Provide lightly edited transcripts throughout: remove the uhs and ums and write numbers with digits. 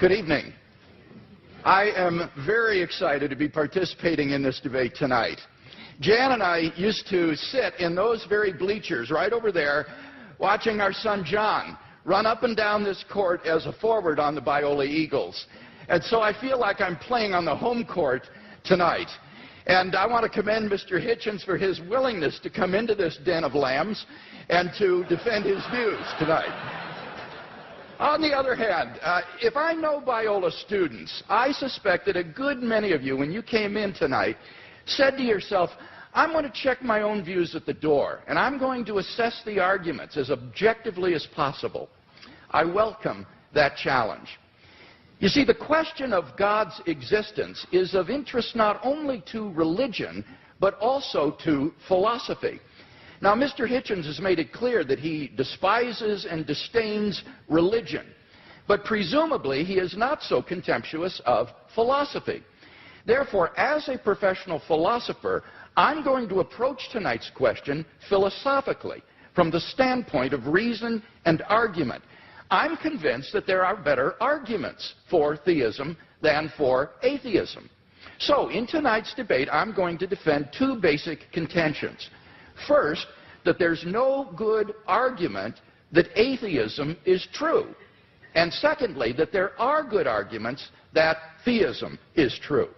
Good evening. I am very excited to be participating in this debate tonight. Jan and I used to sit in those very bleachers right over there watching our son John run up and down this court as a forward on the Biola Eagles. And so I feel like I'm playing on the home court tonight. And I want to commend Mr. Hitchens for his willingness to come into this den of lambs and to defend his views tonight. On the other hand, if I know Biola students, I suspect that a good many of you, when you came in tonight, said to yourself, I'm going to check my own views at the door, and I'm going to assess the arguments as objectively as possible. I welcome that challenge. You see, the question of God's existence is of interest not only to religion, but also to philosophy. Now, Mr. Hitchens has made it clear that he despises and disdains religion, but presumably he is not so contemptuous of philosophy. Therefore, as a professional philosopher, I'm going to approach tonight's question philosophically, from the standpoint of reason and argument. I'm convinced that there are better arguments for theism than for atheism. So, in tonight's debate, I'm going to defend two basic contentions. First, that there's no good argument that atheism is true. And secondly, that there are good arguments that theism is true.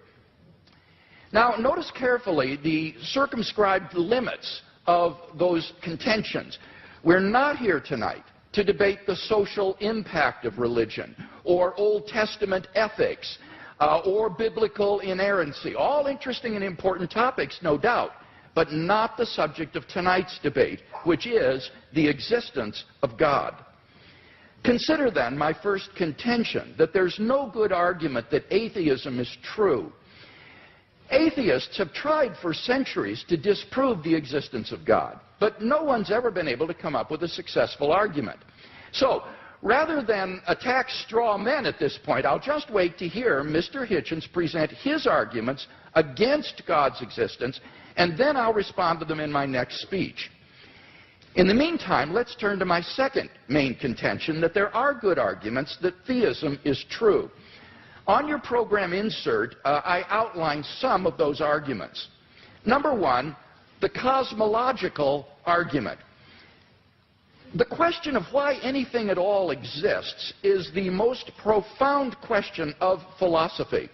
Now, notice carefully the circumscribed limits of those contentions. We're not here tonight to debate the social impact of religion, or Old Testament ethics, or biblical inerrancy. All interesting and important topics, no doubt, but not the subject of tonight's debate, which is the existence of God. Consider then my first contention, that there's no good argument that atheism is true. Atheists have tried for centuries to disprove the existence of God, but no one's ever been able to come up with a successful argument. So, rather than attack straw men at this point, I'll just wait to hear Mr. Hitchens present his arguments against God's existence, and then I'll respond to them in my next speech. In the meantime, let's turn to my second main contention, that there are good arguments that theism is true. On your program insert, I outline some of those arguments. Number one, the cosmological argument. The question of why anything at all exists is the most profound question of philosophy.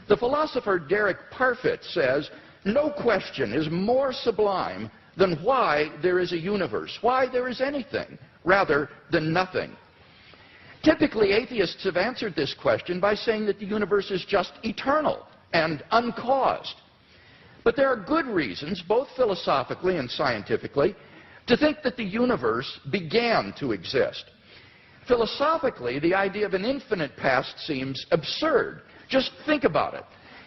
The philosopher Derek Parfit says, no question is more sublime than why there is a universe, why there is anything, rather than nothing. Typically, atheists have answered this question by saying that the universe is just eternal and uncaused. But there are good reasons, both philosophically and scientifically, to think that the universe began to exist. Philosophically, the idea of an infinite past seems absurd. Just think about it.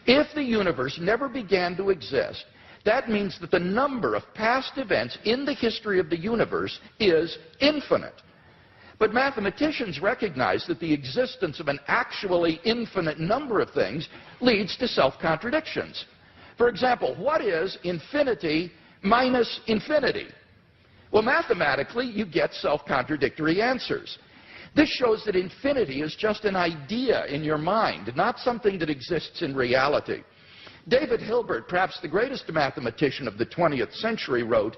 If the universe never began to exist, that means that the number of past events in the history of the universe is infinite. But mathematicians recognize that the existence of an actually infinite number of things leads to self-contradictions. For example, what is infinity minus infinity? Well, mathematically, you get self-contradictory answers. This shows that infinity is just an idea in your mind, not something that exists in reality. David Hilbert, perhaps the greatest mathematician of the 20th century, wrote,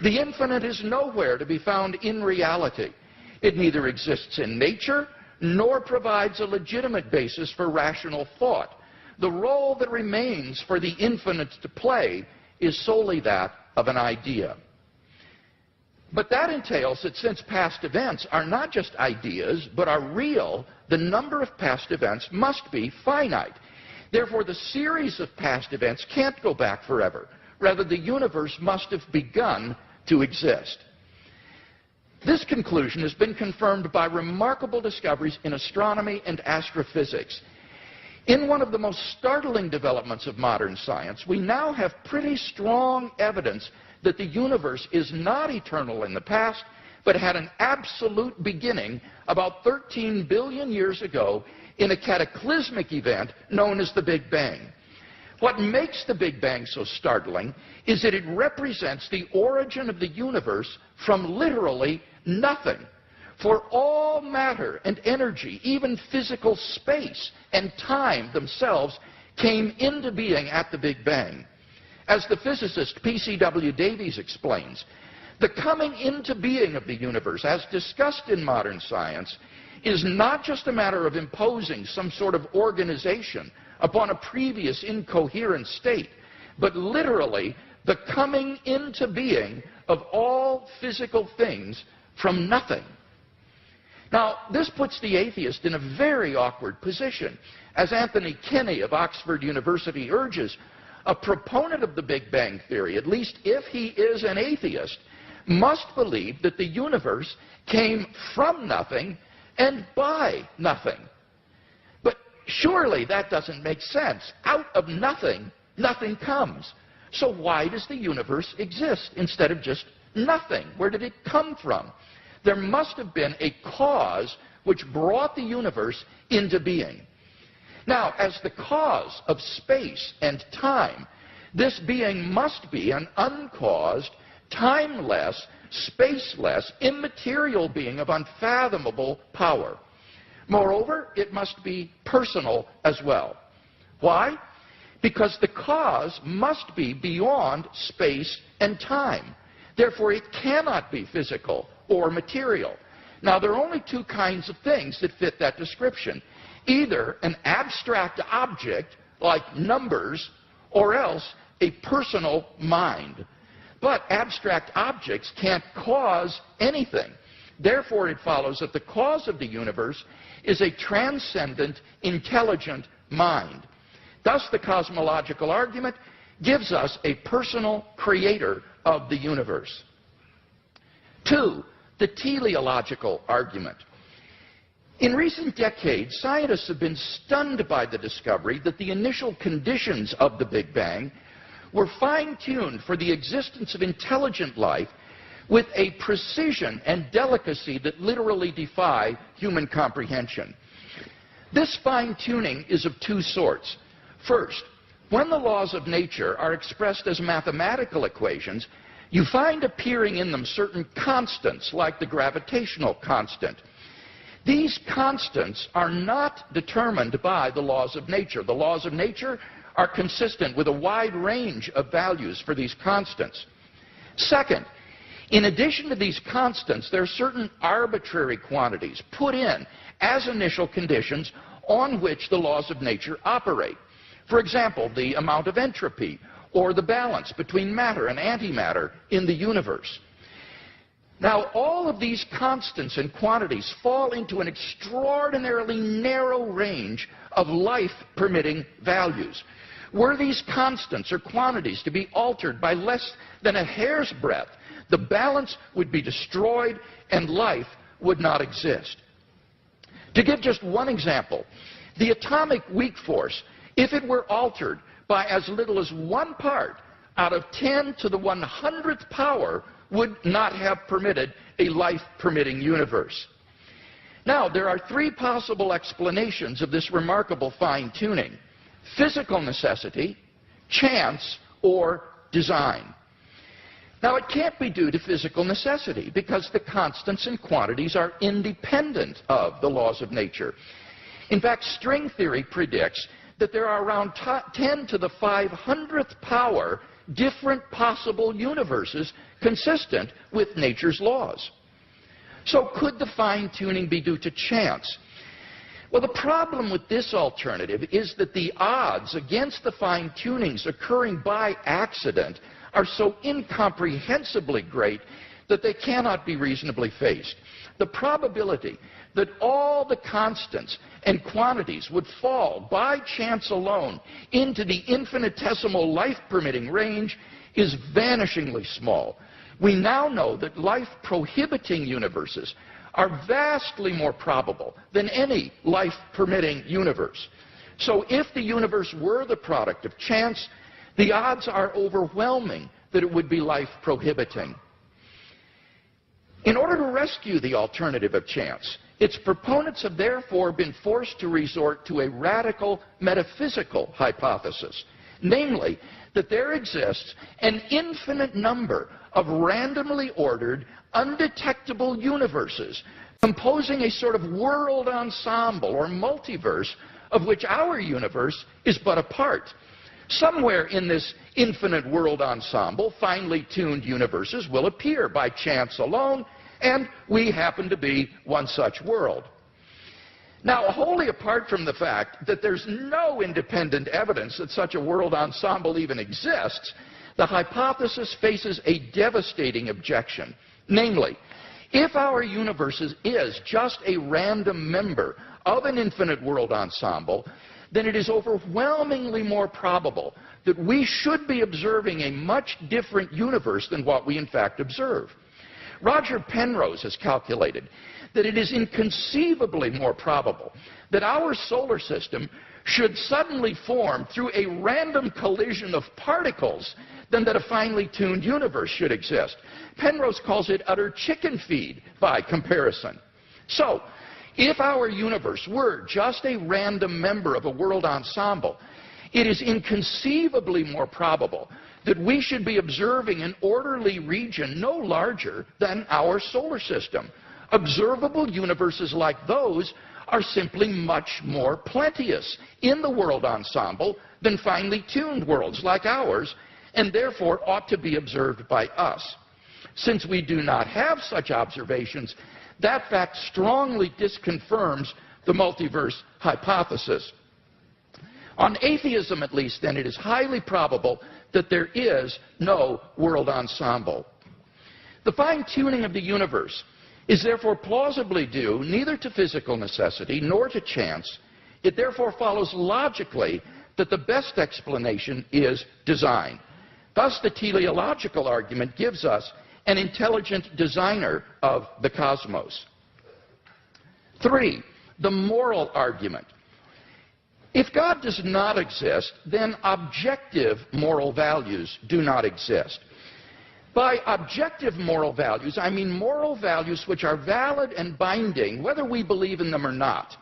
"The infinite is nowhere to be found in reality. It neither exists in nature nor provides a legitimate basis for rational thought. The role that remains for the infinite to play is solely that of an idea." But that entails that since past events are not just ideas, but are real, the number of past events must be finite. Therefore, the series of past events can't go back forever. Rather, the universe must have begun to exist. This conclusion has been confirmed by remarkable discoveries in astronomy and astrophysics. In one of the most startling developments of modern science, we now have pretty strong evidence that the universe is not eternal in the past, but had an absolute beginning about 13 billion years ago in a cataclysmic event known as the Big Bang. What makes the Big Bang so startling is that it represents the origin of the universe from literally nothing. For all matter and energy, even physical space and time themselves, came into being at the Big Bang. As the physicist P.C.W. Davies explains, the coming into being of the universe, as discussed in modern science, is not just a matter of imposing some sort of organization upon a previous incoherent state, but literally the coming into being of all physical things from nothing. Now, this puts the atheist in a very awkward position. As Anthony Kinney of Oxford University urges, a proponent of the Big Bang Theory, at least if he is an atheist, must believe that the universe came from nothing and by nothing. But surely that doesn't make sense. Out of nothing, nothing comes. So why does the universe exist instead of just nothing? Where did it come from? There must have been a cause which brought the universe into being. Now, as the cause of space and time, this being must be an uncaused, timeless, spaceless, immaterial being of unfathomable power. Moreover, it must be personal as well. Why? Because the cause must be beyond space and time. Therefore, it cannot be physical or material. Now, there are only two kinds of things that fit that description. Either an abstract object, like numbers, or else a personal mind. But abstract objects can't cause anything. Therefore, it follows that the cause of the universe is a transcendent, intelligent mind. Thus, the cosmological argument gives us a personal creator of the universe. 2, the teleological argument. In recent decades, scientists have been stunned by the discovery that the initial conditions of the Big Bang were fine-tuned for the existence of intelligent life with a precision and delicacy that literally defy human comprehension. This fine-tuning is of two sorts. First, when the laws of nature are expressed as mathematical equations, you find appearing in them certain constants, like the gravitational constant. These constants are not determined by the laws of nature. The laws of nature are consistent with a wide range of values for these constants. Second, in addition to these constants, there are certain arbitrary quantities put in as initial conditions on which the laws of nature operate. For example, the amount of entropy, or the balance between matter and antimatter in the universe. Now, all of these constants and quantities fall into an extraordinarily narrow range of life-permitting values. Were these constants or quantities to be altered by less than a hair's breadth, the balance would be destroyed and life would not exist. To give just one example, the atomic weak force, if it were altered by as little as 1 part out of 10 to the 100th power, would not have permitted a life-permitting universe. Now, there are 3 possible explanations of this remarkable fine-tuning: physical necessity, chance, or design. Now, it can't be due to physical necessity because the constants and quantities are independent of the laws of nature. In fact, string theory predicts that there are around 10 to the 500th power different possible universes consistent with nature's laws. So could the fine-tuning be due to chance? Well, the problem with this alternative is that the odds against the fine-tunings occurring by accident are so incomprehensibly great that they cannot be reasonably faced. The probability that all the constants and quantities would fall by chance alone into the infinitesimal life-permitting range is vanishingly small. We now know that life-prohibiting universes are vastly more probable than any life-permitting universe. So if the universe were the product of chance, the odds are overwhelming that it would be life-prohibiting. In order to rescue the alternative of chance, its proponents have therefore been forced to resort to a radical metaphysical hypothesis, namely, that there exists an infinite number of randomly ordered, undetectable universes composing a sort of world ensemble or multiverse of which our universe is but a part. Somewhere in this infinite world ensemble, finely tuned universes will appear by chance alone, and we happen to be one such world. Now, wholly apart from the fact that there's no independent evidence that such a world ensemble even exists, the hypothesis faces a devastating objection. Namely, if our universe is just a random member of an infinite world ensemble, then it is overwhelmingly more probable that we should be observing a much different universe than what we in fact observe. Roger Penrose has calculated that it is inconceivably more probable that our solar system should suddenly form through a random collision of particles than that a finely tuned universe should exist. Penrose calls it utter chicken feed by comparison. So, if our universe were just a random member of a world ensemble, it is inconceivably more probable that we should be observing an orderly region no larger than our solar system. Observable universes like those are simply much more plenteous in the world ensemble than finely tuned worlds like ours, and therefore ought to be observed by us. Since we do not have such observations, that fact strongly disconfirms the multiverse hypothesis. On atheism, at least, then, it is highly probable that there is no world ensemble. The fine-tuning of the universe is therefore plausibly due neither to physical necessity nor to chance. It therefore follows logically that the best explanation is design. Thus, the teleological argument gives us an intelligent designer of the cosmos. 3, the moral argument. If God does not exist, then objective moral values do not exist. By objective moral values, I mean moral values which are valid and binding, whether we believe in them or not.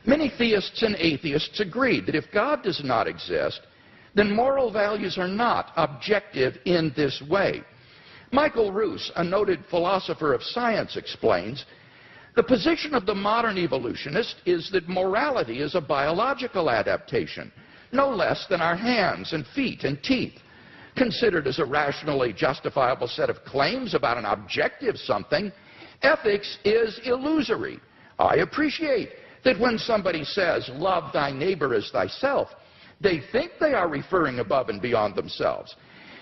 Many theists and atheists agree that if God does not exist, then moral values are not objective in this way. Michael Roos, a noted philosopher of science, explains, the position of the modern evolutionist is that morality is a biological adaptation, no less than our hands and feet and teeth. Considered as a rationally justifiable set of claims about an objective something, ethics is illusory. I appreciate that when somebody says, love thy neighbor as thyself, they think they are referring above and beyond themselves.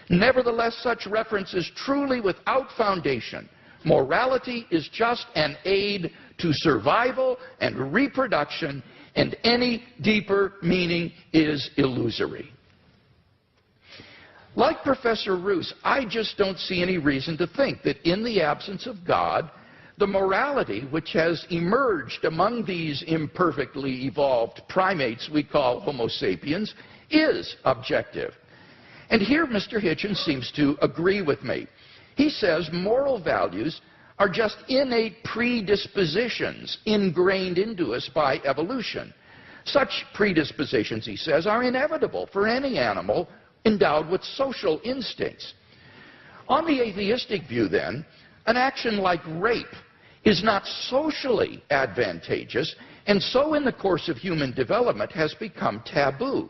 Nevertheless, such reference is truly without foundation. Morality is just an aid to survival and reproduction, and any deeper meaning is illusory. Like Professor Roos, I just don't see any reason to think that in the absence of God, the morality which has emerged among these imperfectly evolved primates we call Homo sapiens is objective. And here Mr. Hitchens seems to agree with me. He says moral values are just innate predispositions ingrained into us by evolution. Such predispositions, he says, are inevitable for any animal endowed with social instincts. On the atheistic view, then, an action like rape is not socially advantageous, and so in the course of human development has become taboo.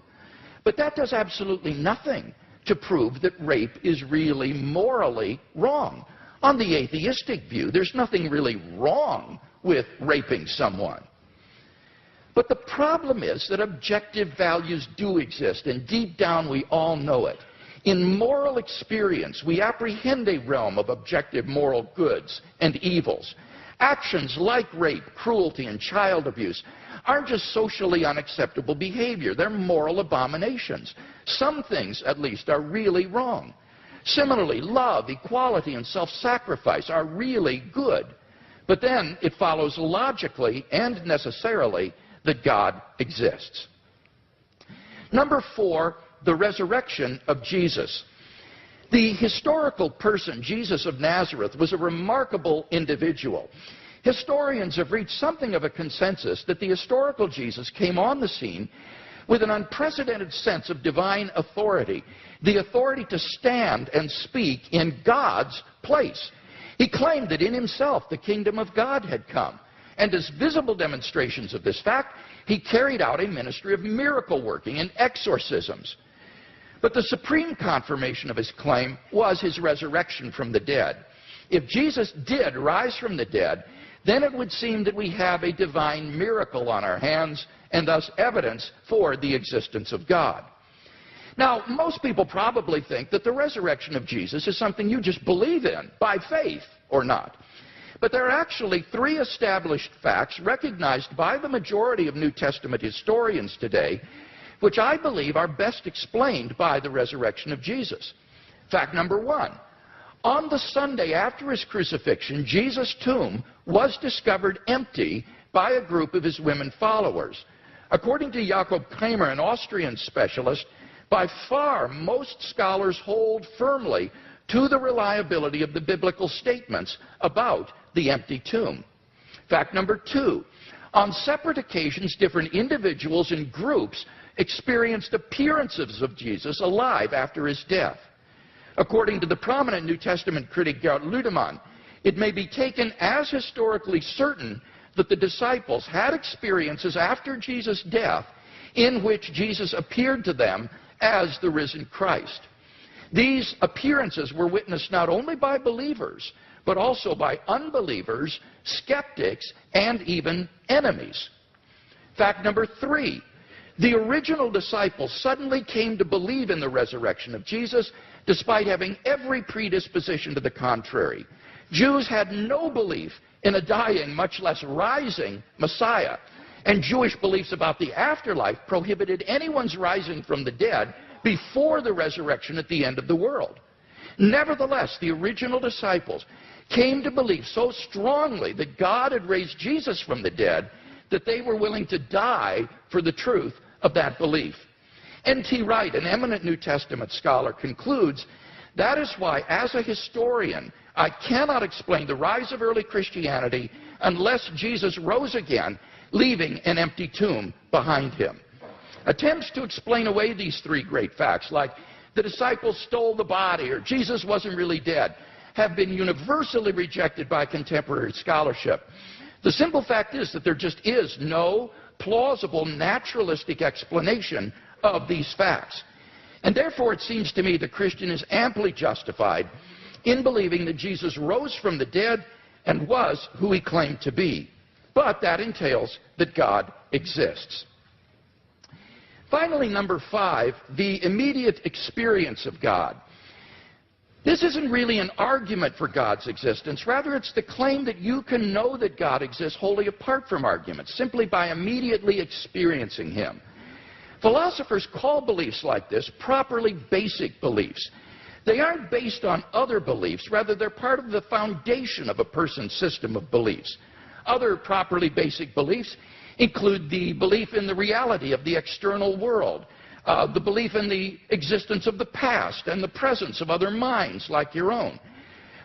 But that does absolutely nothing to prove that rape is really morally wrong. On the atheistic view, there's nothing really wrong with raping someone. But the problem is that objective values do exist, and deep down we all know it. In moral experience, we apprehend a realm of objective moral goods and evils. Actions like rape, cruelty, and child abuse aren't just socially unacceptable behavior. They're moral abominations. Some things, at least, are really wrong. Similarly, love, equality, and self-sacrifice are really good. But then it follows logically and necessarily that God exists. Number 4, the resurrection of Jesus. The historical person, Jesus of Nazareth, was a remarkable individual. Historians have reached something of a consensus that the historical Jesus came on the scene with an unprecedented sense of divine authority, the authority to stand and speak in God's place. He claimed that in himself the kingdom of God had come. And as visible demonstrations of this fact, he carried out a ministry of miracle working and exorcisms. But the supreme confirmation of his claim was his resurrection from the dead. If Jesus did rise from the dead, then it would seem that we have a divine miracle on our hands, and thus evidence for the existence of God. Now, most people probably think that the resurrection of Jesus is something you just believe in, by faith or not. But there are actually three established facts recognized by the majority of New Testament historians today, which I believe are best explained by the resurrection of Jesus. Fact number one, on the Sunday after his crucifixion, Jesus' tomb was discovered empty by a group of his women followers. According to Jakob Kramer, an Austrian specialist, by far most scholars hold firmly to the reliability of the biblical statements about the empty tomb. Fact number two, on separate occasions, different individuals and groups experienced appearances of Jesus alive after his death. According to the prominent New Testament critic Gerd Ludemann, it may be taken as historically certain that the disciples had experiences after Jesus' death in which Jesus appeared to them as the risen Christ. These appearances were witnessed not only by believers, but also by unbelievers, skeptics, and even enemies. Fact number three, the original disciples suddenly came to believe in the resurrection of Jesus despite having every predisposition to the contrary. Jews had no belief in a dying, much less rising, Messiah. And Jewish beliefs about the afterlife prohibited anyone's rising from the dead before the resurrection at the end of the world. Nevertheless, the original disciples came to believe so strongly that God had raised Jesus from the dead that they were willing to die for the truth of that belief. N.T. Wright, an eminent New Testament scholar, concludes, that is why, as a historian, I cannot explain the rise of early Christianity unless Jesus rose again, leaving an empty tomb behind him. Attempts to explain away these three great facts, like the disciples stole the body or Jesus wasn't really dead, have been universally rejected by contemporary scholarship. The simple fact is that there just is no plausible naturalistic explanation of these facts. And therefore it seems to me the Christian is amply justified in believing that Jesus rose from the dead and was who he claimed to be. But that entails that God exists. Finally, number five, the immediate experience of God. This isn't really an argument for God's existence. Rather, it's the claim that you can know that God exists wholly apart from arguments, simply by immediately experiencing him. Philosophers call beliefs like this properly basic beliefs. They aren't based on other beliefs. Rather, they're part of the foundation of a person's system of beliefs. Other properly basic beliefs include the belief in the reality of the external world, the belief in the existence of the past and the presence of other minds like your own.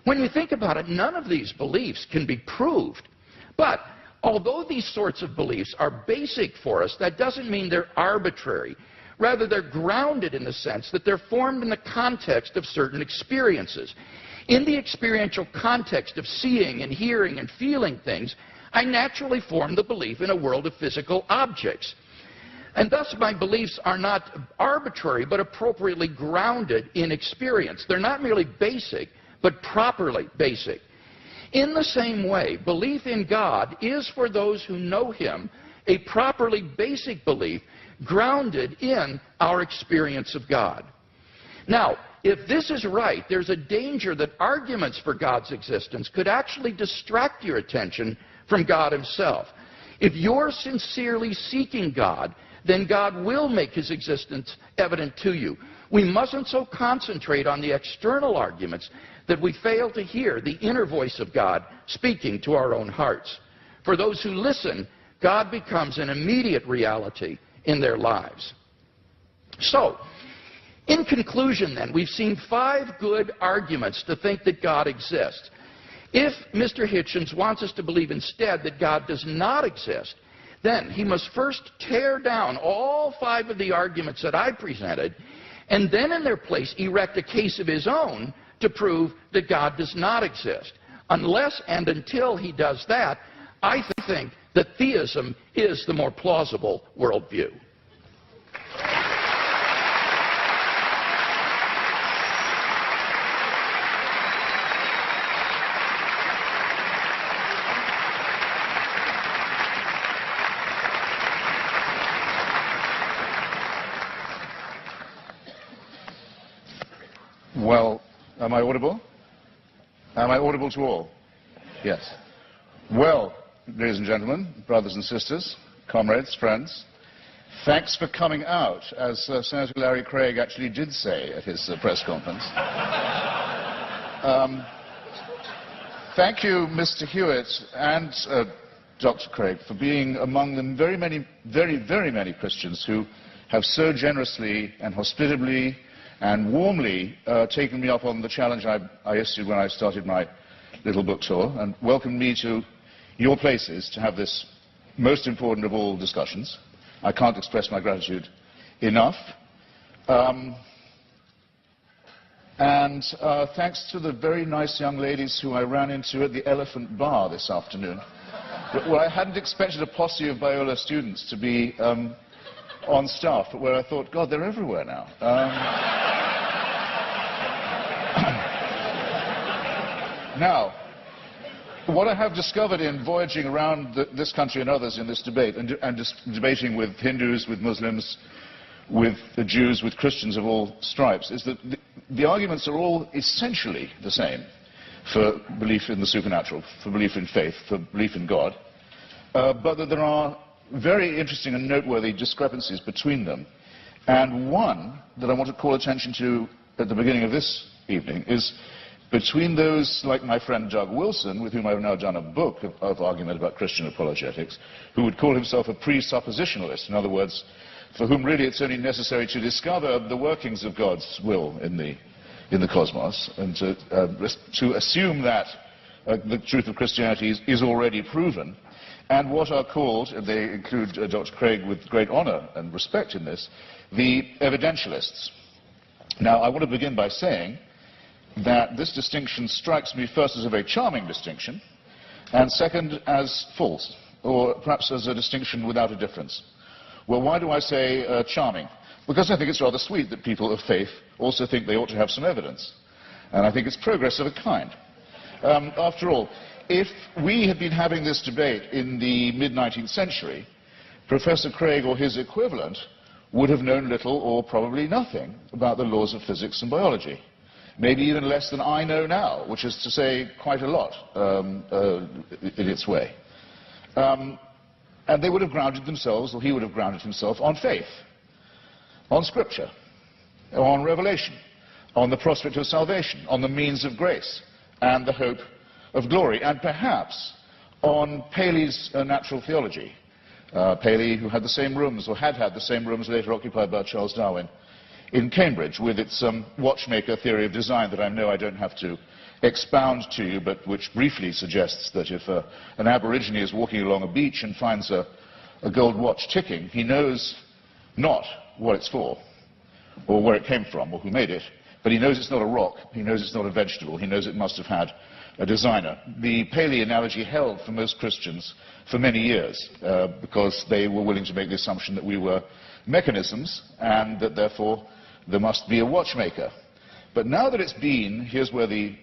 When you think about it, none of these beliefs can be proved. But although these sorts of beliefs are basic for us, that doesn't mean they're arbitrary. Rather, they're grounded in the sense that they're formed in the context of certain experiences. In the experiential context of seeing and hearing and feeling things, I naturally form the belief in a world of physical objects. And thus my beliefs are not arbitrary, but appropriately grounded in experience. They're not merely basic, but properly basic. In the same way, belief in God is, for those who know him, a properly basic belief grounded in our experience of God. Now, if this is right, there's a danger that arguments for God's existence could actually distract your attention from God himself. If you're sincerely seeking God, then God will make his existence evident to you. We mustn't so concentrate on the external arguments that we fail to hear the inner voice of God speaking to our own hearts. For those who listen, God becomes an immediate reality in their lives. So, in conclusion then, we've seen 5 good arguments to think that God exists. If Mr. Hitchens wants us to believe instead that God does not exist, then he must first tear down all 5 of the arguments that I presented, and then in their place erect a case of his own to prove that God does not exist. Unless and until he does that, I think that theism is the more plausible worldview. Well, am I audible? Am I audible to all? Yes. Well, ladies and gentlemen, brothers and sisters, comrades, friends, thanks for coming out, as Senator Larry Craig actually did say at his press conference. Thank you, Mr. Hewitt and Dr. Craig, for being among the very many Christians who have so generously and hospitably and warmly taken me up on the challenge I issued when I started my little book tour, and welcomed me to your places to have this most important of all discussions. I can't express my gratitude enough. And thanks to the very nice young ladies who I ran into at the Elephant Bar this afternoon. Well, I hadn't expected a posse of Biola students to be on staff, but where I thought, God, they're everywhere now. Now, what I have discovered in voyaging around this country and others in this debate, and just debating with Hindus, with Muslims, with the Jews, with Christians of all stripes, is that the arguments are all essentially the same for belief in the supernatural, for belief in faith, for belief in God, but that there are very interesting and noteworthy discrepancies between them. And one that I want to call attention to at the beginning of this evening is between those like my friend Doug Wilson, with whom I've now done a book of argument about Christian apologetics, who would call himself a presuppositionalist, in other words, for whom really it's only necessary to discover the workings of God's will in the cosmos, and to assume that the truth of Christianity is already proven, and what are called, and they include Dr. Craig with great honor and respect in this, the evidentialists. Now, I want to begin by saying that this distinction strikes me first as a very charming distinction, and second as false, or perhaps as a distinction without a difference. Well, why do I say charming? Because I think it's rather sweet that people of faith also think they ought to have some evidence. And I think it's progress of a kind. After all, if we had been having this debate in the mid-19th century, Professor Craig or his equivalent would have known little or probably nothing about the laws of physics and biology. Maybe even less than I know now, which is to say quite a lot in its way. And they would have grounded themselves, or he would have grounded himself, on faith, on Scripture, on revelation, on the prospect of salvation, on the means of grace, and the hope of glory, and perhaps on Paley's natural theology. Paley, who had the same rooms, or had had the same rooms later occupied by Charles Darwin in Cambridge, with its watchmaker theory of design that I know I don't have to expound to you, but which briefly suggests that if an Aborigine is walking along a beach and finds a gold watch ticking, he knows not what it's for, or where it came from, or who made it, but he knows it's not a rock, he knows it's not a vegetable, he knows it must have had a designer. The Paley analogy held for most Christians for many years, because they were willing to make the assumption that we were mechanisms, and that therefore there must be a watchmaker. But now that it's been, here's where the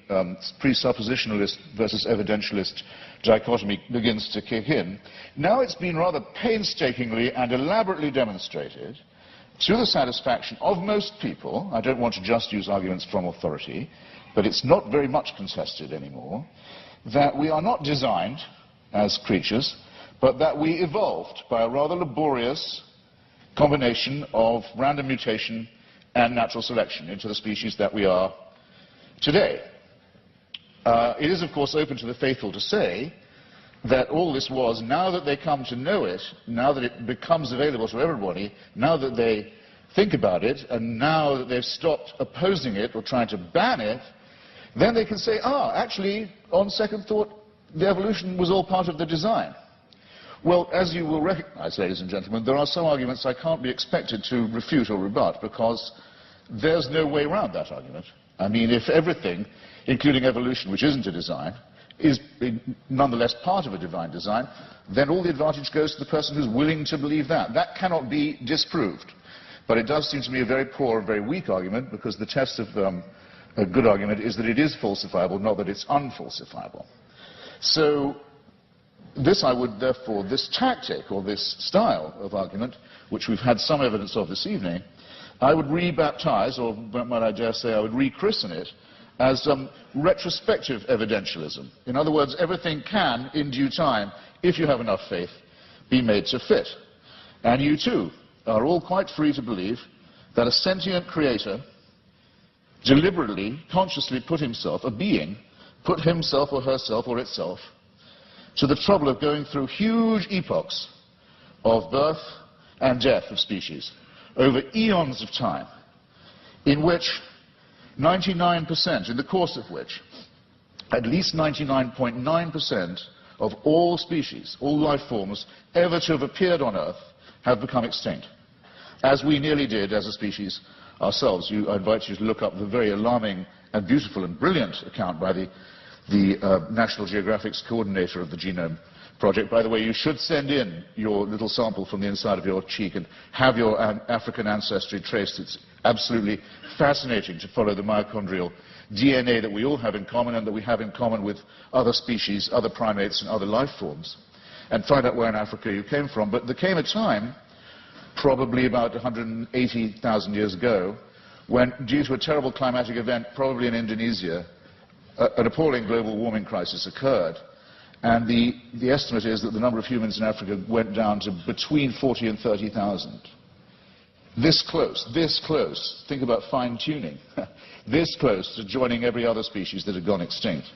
presuppositionalist versus evidentialist dichotomy begins to kick in. Now it's been rather painstakingly and elaborately demonstrated, to the satisfaction of most people, I don't want to just use arguments from authority, but it's not very much contested anymore, that we are not designed as creatures, but that we evolved by a rather laborious combination of random mutation and natural selection into the species that we are today. It is, of course, open to the faithful to say that all this was, now that they come to know it, now that it becomes available to everybody, now that they think about it, and now that they've stopped opposing it or trying to ban it, then they can say, actually, on second thought, the evolution was all part of the design. Well, as you will recognize, ladies and gentlemen, there are some arguments I can't be expected to refute or rebut because there's no way around that argument. I mean, if everything, including evolution, which isn't a design, is nonetheless part of a divine design, then all the advantage goes to the person who's willing to believe that. That cannot be disproved. But it does seem to me a very poor, very weak argument, because the test of a good argument is that it is falsifiable, not that it's unfalsifiable. So this I would therefore, this tactic or this style of argument, which we've had some evidence of this evening, I would rebaptize, or might I dare say I would rechristen it, as retrospective evidentialism. In other words, everything can, in due time, if you have enough faith, be made to fit. And you too are all quite free to believe that a sentient creator deliberately, consciously put himself, a being, put himself or herself or itself to the trouble of going through huge epochs of birth and death of species over eons of time, in which 99%, in the course of which at least 99.9% of all species, all life forms ever to have appeared on Earth have become extinct, as we nearly did as a species ourselves. I invite you to look up the very alarming and beautiful and brilliant account by the National Geographic's coordinator of the Genome Project. By the way, you should send in your little sample from the inside of your cheek and have your African ancestry traced. It's absolutely fascinating to follow the mitochondrial DNA that we all have in common and that we have in common with other species, other primates and other life forms, and find out where in Africa you came from. But there came a time, probably about 180,000 years ago, when, due to a terrible climatic event, probably in Indonesia, an appalling global warming crisis occurred. And the estimate is that the number of humans in Africa went down to between 40 and 30,000. This close, think about fine-tuning, this close to joining every other species that had gone extinct.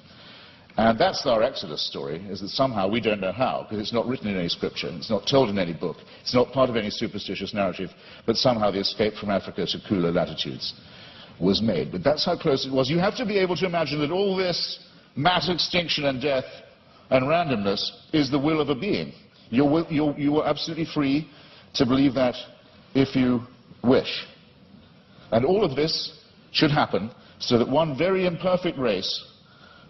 And that's our Exodus story, is that somehow, we don't know how, because it's not written in any scripture, it's not told in any book, it's not part of any superstitious narrative, but somehow the escape from Africa to cooler latitudes was made. But that's how close it was. You have to be able to imagine that all this mass extinction and death and randomness is the will of a being. You are absolutely free to believe that if you wish. And all of this should happen so that one very imperfect race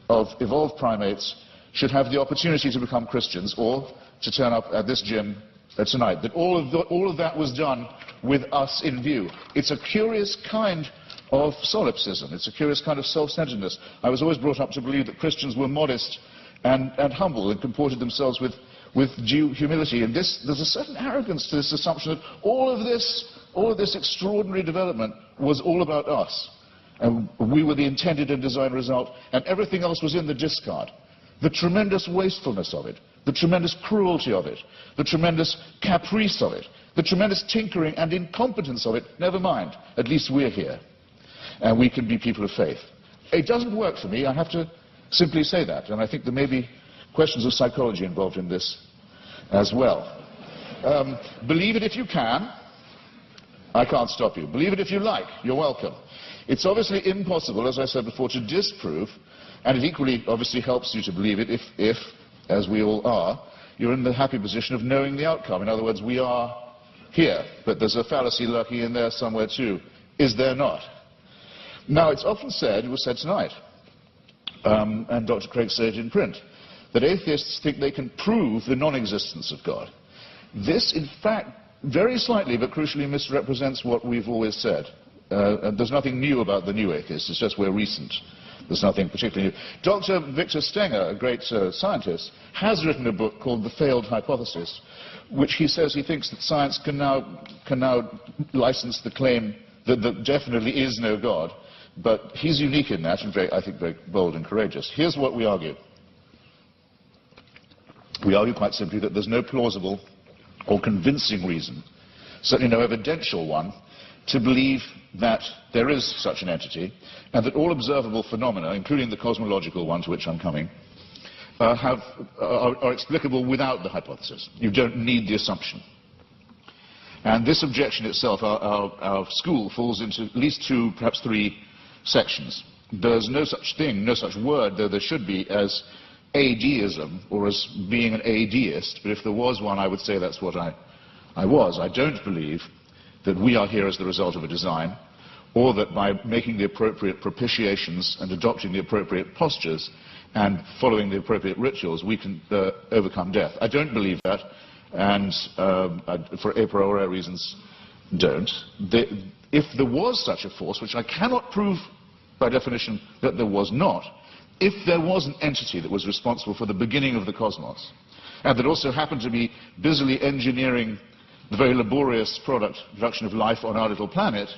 of evolved primates should have the opportunity to become Christians or to turn up at this gym tonight. That all of that was done with us in view. It's a curious kind of solipsism. It's a curious kind of self-centeredness. I was always brought up to believe that Christians were modest and humble and comported themselves with due humility. And there's a certain arrogance to this assumption that all of this extraordinary development was all about us. And we were the intended and designed result, and everything else was in the discard. The tremendous wastefulness of it, the tremendous cruelty of it, the tremendous caprice of it, the tremendous tinkering and incompetence of it, never mind. At least we're here, and we can be people of faith. It doesn't work for me, I have to simply say that, and I think there may be questions of psychology involved in this as well. Believe it if you can. I can't stop you. Believe it if you like. You're welcome. It's obviously impossible, as I said before, to disprove, and it equally obviously helps you to believe it if, as we all are, you're in the happy position of knowing the outcome. In other words, we are here, but there's a fallacy lurking in there somewhere too. Is there not? Now, it's often said, it was said tonight, and Dr. Craig said it in print, that atheists think they can prove the non-existence of God. This, in fact, very slightly but crucially misrepresents what we've always said. And there's nothing new about the new atheists, it's just we're recent. There's nothing particularly new. Dr. Victor Stenger, a great scientist, has written a book called The Failed Hypothesis, which he says he thinks that science can now license the claim that there definitely is no God. But he's unique in that, and I think very bold and courageous. Here's what we argue. We argue quite simply that there's no plausible or convincing reason, certainly no evidential one, to believe that there is such an entity, and that all observable phenomena, including the cosmological one to which I'm coming, are explicable without the hypothesis. You don't need the assumption. And this objection itself, our school falls into at least two, perhaps three sections. There's no such thing, no such word, though there should be, as adeism or as being an adeist, but if there was one, I would say that's what I was. I don't believe that we are here as the result of a design, or that by making the appropriate propitiations and adopting the appropriate postures and following the appropriate rituals, we can overcome death. I don't believe that, and for a priori reasons, don't. If there was such a force, which I cannot prove by definition that there was not, if there was an entity that was responsible for the beginning of the cosmos, and that also happened to be busily engineering the very laborious production of life on our little planet,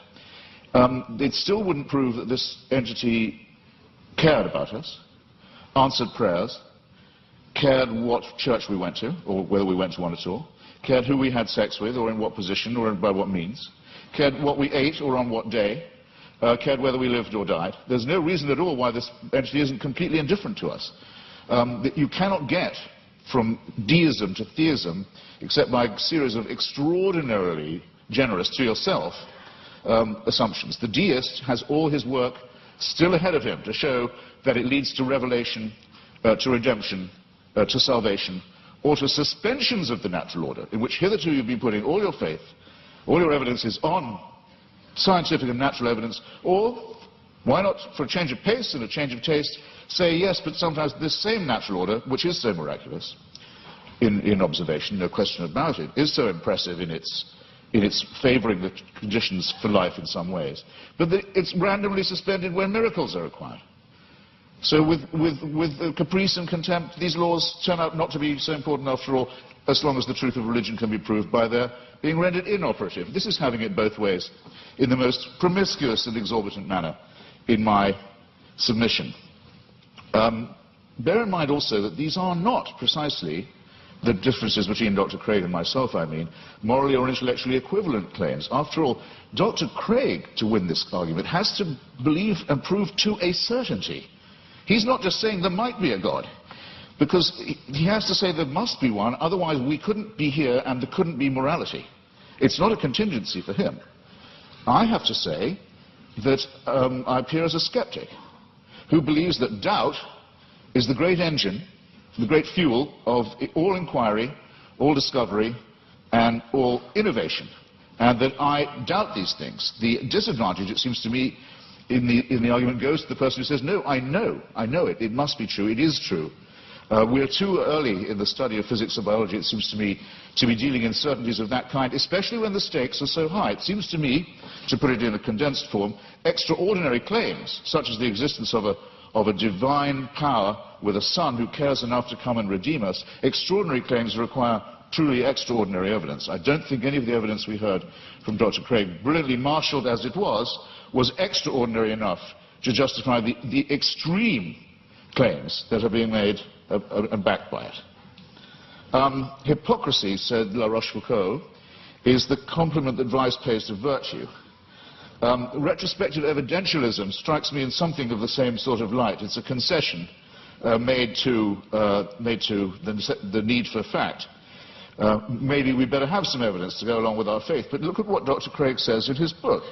it still wouldn't prove that this entity cared about us, answered prayers, cared what church we went to, or whether we went to one at all, cared who we had sex with, or in what position, or by what means, cared what we ate, or on what day, cared whether we lived or died. There's no reason at all why this entity isn't completely indifferent to us. That you cannot get from deism to theism except by a series of extraordinarily generous to yourself assumptions. The deist has all his work still ahead of him to show that it leads to revelation, to redemption, to salvation, or to suspensions of the natural order, in which hitherto you've been putting all your faith, all your evidences on scientific and natural evidence, or, why not, for a change of pace and a change of taste, say yes, but sometimes this same natural order, which is so miraculous in observation, no question about it, is so impressive in its favouring the conditions for life in some ways, but it's randomly suspended when miracles are required. So with caprice and contempt, these laws turn out not to be so important after all, as long as the truth of religion can be proved by their being rendered inoperative. This is having it both ways in the most promiscuous and exorbitant manner in my submission. Bear in mind also that these are not precisely the differences between Dr. Craig and myself, I mean, morally or intellectually equivalent claims. After all, Dr. Craig, to win this argument, has to believe and prove to a certainty. He's not just saying there might be a God, because he has to say there must be one, otherwise we couldn't be here and there couldn't be morality. It's not a contingency for him. I have to say that I appear as a skeptic who believes that doubt is the great engine, the great fuel of all inquiry, all discovery, and all innovation, and that I doubt these things. The disadvantage, it seems to me, in the argument goes to the person who says, no, I know it, it must be true, it is true. We're too early in the study of physics or biology, it seems to me, to be dealing in certainties of that kind, especially when the stakes are so high. It seems to me, to put it in a condensed form, extraordinary claims, such as the existence of a divine power with a son who cares enough to come and redeem us, extraordinary claims require truly extraordinary evidence. I don't think any of the evidence we heard from Dr. Craig, brilliantly marshalled as it was extraordinary enough to justify the extreme claims that are being made and backed by it. Hypocrisy, said La Rochefoucauld, is the compliment that vice pays to virtue. Retrospective evidentialism strikes me in something of the same sort of light. It's a concession made to the need for fact. Maybe we better have some evidence to go along with our faith. But look at what Dr. Craig says in his book.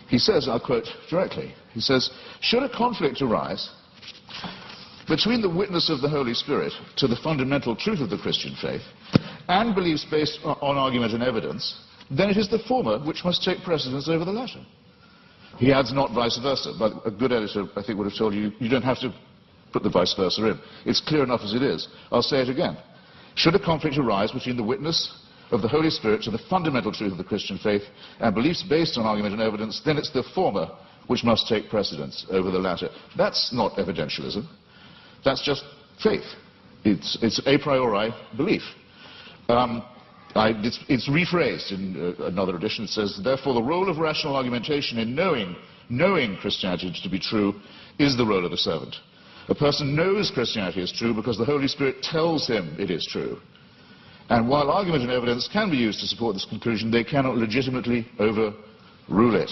He says, I'll quote directly, he says, should a conflict arise between the witness of the Holy Spirit to the fundamental truth of the Christian faith and beliefs based on argument and evidence, then it is the former which must take precedence over the latter. He adds not vice versa, but a good editor, I think, would have told you, you don't have to put the vice versa in. It's clear enough as it is. I'll say it again. Should a conflict arise between the witness of the Holy Spirit to the fundamental truth of the Christian faith and beliefs based on argument and evidence, then it's the former which must take precedence over the latter. That's not evidentialism. That's just faith. It's a priori belief. It's rephrased in another edition. It says, therefore, the role of rational argumentation in knowing Christianity to be true is the role of the servant. A person knows Christianity is true because the Holy Spirit tells him it is true. And while argument and evidence can be used to support this conclusion, they cannot legitimately overrule it.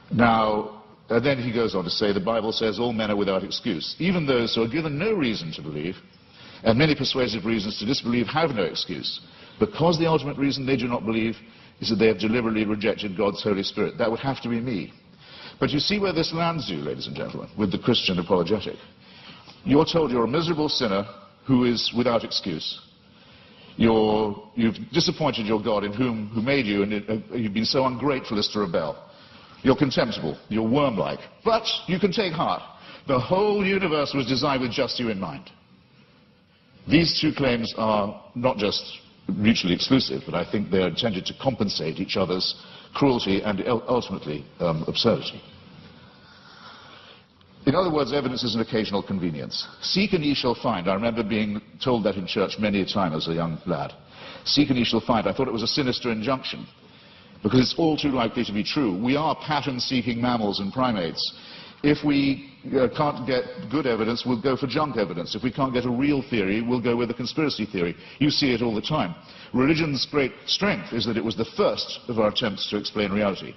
Now, then he goes on to say, the Bible says all men are without excuse. Even those who are given no reason to believe, and many persuasive reasons to disbelieve, have no excuse, because the ultimate reason they do not believe is that they have deliberately rejected God's Holy Spirit. That would have to be me. But you see where this lands you, ladies and gentlemen, with the Christian apologetic. You're told you're a miserable sinner who is without excuse. You've disappointed your God who made you, and you've been so ungrateful as to rebel. You're contemptible. You're worm-like. But you can take heart. The whole universe was designed with just you in mind. These two claims are not just mutually exclusive, but I think they're intended to compensate each other's cruelty and ultimately absurdity. In other words, evidence is an occasional convenience. Seek and ye shall find. I remember being told that in church many a time as a young lad. Seek and ye shall find. I thought it was a sinister injunction, because it's all too likely to be true. We are pattern-seeking mammals and primates. If we can't get good evidence, we'll go for junk evidence. If we can't get a real theory, we'll go with a conspiracy theory. You see it all the time. Religion's great strength is that it was the first of our attempts to explain reality,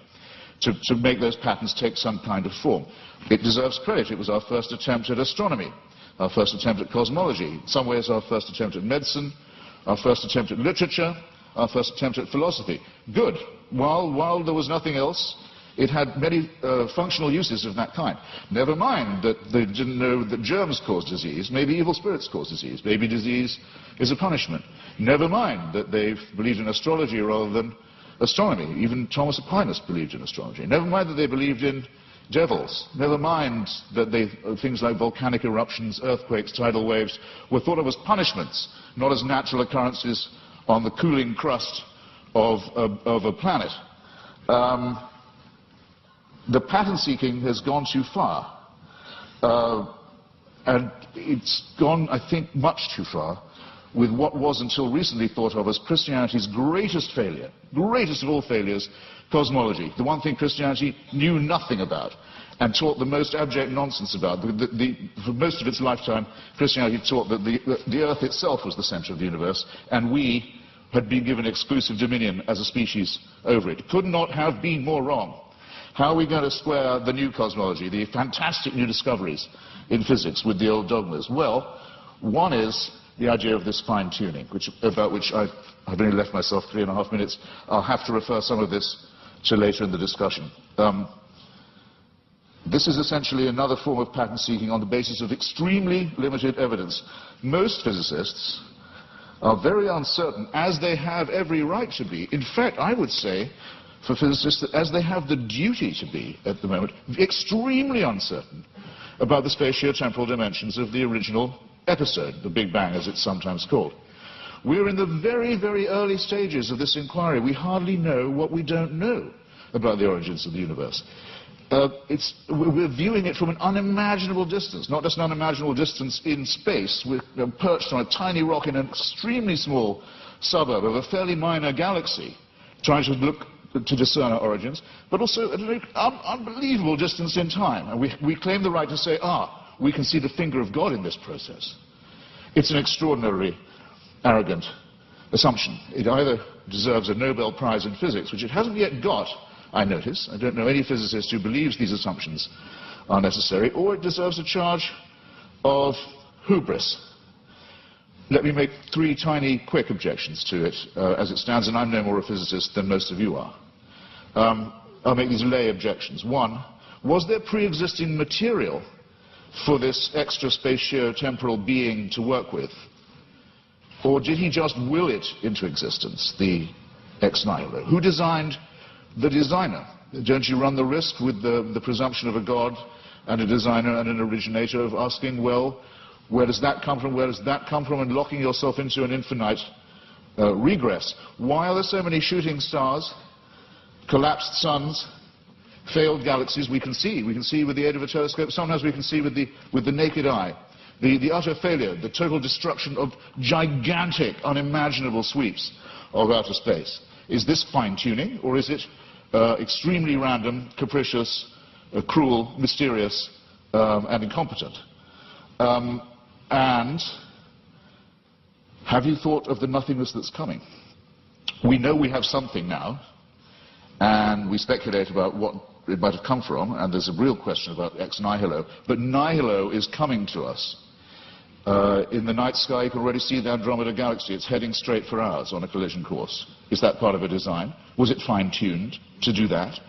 to make those patterns take some kind of form. It deserves credit. It was our first attempt at astronomy, our first attempt at cosmology, in some ways our first attempt at medicine, our first attempt at literature, our first attempt at philosophy. Good. While there was nothing else, it had many functional uses of that kind. Never mind that they didn't know that germs cause disease. Maybe evil spirits cause disease. Maybe disease is a punishment. Never mind that they believed in astrology rather than astronomy. Even Thomas Aquinas believed in astrology. Never mind that they believed in devils. Never mind that things like volcanic eruptions, earthquakes, tidal waves were thought of as punishments, not as natural occurrences on the cooling crust of a planet. The pattern seeking has gone too far, and it's gone, I think, much too far with what was until recently thought of as Christianity's greatest failure, greatest of all failures, cosmology, the one thing Christianity knew nothing about and taught the most abject nonsense about. For most of its lifetime, Christianity taught that the earth itself was the center of the universe, and we had been given exclusive dominion as a species over it. Could not have been more wrong. How are we going to square the new cosmology, the fantastic new discoveries in physics, with the old dogmas? Well, one is the idea of this fine-tuning, about which I've only left myself 3.5 minutes. I'll have to refer some of this to later in the discussion. This is essentially another form of pattern seeking on the basis of extremely limited evidence. Most physicists are very uncertain, as they have every right to be. In fact, I would say, for physicists, that as they have the duty to be at the moment, extremely uncertain about the spatio-temporal dimensions of the original episode, the Big Bang as it's sometimes called. We're in the very, very early stages of this inquiry. We hardly know what we don't know about the origins of the universe. We're viewing it from an unimaginable distance, not just an unimaginable distance in space. We're perched on a tiny rock in an extremely small suburb of a fairly minor galaxy, trying to discern our origins, but also at an unbelievable distance in time. And we claim the right to say, we can see the finger of God in this process. It's an extraordinarily arrogant assumption. It either deserves a Nobel Prize in physics, which it hasn't yet got, I notice. I don't know any physicist who believes these assumptions are necessary, or it deserves a charge of hubris. Let me make 3 tiny, quick objections to it as it stands, and I'm no more a physicist than most of you are. I'll make these lay objections. 1, was there pre-existing material for this extra spatio-temporal being to work with? Or did he just will it into existence, the ex nihilo? Who designed the designer? Don't you run the risk with the presumption of a God and a designer and an originator of asking, well, where does that come from, where does that come from, and locking yourself into an infinite regress? Why are there so many shooting stars, collapsed suns, failed galaxies? We can see with the aid of a telescope. Sometimes we can see with the naked eye. The utter failure, the total destruction of gigantic, unimaginable sweeps of outer space. Is this fine-tuning, or is it extremely random, capricious, cruel, mysterious, and incompetent? And have you thought of the nothingness that's coming? We know we have something now, and we speculate about what it might have come from, and there's a real question about ex nihilo, but nihilo is coming to us. In the night sky, you can already see the Andromeda Galaxy. It's heading straight for ours on a collision course. Is that part of a design? Was it fine-tuned to do that?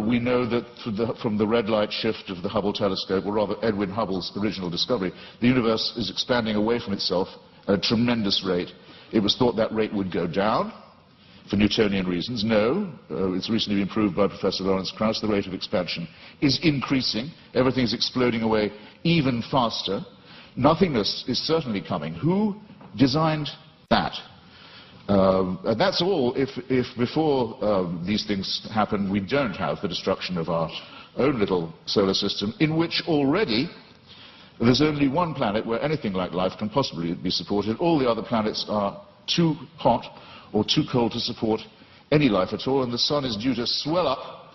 We know that from the red light shift of the Hubble telescope, or rather Edwin Hubble's original discovery, the universe is expanding away from itself at a tremendous rate. It was thought that rate would go down for Newtonian reasons. No, it's recently been proved by Professor Lawrence Krauss, the rate of expansion is increasing. Everything is exploding away even faster. Nothingness is certainly coming. Who designed that? And that's all if before these things happen we don't have the destruction of our own little solar system, in which already there's only one planet where anything like life can possibly be supported. All the other planets are too hot or too cold to support any life at all, and the sun is due to swell up,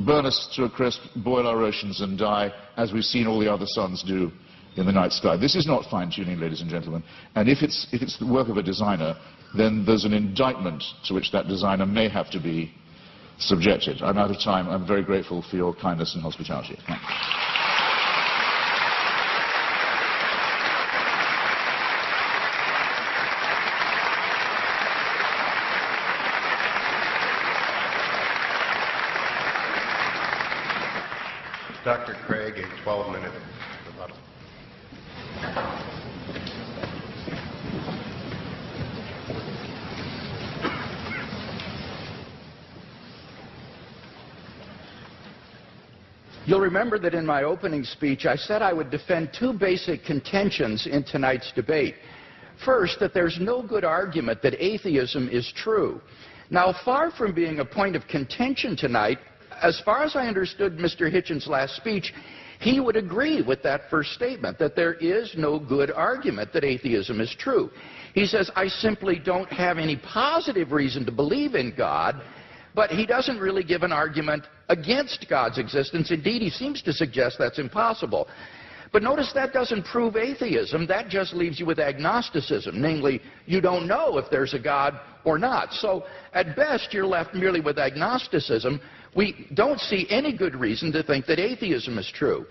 burn us to a crisp, boil our oceans and die, as we've seen all the other suns do in the night sky. This is not fine-tuning, ladies and gentlemen, and if it's the work of a designer, then there's an indictment to which that designer may have to be subjected. I'm out of time. I'm very grateful for your kindness and hospitality. Thank you. Dr. Craig, a 12-minute rebuttal. You'll remember that in my opening speech I said I would defend two basic contentions in tonight's debate. First, that there's no good argument that atheism is true. Now, far from being a point of contention tonight, as far as I understood Mr. Hitchens' last speech, he would agree with that first statement, that there is no good argument that atheism is true. He says, I simply don't have any positive reason to believe in God, but he doesn't really give an argument against God's existence. Indeed, he seems to suggest that's impossible. But notice that doesn't prove atheism. That just leaves you with agnosticism, namely, you don't know if there's a God or not. So, at best, you're left merely with agnosticism. We don't see any good reason to think that atheism is true.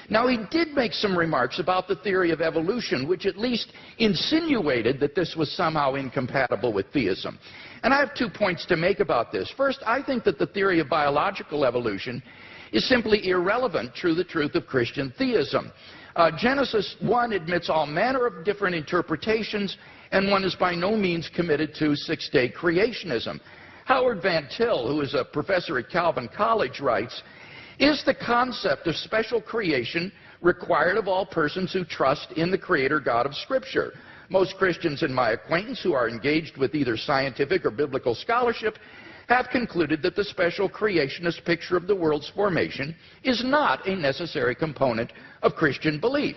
Now, he did make some remarks about the theory of evolution, which at least insinuated that this was somehow incompatible with theism. And I have 2 points to make about this. First, I think that the theory of biological evolution is simply irrelevant to the truth of Christian theism. Genesis 1 admits all manner of different interpretations, and one is by no means committed to six-day creationism. Howard Van Til, who is a professor at Calvin College, writes, is the concept of special creation required of all persons who trust in the Creator God of Scripture? Most Christians in my acquaintance who are engaged with either scientific or biblical scholarship have concluded that the special creationist picture of the world's formation is not a necessary component of Christian belief.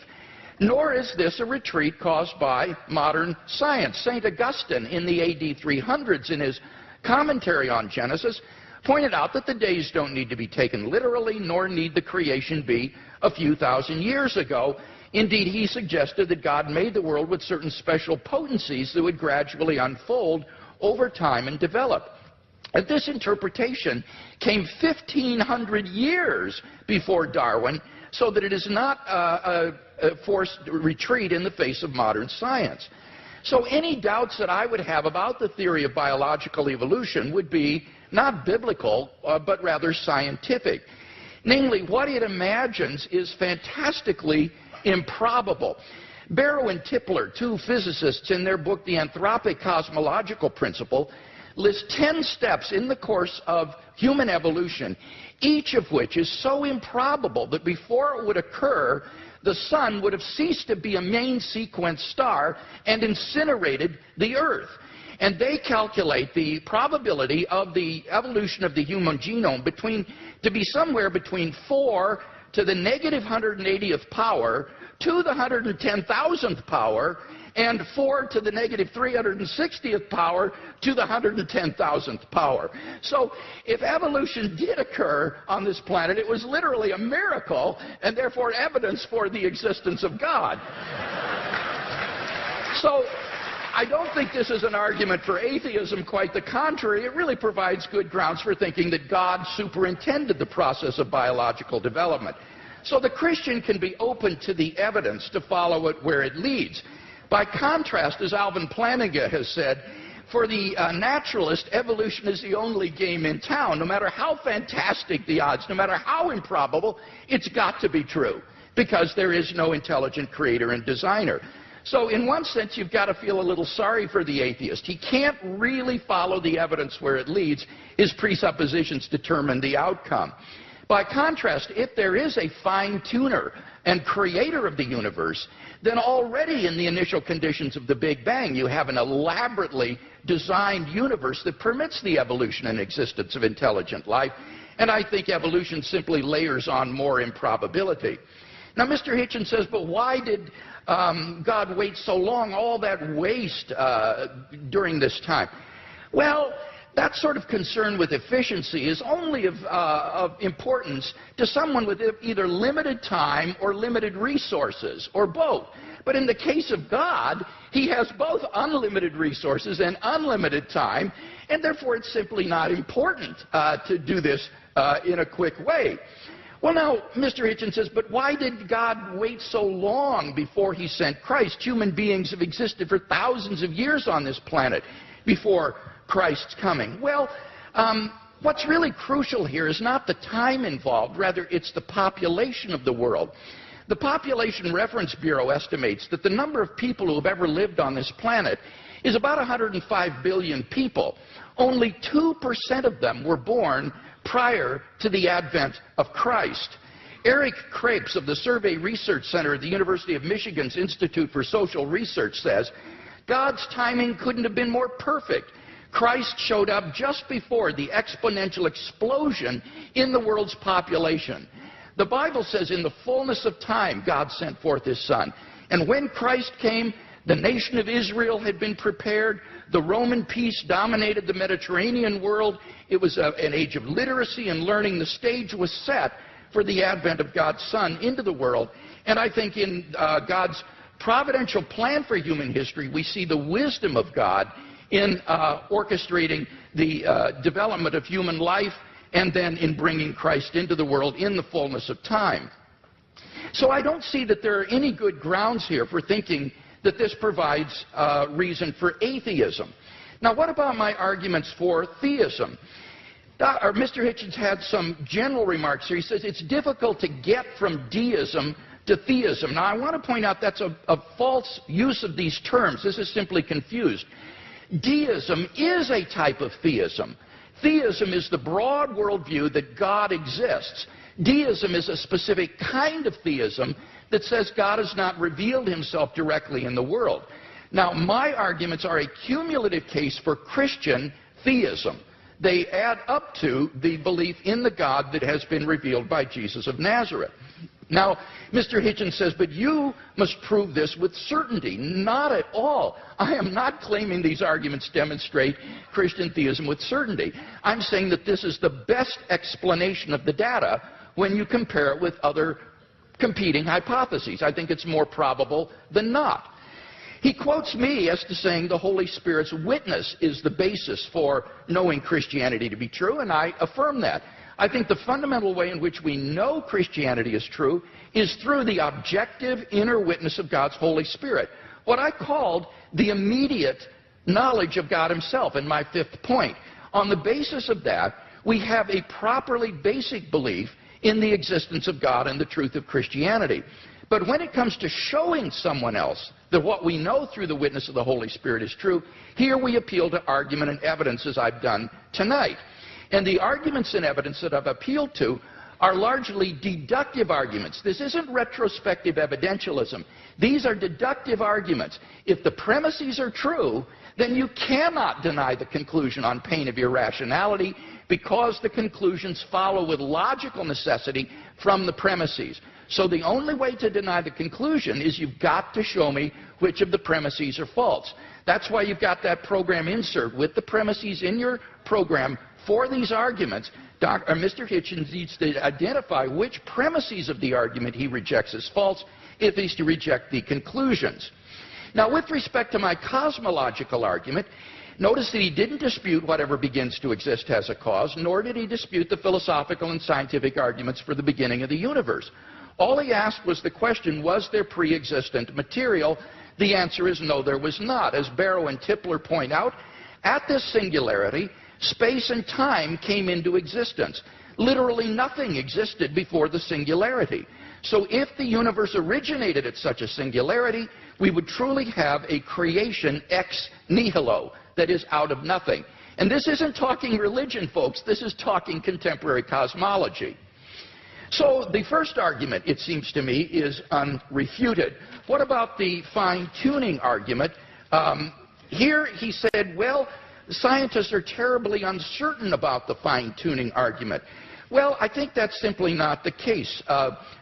Nor is this a retreat caused by modern science. St. Augustine, in the AD 300s, in his commentary on Genesis, pointed out that the days don't need to be taken literally, nor need the creation be a few thousand years ago. Indeed, he suggested that God made the world with certain special potencies that would gradually unfold over time and develop. And this interpretation came 1,500 years before Darwin, so that it is not a forced retreat in the face of modern science. So any doubts that I would have about the theory of biological evolution would be not biblical, but rather scientific. Namely, what it imagines is fantastically improbable. Barrow and Tipler, two physicists, in their book The Anthropic Cosmological Principle, list 10 steps in the course of human evolution, each of which is so improbable that before it would occur, the sun would have ceased to be a main sequence star and incinerated the Earth. And they calculate the probability of the evolution of the human genome to be somewhere between 4 to the negative 180th power to the 110,000th power, and 4 to the negative 360th power to the 110,000th power. So if evolution did occur on this planet, it was literally a miracle, and therefore evidence for the existence of God. So I don't think this is an argument for atheism. Quite the contrary. It really provides good grounds for thinking that God superintended the process of biological development. So the Christian can be open to the evidence to follow it where it leads. By contrast, as Alvin Plantinga has said, for the naturalist, evolution is the only game in town. No matter how fantastic the odds, no matter how improbable, it's got to be true, because there is no intelligent creator and designer. So in one sense, you've got to feel a little sorry for the atheist. He can't really follow the evidence where it leads. His presuppositions determine the outcome. By contrast, if there is a fine-tuner and creator of the universe, then already in the initial conditions of the Big Bang, you have an elaborately designed universe that permits the evolution and existence of intelligent life. And I think evolution simply layers on more improbability. Now, Mr. Hitchens says, but why did God wait so long, all that waste during this time? Well, that sort of concern with efficiency is only of importance to someone with either limited time or limited resources, or both. But in the case of God, he has both unlimited resources and unlimited time, and therefore it's simply not important to do this in a quick way. Well, now, Mr. Hitchens says, but why did God wait so long before he sent Christ? Human beings have existed for thousands of years on this planet before Christ's coming. Well, what's really crucial here is not the time involved, rather it's the population of the world. The Population Reference Bureau estimates that the number of people who have ever lived on this planet is about 105 billion people. Only 2% of them were born prior to the advent of Christ. Eric Krapes of the Survey Research Center at the University of Michigan's Institute for Social Research says, God's timing couldn't have been more perfect. Christ showed up just before the exponential explosion in the world's population. The Bible says in the fullness of time, God sent forth his Son. And when Christ came, the nation of Israel had been prepared. The Roman peace dominated the Mediterranean world. It was an age of literacy and learning. The stage was set for the advent of God's Son into the world. And I think in God's providential plan for human history, we see the wisdom of God in orchestrating the development of human life, and then in bringing Christ into the world in the fullness of time. So I don't see that there are any good grounds here for thinking that this provides reason for atheism. Now, what about my arguments for theism? Mr. Hitchens had some general remarks here. He says it's difficult to get from deism to theism. Now, I want to point out that's a false use of these terms. This is simply confused. Deism is a type of theism. Theism is the broad worldview that God exists. Deism is a specific kind of theism that says God has not revealed himself directly in the world. Now, my arguments are a cumulative case for Christian theism. They add up to the belief in the God that has been revealed by Jesus of Nazareth. Now, Mr. Hitchens says, but you must prove this with certainty. Not at all. I am not claiming these arguments demonstrate Christian theism with certainty. I'm saying that this is the best explanation of the data when you compare it with other competing hypotheses. I think it's more probable than not. He quotes me as to saying the Holy Spirit's witness is the basis for knowing Christianity to be true, and I affirm that. I think the fundamental way in which we know Christianity is true is through the objective inner witness of God's Holy Spirit, what I called the immediate knowledge of God himself in my fifth point. On the basis of that, we have a properly basic belief in the existence of God and the truth of Christianity. But when it comes to showing someone else that what we know through the witness of the Holy Spirit is true, here we appeal to argument and evidence as I've done tonight. And the arguments and evidence that I've appealed to are largely deductive arguments. This isn't retrospective evidentialism. These are deductive arguments. If the premises are true, then you cannot deny the conclusion on pain of irrationality because the conclusions follow with logical necessity from the premises. So the only way to deny the conclusion is you've got to show me which of the premises are false. That's why you've got that program insert with the premises in your program for these arguments. Mr. Hitchens needs to identify which premises of the argument he rejects as false if he's to reject the conclusions. Now, with respect to my cosmological argument, notice that he didn't dispute whatever begins to exist has a cause, nor did he dispute the philosophical and scientific arguments for the beginning of the universe. All he asked was the question, was there pre-existent material? The answer is no, there was not. As Barrow and Tipler point out, At this singularity, space and time came into existence. Literally nothing existed before the singularity. So if the universe originated at such a singularity, we would truly have a creation ex nihilo, that is, out of nothing. And this isn't talking religion, folks. This is talking contemporary cosmology. So the first argument, it seems to me, is unrefuted. What about the fine-tuning argument? Here he said, well, scientists are terribly uncertain about the fine-tuning argument. Well, I think that's simply not the case.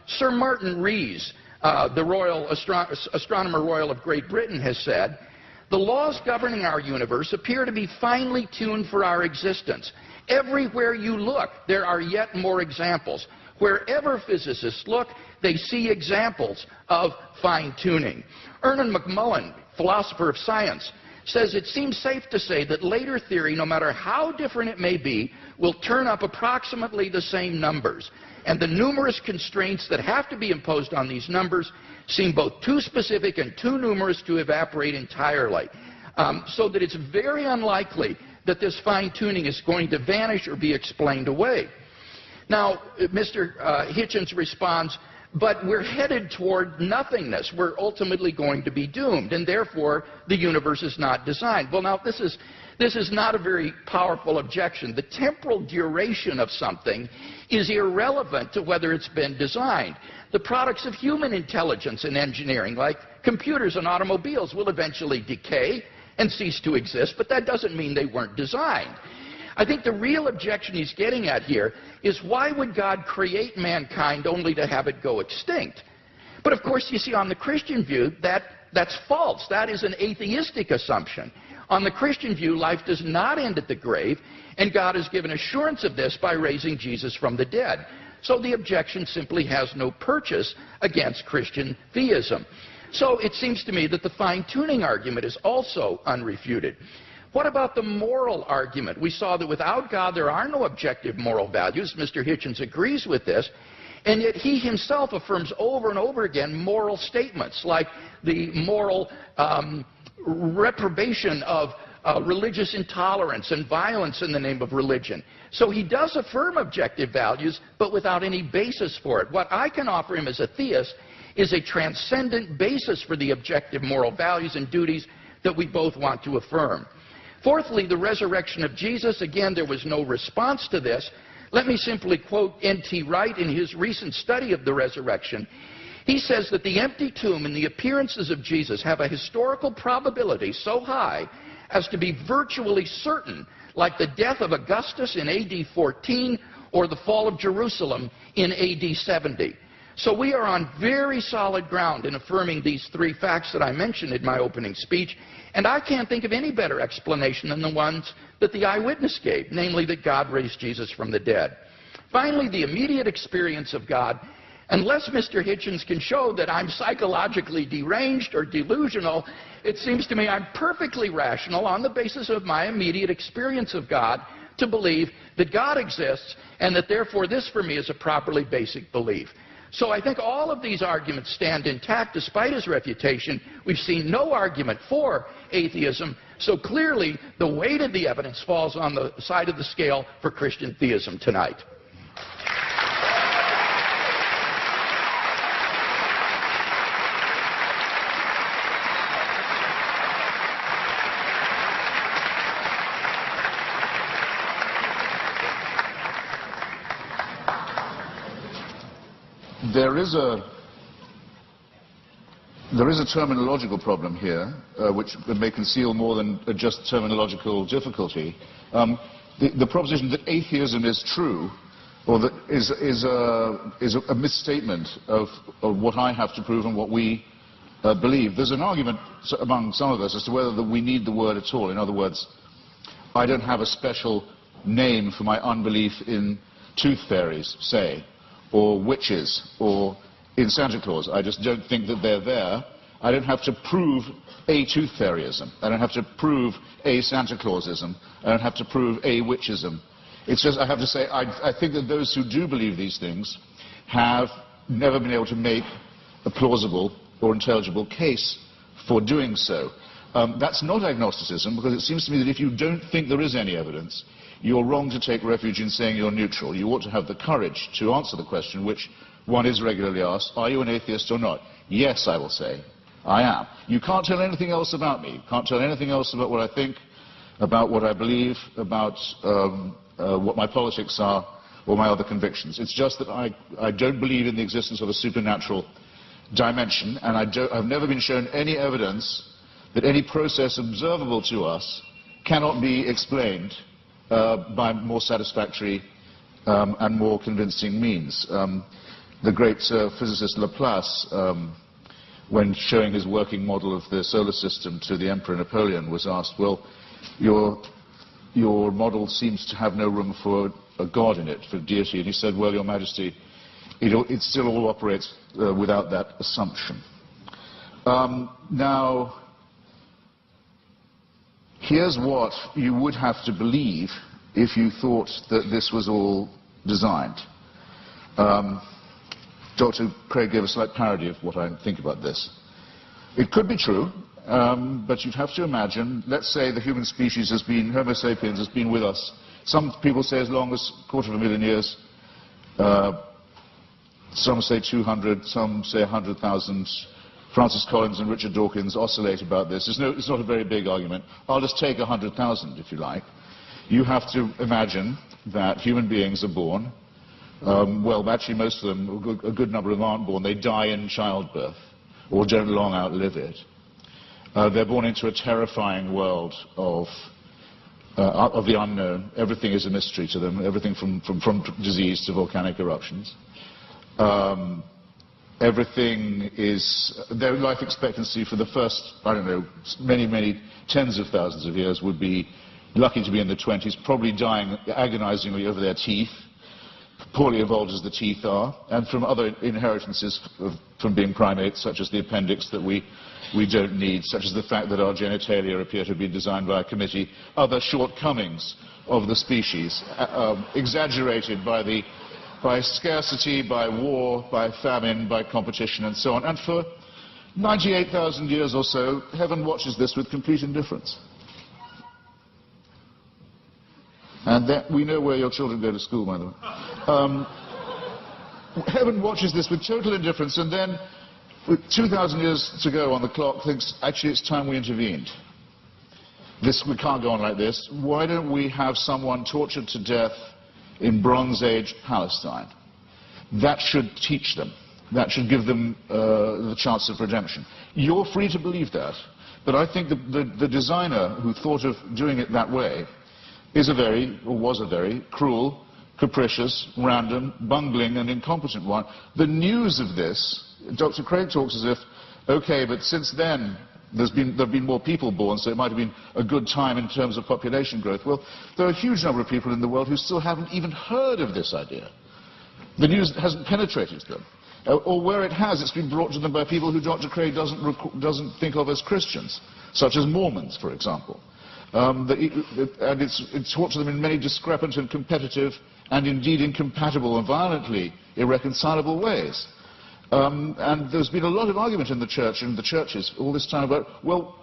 Sir Martin Rees, the Royal Astronomer Royal of Great Britain, has said, the laws governing our universe appear to be finely tuned for our existence. Everywhere you look, there are yet more examples. Wherever physicists look, they see examples of fine-tuning. Ernan McMullen, philosopher of science, says it seems safe to say that later theory, no matter how different it may be, will turn up approximately the same numbers. And the numerous constraints that have to be imposed on these numbers seem both too specific and too numerous to evaporate entirely. So that it's very unlikely that this fine-tuning is going to vanish or be explained away. Now, Mr. Hitchens responds, but we're headed toward nothingness. We're ultimately going to be doomed, and therefore the universe is not designed. Well, now, this is not a very powerful objection. The temporal duration of something is irrelevant to whether it's been designed. The products of human intelligence and engineering, like computers and automobiles, will eventually decay and cease to exist, but that doesn't mean they weren't designed. I think the real objection he's getting at here is, why would God create mankind only to have it go extinct? But of course, you see, on the Christian view, that's false. That is an atheistic assumption. On the Christian view, life does not end at the grave, and God has given assurance of this by raising Jesus from the dead. So the objection simply has no purchase against Christian theism. So it seems to me that the fine-tuning argument is also unrefuted. What about the moral argument? We saw that without God there are no objective moral values. Mr. Hitchens agrees with this. And yet he himself affirms over and over again moral statements, like the moral reprobation of religious intolerance and violence in the name of religion. So he does affirm objective values, but without any basis for it. What I can offer him as a theist is a transcendent basis for the objective moral values and duties that we both want to affirm. Fourthly, the resurrection of Jesus. Again, there was no response to this. Let me simply quote N.T. Wright in his recent study of the resurrection. He says that the empty tomb and the appearances of Jesus have a historical probability so high as to be virtually certain, like the death of Augustus in A.D. 14 or the fall of Jerusalem in A.D. 70. So we are on very solid ground in affirming these three facts that I mentioned in my opening speech, and I can't think of any better explanation than the ones that the eyewitness gave, namely that God raised Jesus from the dead. Finally, the immediate experience of God. Unless Mr. Hitchens can show that I'm psychologically deranged or delusional, it seems to me I'm perfectly rational on the basis of my immediate experience of God to believe that God exists and that therefore this for me is a properly basic belief. So I think all of these arguments stand intact despite his refutation. We've seen no argument for atheism, so clearly the weight of the evidence falls on the side of the scale for Christian theism tonight. There is a terminological problem here, which may conceal more than just terminological difficulty. The proposition that atheism is true, or that is a misstatement of what I have to prove and what we believe. There's an argument among some of us as to whether we need the word at all. In other words, I don't have a special name for my unbelief in tooth fairies, say, or witches, or in Santa Claus. I just don't think that they're there. I don't have to prove a tooth fairyism. I don't have to prove a Santa Clausism. I don't have to prove a witchism. It's just I have to say I think that those who do believe these things have never been able to make a plausible or intelligible case for doing so. That's not agnosticism, because it seems to me that if you don't think there is any evidence, you're wrong to take refuge in saying you're neutral. You ought to have the courage to answer the question which one is regularly asked: are you an atheist or not? Yes, I will say, I am. You can't tell anything else about me. You can't tell anything else about what I think, about what I believe, about what my politics are, or my other convictions. It's just that I don't believe in the existence of a supernatural dimension, and I've never been shown any evidence that any process observable to us cannot be explained by more satisfactory and more convincing means. The great physicist Laplace, when showing his working model of the solar system to the Emperor Napoleon, was asked, well, your model seems to have no room for a god in it, for deity. And he said, well, Your Majesty, it still all operates without that assumption. Now, here's what you would have to believe if you thought that this was all designed. Dr. Craig gave a slight parody of what I think about this. It could be true, but you'd have to imagine, let's say the human species has been, Homo sapiens has been with us, some people say as long as 250,000 years, some say 200, some say 100,000. Francis Collins and Richard Dawkins oscillate about this. It's not a very big argument. I'll just take 100,000, if you like. You have to imagine that human beings are born. Well, actually, most of them, a good number of them aren't born. They die in childbirth or don't long outlive it. They're born into a terrifying world of the unknown. Everything is a mystery to them, everything from disease to volcanic eruptions. Everything is, their life expectancy for the first, I don't know, many tens of thousands of years would be lucky to be in the 20s, probably dying agonizingly over their teeth, poorly evolved as the teeth are, and from other inheritances from being primates, such as the appendix that we don't need, such as the fact that our genitalia appear to have been designed by a committee, other shortcomings of the species, exaggerated by scarcity, by war, by famine, by competition, and so on. And for 98,000 years or so, heaven watches this with complete indifference. And that, we know where your children go to school, by the way. Heaven watches this with total indifference, and then, with 2,000 years to go on the clock, thinks, actually, it's time we intervened. We can't go on like this. Why don't we have someone tortured to death in Bronze Age Palestine? That should teach them. That should give them the chance of redemption. You're free to believe that, but I think the designer who thought of doing it that way was a very cruel, capricious, random, bungling and incompetent one. The news of this, Dr. Craig talks as if, okay, but since then there have been more people born, so it might have been a good time in terms of population growth. Well, there are a huge number of people in the world who still haven't even heard of this idea. The news hasn't penetrated to them. Or where it has, it's been brought to them by people who Dr. Craig doesn't think of as Christians, such as Mormons, for example. And it's taught to them in many discrepant and competitive and indeed incompatible and violently irreconcilable ways. And there's been a lot of argument in the church and the churches all this time about, well,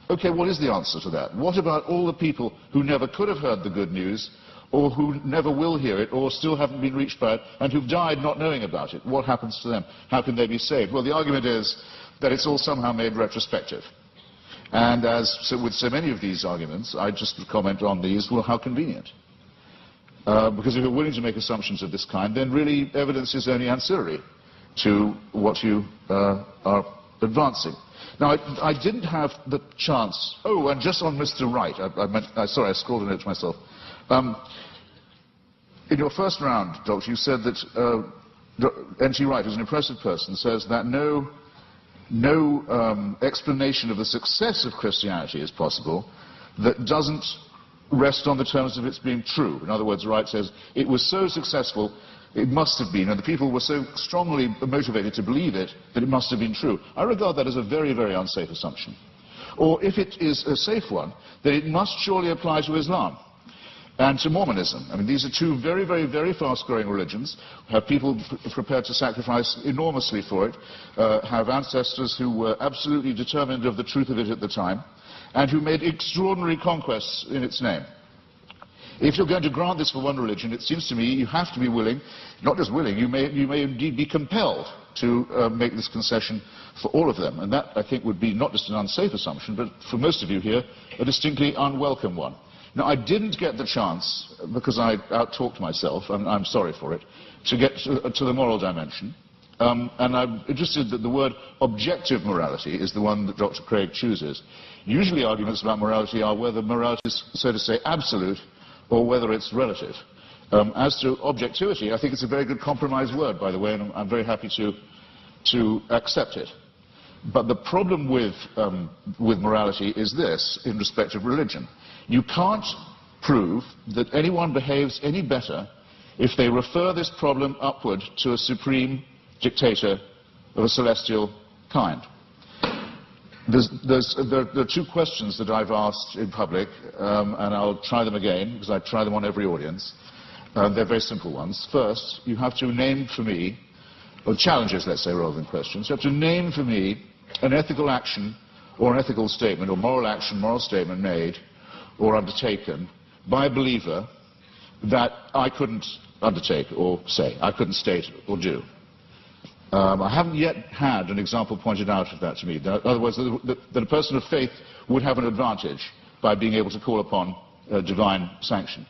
okay, what is the answer to that? What about all the people who never could have heard the good news, or who never will hear it, or still haven't been reached by it, and who've died not knowing about it? What happens to them? How can they be saved? Well, the argument is that it's all somehow made retrospective. And with so many of these arguments, I just comment on these, well, how convenient. Because if you're willing to make assumptions of this kind, then really evidence is only ancillary to what you are advancing. Now, I didn't have the chance. Oh, and just on Mr. Wright, sorry, I scrawled a note to myself. In your first round, Doctor, you said that N.T. Wright, who's an impressive person, says that no explanation of the success of Christianity is possible that doesn't rest on the terms of its being true. In other words, Wright says it was so successful, it must have been, and the people were so strongly motivated to believe it that it must have been true. I regard that as a very, very unsafe assumption. Or if it is a safe one, then it must surely apply to Islam. and to Mormonism. I mean, these are two very, very, very fast-growing religions, have people prepared to sacrifice enormously for it, have ancestors who were absolutely determined of the truth of it at the time, and who made extraordinary conquests in its name. If you're going to grant this for one religion, it seems to me you have to be willing, not just willing, you may indeed be compelled to make this concession for all of them. And that, I think, would be not just an unsafe assumption, but for most of you here, a distinctly unwelcome one. Now, I didn't get the chance, because I out-talked myself, and I'm sorry for it, to get to the moral dimension. And I'm interested that the word objective morality is the one that Dr. Craig chooses. Usually arguments about morality are whether morality is, so to say, absolute, or whether it's relative. As to objectivity, I think it's a very good compromise word, by the way, and I'm very happy to accept it. But the problem with morality is this, in respect of religion. You can't prove that anyone behaves any better if they refer this problem upward to a dictator of a celestial kind. There are two questions that I've asked in public, and I'll try them again, because I try them on every audience. They're very simple ones. First, you have to name for me, or challenges, let's say, rather than questions. You have to name for me an ethical action, or an ethical statement, or moral action, moral statement made, or undertaken by a believer that I couldn't undertake or say, I couldn't state or do. I haven't yet had an example pointed out of that to me. In other words, that a person of faith would have an advantage by being able to call upon divine sanction.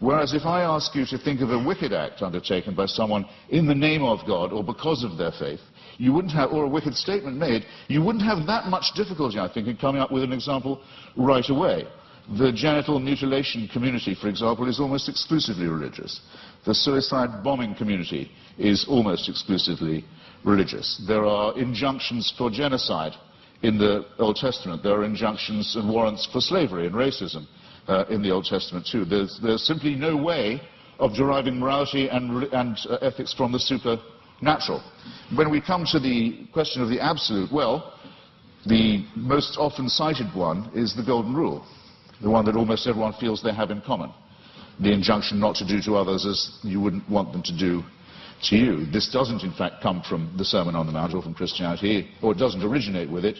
Whereas if I ask you to think of a wicked act undertaken by someone in the name of God or because of their faith, you wouldn't have, or a wicked statement made, you wouldn't have that much difficulty, I think, in coming up with an example right away. The genital mutilation community, for example, is almost exclusively religious. The suicide bombing community is almost exclusively religious. There are injunctions for genocide in the Old Testament. There are injunctions and warrants for slavery and racism in the Old Testament too. There's simply no way of deriving morality and ethics from the supernatural. When we come to the question of the absolute, well, the most often cited one is the Golden Rule, the one that almost everyone feels they have in common. The injunction not to do to others as you wouldn't want them to do to you. This doesn't, in fact, come from the Sermon on the Mount or from Christianity, or it doesn't originate with it.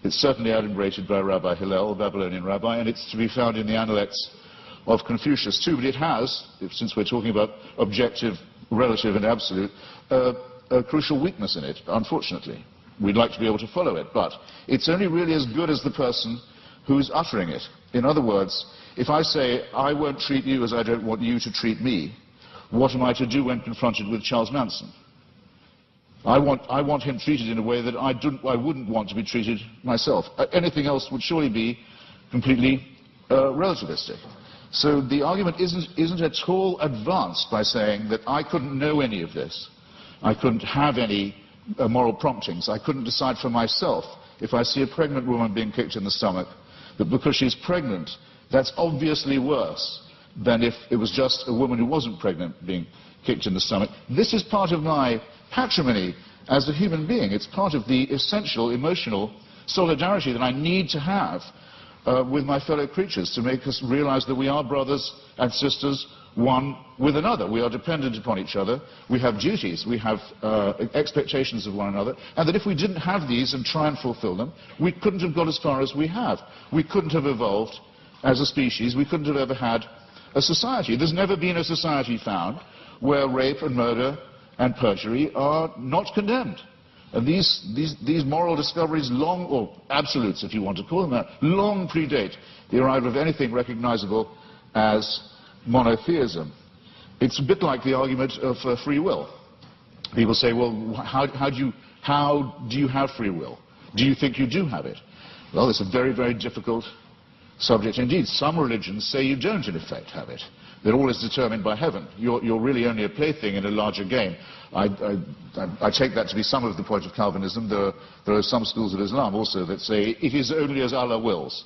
It's certainly adumbrated by Rabbi Hillel, a Babylonian rabbi, and it's to be found in the Analects of Confucius too. But it has, since we're talking about objective, relative, and absolute, a crucial weakness in it, unfortunately. We'd like to be able to follow it, but it's only really as good as the person who's uttering it. In other words, if I say, I won't treat you as I don't want you to treat me, what am I to do when confronted with Charles Manson? I want him treated in a way that I wouldn't want to be treated myself. Anything else would surely be completely relativistic. So the argument isn't at all advanced by saying that I couldn't know any of this. I couldn't have any moral promptings. I couldn't decide for myself if I see a pregnant woman being kicked in the stomach, that because she's pregnant, that's obviously worse than if it was just a woman who wasn't pregnant being kicked in the stomach. This is part of my patrimony as a human being. It's part of the essential emotional solidarity that I need to have with my fellow creatures to make us realize that we are brothers and sisters, one with another. We are dependent upon each other. We have duties. We have expectations of one another. And that if we didn't have these and try and fulfill them, we couldn't have got as far as we have. We couldn't have evolved as a species. We couldn't have ever had a society. There's never been a society found where rape and murder and perjury are not condemned. And these moral discoveries long, or absolutes if you want to call them that, long predate the arrival of anything recognizable as monotheism. It's a bit like the argument of free will. People say, well, how do you have free will? Do you think you do have it? Well, it's a very, very difficult subject indeed. Some religions say you don't, in effect, have it. That all is determined by heaven. You're really only a plaything in a larger game. I take that to be some of the point of Calvinism. There are some schools of Islam also that say it is only as Allah wills.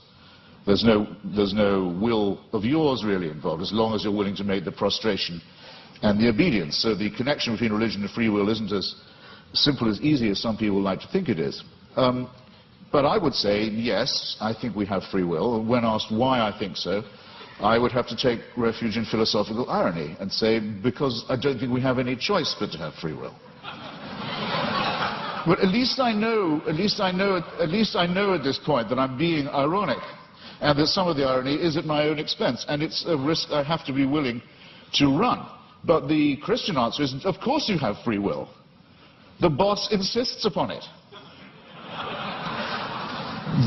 There's no will of yours really involved, as long as you're willing to make the prostration and the obedience. So the connection between religion and free will isn't as simple, as easy as some people like to think it is. But I would say, yes, I think we have free will. When asked why I think so, I would have to take refuge in philosophical irony and say, because I don't think we have any choice but to have free will. But at least I know at this point that I'm being ironic, and that some of the irony is at my own expense, and it's a risk I have to be willing to run. But the Christian answer is, of course you have free will. The boss insists upon it.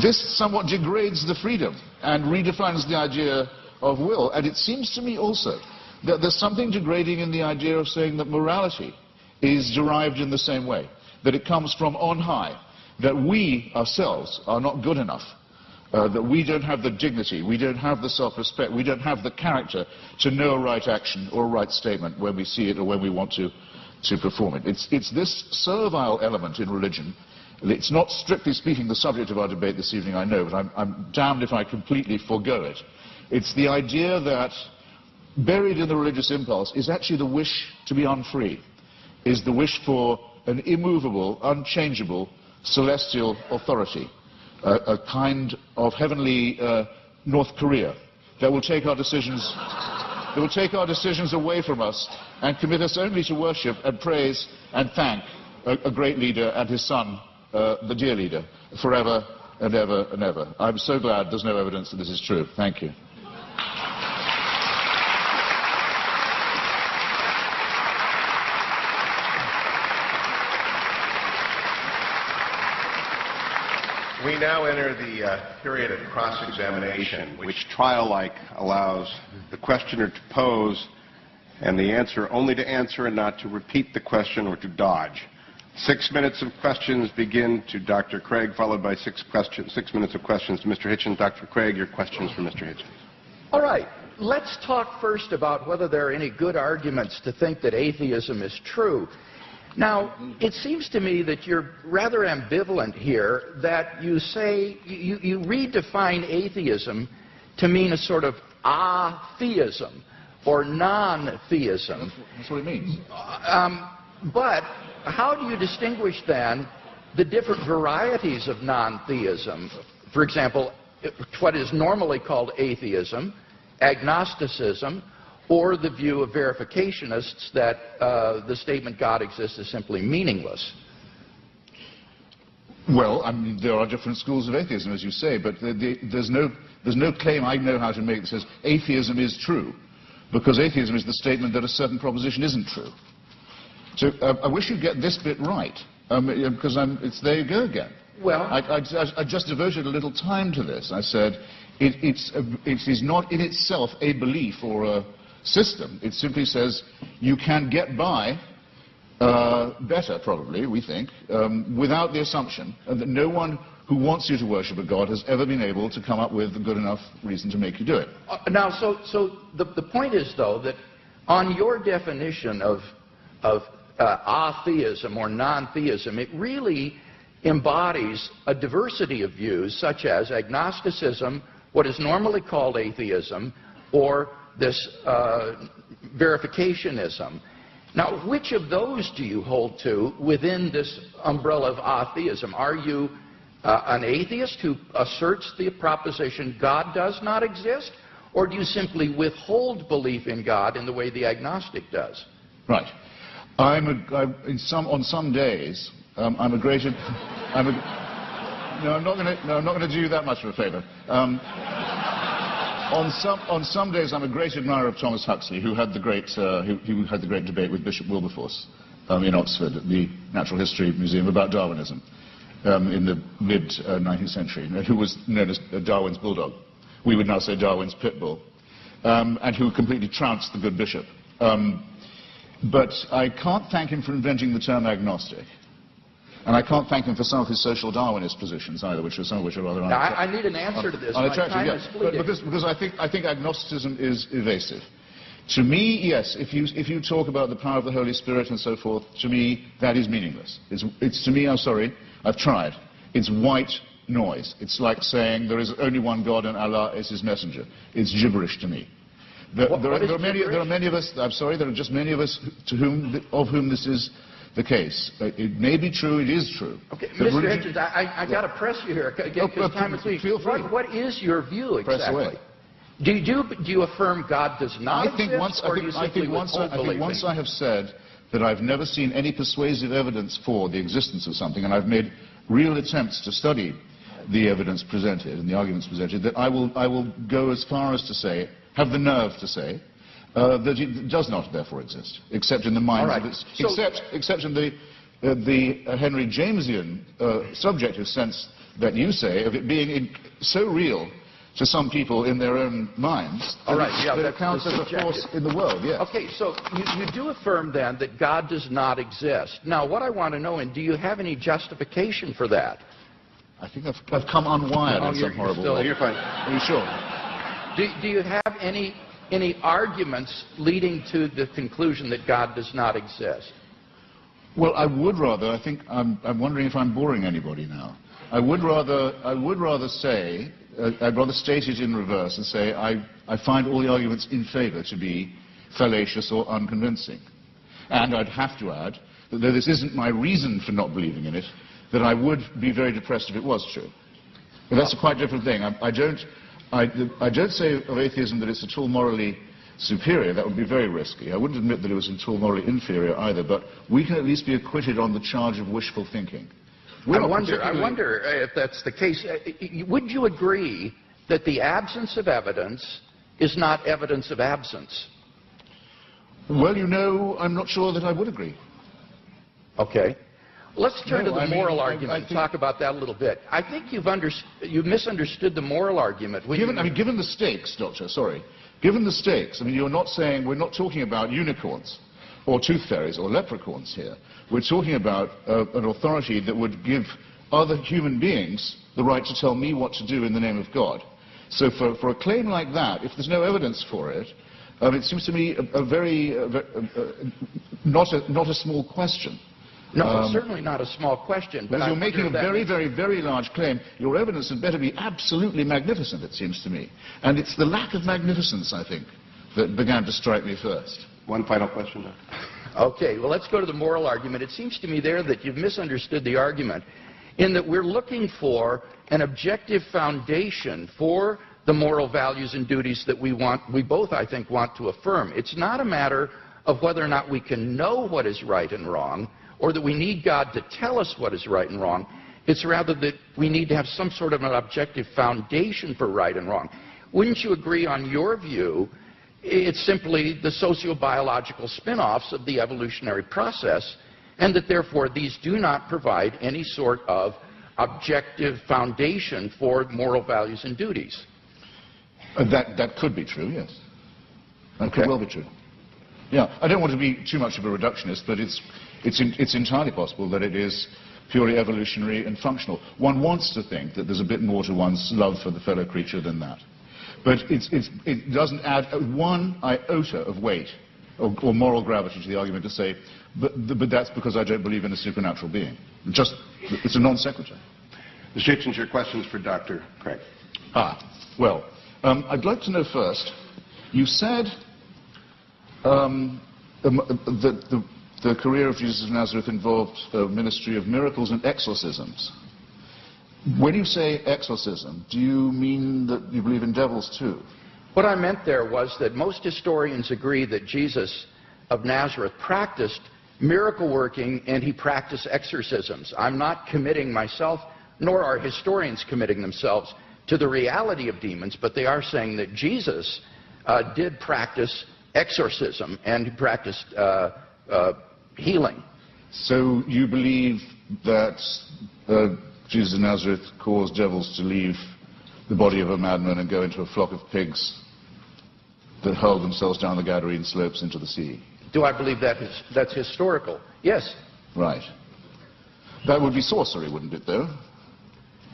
This somewhat degrades the freedom and redefines the idea of will. And it seems to me also that there's something degrading in the idea of saying that morality is derived in the same way, that it comes from on high, that we ourselves are not good enough, that we don't have the dignity, we don't have the self-respect, we don't have the character to know a right action or a right statement when we see it or when we want to perform it. It's this servile element in religion. It's not, strictly speaking, the subject of our debate this evening, I know, but I'm damned if I completely forego it. It's the idea that buried in the religious impulse is actually the wish to be unfree, is the wish for an immovable, unchangeable, celestial authority, a kind of heavenly North Korea that will take our decisions away from us and commit us only to worship and praise and thank a great leader and his son, the dear leader, forever and ever and ever. I'm so glad there's no evidence that this is true. Thank you. We now enter the period of cross-examination, which trial-like allows the questioner to pose and the answer only to answer and not to repeat the question or to dodge. 6 minutes of questions begin to Dr. Craig, followed by 6 minutes of questions to Mr. Hitchens. Dr. Craig, your questions for Mr. Hitchens. All right. Let's talk first about whether there are any good arguments to think that atheism is true. Now, it seems to me that you're rather ambivalent here, that you say, you redefine atheism to mean a sort of atheism or non-theism. That's what it means. But how do you distinguish then the different varieties of non-theism? For example, what is normally called atheism, agnosticism, or the view of verificationists that the statement God exists is simply meaningless? Well, I mean, there are different schools of atheism, as you say, but there's no claim I know how to make that says atheism is true, because atheism is the statement that a certain proposition isn't true. So I wish you'd get this bit right, because there you go again. Well, I just devoted a little time to this. I said it is not in itself a belief or a system. It simply says you can get by better, probably, we think, without the assumption that no one who wants you to worship a God has ever been able to come up with a good enough reason to make you do it. Now, so the point is, though, that on your definition of atheism or non-theism, it really embodies a diversity of views, such as agnosticism, what is normally called atheism, or this verificationism. Now, which of those do you hold to within this umbrella of atheism? Are you an atheist who asserts the proposition God does not exist, or do you simply withhold belief in God in the way the agnostic does? Right. On some days, I'm a great. No, I'm not going to do you that much of a favour. On some days, I'm a great admirer of Thomas Huxley, who had the great debate with Bishop Wilberforce in Oxford at the Natural History Museum about Darwinism in the mid-19th century, who was known as Darwin's bulldog. We would now say Darwin's pit bull, and who completely trounced the good bishop. But I can't thank him for inventing the term agnostic. And I can't thank him for some of his social Darwinist positions either, some of which are rather unattractive. I need an answer to this. My time is fleeting. Because I think agnosticism is evasive. To me, yes, if you talk about the power of the Holy Spirit and so forth, to me, that is meaningless. It's to me, I'm sorry, I've tried. It's white noise. It's like saying there is only one God and Allah is his messenger. It's gibberish to me. There are many of us, I'm sorry, there are just many of us of whom this is the case. It may be true, it is true. Okay, Mr. Hitchens, I got to press you here, because time is fleeting. Feel free. What is your view exactly? Press away. Do you affirm God does not exist, or do you simply withhold believing? Once I have said that I've never seen any persuasive evidence for the existence of something, and I've made real attempts to study the evidence presented and the arguments presented, that I will go as far as to say, have the nerve to say, that it does not therefore exist, except in the mind of its, except in the Henry Jamesian subjective sense that you say of it being so real to some people in their own minds. All right, yeah, that it counts as a force in the world, yes. Okay, so you do affirm then that God does not exist. Now, what I want to know, and do you have any justification for that? I think I've come unwired in some horrible way. You're fine. Are you sure? Do you have any arguments leading to the conclusion that God does not exist? Well, I would rather. I think I'm wondering if I'm boring anybody now. I would rather say. I'd rather state it in reverse and say I find all the arguments in favor to be fallacious or unconvincing. And I'd have to add that though this isn't my reason for not believing in it, that I would be very depressed if it was true. But that's a quite different thing. I don't say of atheism that it's at all morally superior. That would be very risky. I wouldn't admit that it was at all morally inferior either, but we can at least be acquitted on the charge of wishful thinking. I wonder if that's the case. Would you agree that the absence of evidence is not evidence of absence? Well, you know, I'm not sure that I would agree. Okay. Let's turn to the moral argument and talk about that a little bit. I think you've misunderstood the moral argument. Given the stakes, Doctor, given the stakes, we're not talking about unicorns or tooth fairies or leprechauns here. We're talking about an authority that would give other human beings the right to tell me what to do in the name of God. So for a claim like that, if there's no evidence for it, it seems to me not a small question. No, certainly not a small question. Because you're making a very, very, very large claim. Your evidence had better be absolutely magnificent, it seems to me. And it's the lack of magnificence, I think, that began to strike me first. One final question, Doctor. Okay, well, let's go to the moral argument. It seems to me there that you've misunderstood the argument in that we're looking for an objective foundation for the moral values and duties that we both, I think, want to affirm. It's not a matter of whether or not we can know what is right and wrong, or that we need God to tell us what is right and wrong. It's rather that we need to have some sort of an objective foundation for right and wrong. Wouldn't you agree, on your view, it's simply the sociobiological spin-offs of the evolutionary process, and that therefore these do not provide any sort of objective foundation for moral values and duties? That could be true, yes. That could well be true. Yeah, I don't want to be too much of a reductionist, but it's entirely possible that it is purely evolutionary and functional. One wants to think that there's a bit more to one's love for the fellow creature than that. But it doesn't add one iota of weight or moral gravity to the argument to say, but that's because I don't believe in a supernatural being. It's a non sequitur. Mr. Hitchens, your questions for Dr. Craig. Well, I'd like to know first, you said that the career of Jesus of Nazareth involved a ministry of miracles and exorcisms. When you say exorcism, do you mean that you believe in devils too? What I meant there was that most historians agree that Jesus of Nazareth practiced miracle working and he practiced exorcisms. I'm not committing myself, nor are historians committing themselves to the reality of demons, but they are saying that Jesus did practice exorcism and he practiced healing. So you believe that Jesus of Nazareth caused devils to leave the body of a madman and go into a flock of pigs that hurled themselves down the Gadarene slopes into the sea? Do I believe that's historical? Yes. Right. That would be sorcery, wouldn't it, though?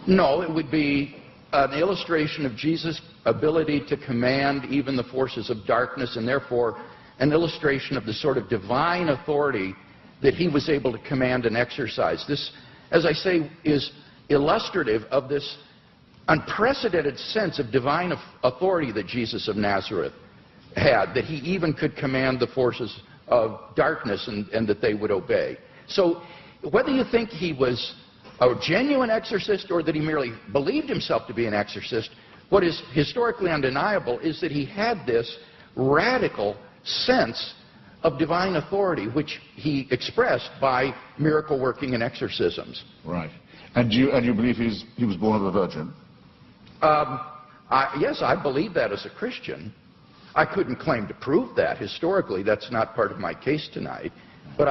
No, it would be an illustration of Jesus' ability to command even the forces of darkness, and therefore an illustration of the sort of divine authority that he was able to command and exercise. This, as I say, is illustrative of this unprecedented sense of divine authority that Jesus of Nazareth had, that he even could command the forces of darkness and that they would obey. So whether you think he was a genuine exorcist or that he merely believed himself to be an exorcist, What is historically undeniable is that he had this radical sense of divine authority, which he expressed by miracle working and exorcisms. Right. And you believe he was born of a virgin? Yes, I believe that as a Christian. I couldn't claim to prove that historically. That's not part of my case tonight. But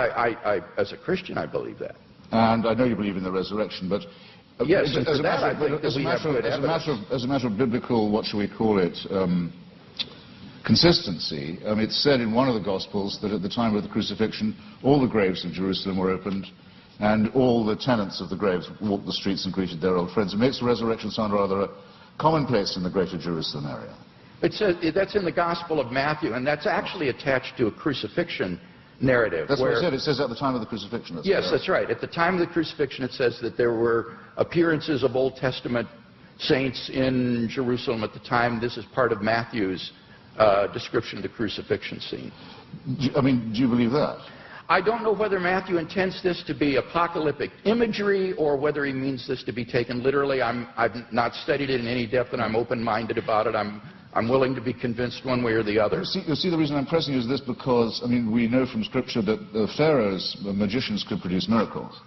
as a Christian, I believe that. And I know you believe in the resurrection, but yes, as a matter of biblical, what shall we call it, consistency, it's said in one of the Gospels that at the time of the crucifixion, all the graves of Jerusalem were opened, and all the tenants of the graves walked the streets and greeted their old friends. It makes the resurrection sound rather commonplace in the greater Jerusalem area. It says that's in the Gospel of Matthew, and that's actually attached to a crucifixion narrative. That's what it said. It says at the time of the crucifixion. Yes, that's right. At the time of the crucifixion, it says that there were appearances of Old Testament saints in Jerusalem at the time. This is part of Matthew's description of the crucifixion scene. Do you believe that? I don't know whether Matthew intends this to be apocalyptic imagery or whether he means this to be taken literally. I've not studied it in any depth, and I'm open-minded about it. I'm willing to be convinced one way or the other. You see, the reason I'm pressing you is this because, we know from Scripture that the pharaohs, the magicians, could produce miracles.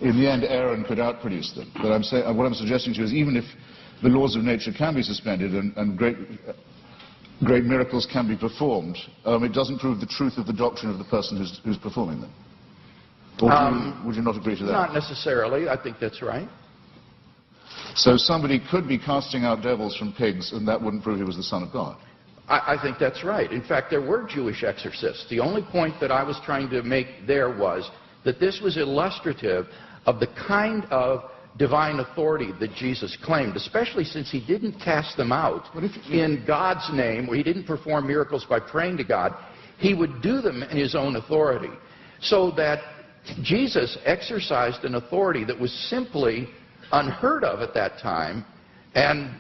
In the end, Aaron could outproduce them. But what I'm suggesting to you is even if the laws of nature can be suspended and great miracles can be performed, it doesn't prove the truth of the doctrine of the person who's performing them. Or would you not agree to that? Not necessarily. I think that's right. So somebody could be casting out devils from pigs, and that wouldn't prove he was the Son of God. I think that's right. In fact, there were Jewish exorcists. The only point that I was trying to make there was that this was illustrative of the kind of divine authority that Jesus claimed, especially since he didn't cast them out in God's name, where he didn't perform miracles by praying to God. He would do them in his own authority. So that Jesus exercised an authority that was simply unheard of at that time, and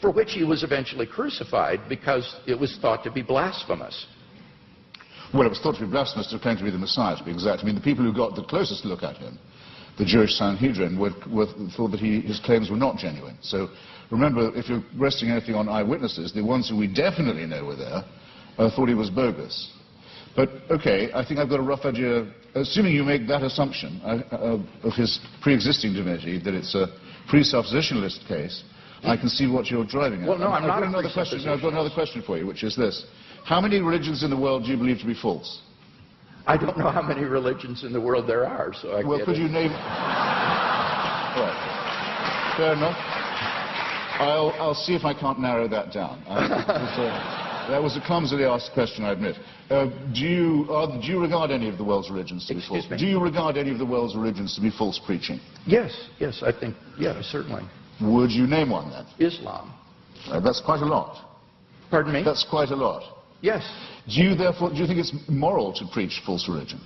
for which he was eventually crucified because it was thought to be blasphemous. Well, it was thought to be blasphemous to claim to be the Messiah, to be exact. The people who got the closest look at him, the Jewish Sanhedrin, thought that his claims were not genuine. So remember, if you're resting anything on eyewitnesses, the ones who we definitely know were there thought he was bogus. But, okay, I think I've got a rough idea. Assuming you make that assumption of his pre-existing divinity, that it's a presuppositionalist case, I can see what you're driving at. Well, no, I've got another question for you, which is this. How many religions in the world do you believe to be false? I don't know how many religions in the world there are, so I Well, could you name... Right. Fair enough. I'll see if I can't narrow that down. That was a clumsily asked question, I admit. Do you regard any of the world's religions to be false? Do you regard any of the world's religions to be false preaching? Yes, I think, certainly. Would you name one, then? Islam. That's quite a lot. Pardon me? That's quite a lot. Yes. Do you think it's moral to preach false religion?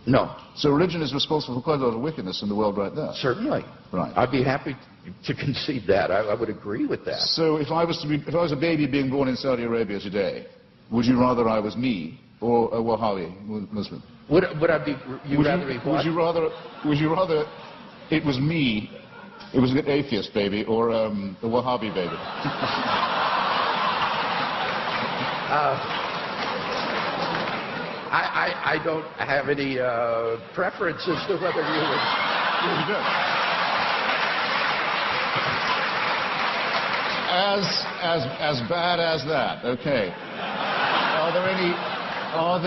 No. So religion is responsible for quite a lot of wickedness in the world right there? Certainly. Right. I'd be happy to concede that. I would agree with that. So if I was a baby being born in Saudi Arabia today, would you rather I was me or a Wahhabi Muslim? Would I be? Rather be what? Would you rather it was me? It was an atheist baby or a Wahhabi baby? I don't have any preference as to whether you would. You do. As bad as that. Okay. Are there any? I've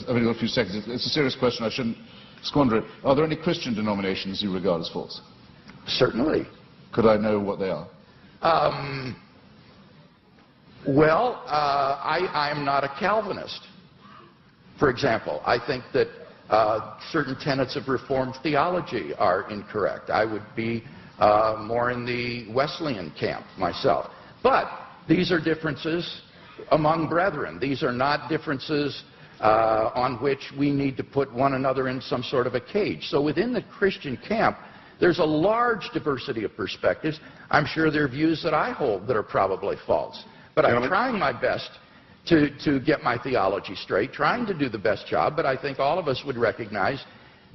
only got a few seconds. It's a serious question. I shouldn't squander it. Are there any Christian denominations you regard as false? Certainly. Could I know what they are? Well, I'm not a Calvinist, for example. I think that certain tenets of Reformed theology are incorrect. I would be more in the Wesleyan camp myself. But these are differences among brethren. These are not differences on which we need to put one another in some sort of a cage. So within the Christian camp, there's a large diversity of perspectives. I'm sure there are views that I hold that are probably false. But I'm trying my best to get my theology straight, trying to do the best job, but I think all of us would recognize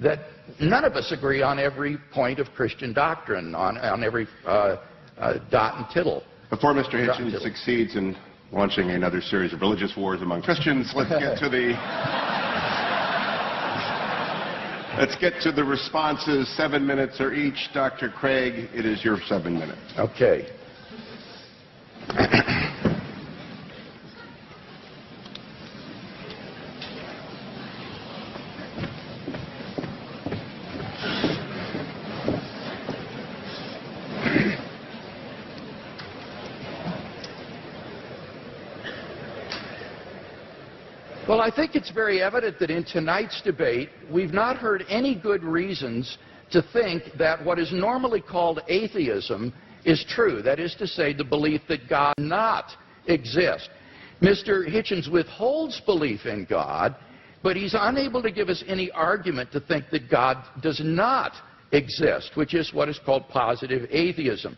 that none of us agree on every point of Christian doctrine, on every dot and tittle. Before Mr. Hitchens succeeds in launching another series of religious wars among Christians, let's get to the responses. 7 minutes are each. Dr. Craig, it is your 7 minutes. Okay. Well, I think it's very evident that in tonight's debate, we've not heard any good reasons to think that what is normally called atheism is true. That is to say, the belief that God does not exist. Mr. Hitchens withholds belief in God, but he's unable to give us any argument to think that God does not exist, which is what is called positive atheism.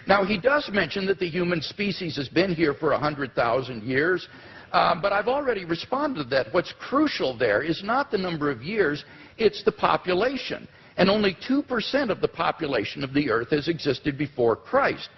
Now, he does mention that the human species has been here for 100,000 years. But I've already responded to that. What's crucial there is not the number of years, it's the population. And only 2% of the population of the earth has existed before Christ.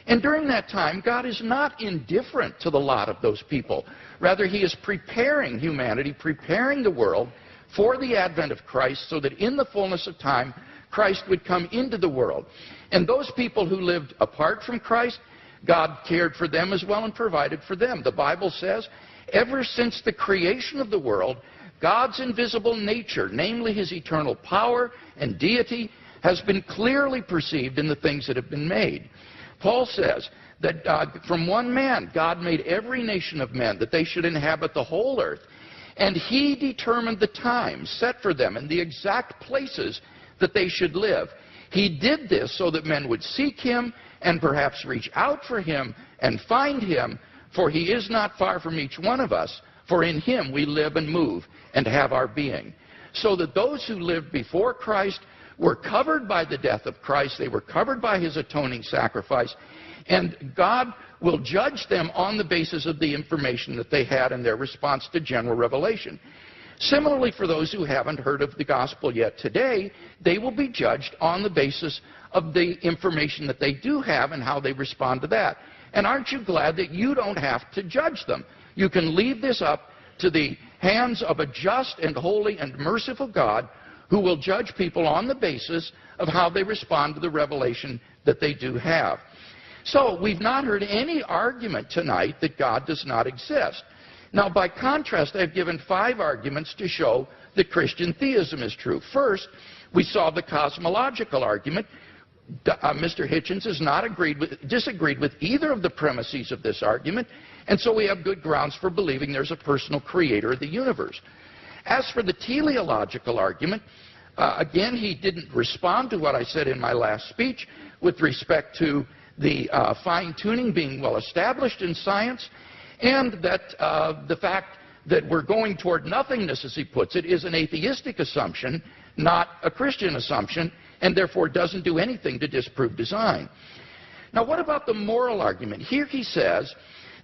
And during that time, God is not indifferent to the lot of those people. Rather, he is preparing humanity, preparing the world for the advent of Christ so that in the fullness of time, Christ would come into the world. And those people who lived apart from Christ, God cared for them as well and provided for them. The Bible says, ever since the creation of the world, God's invisible nature, namely his eternal power and deity, has been clearly perceived in the things that have been made. Paul says that from one man, God made every nation of men, that they should inhabit the whole earth. And he determined the time set for them and the exact places that they should live. He did this so that men would seek him and perhaps reach out for him and find him, for he is not far from each one of us, for in him we live and move and have our being. So that those who lived before Christ were covered by the death of Christ, they were covered by his atoning sacrifice, and God will judge them on the basis of the information that they had in their response to general revelation. Similarly, for those who haven't heard of the gospel yet today, they will be judged on the basis of the information that they do have and how they respond to that. And aren't you glad that you don't have to judge them? You can leave this up to the hands of a just and holy and merciful God who will judge people on the basis of how they respond to the revelation that they do have. So we've not heard any argument tonight that God does not exist. Now, by contrast, I've given 5 arguments to show that Christian theism is true. First, we saw the cosmological argument. Mr. Hitchens has not disagreed with either of the premises of this argument, and so we have good grounds for believing there's a personal creator of the universe. As for the teleological argument, again, he didn't respond to what I said in my last speech with respect to the fine-tuning being well established in science, and that the fact that we're going toward nothingness, as he puts it, is an atheistic assumption, not a Christian assumption, and therefore doesn't do anything to disprove design. Now, what about the moral argument? Here he says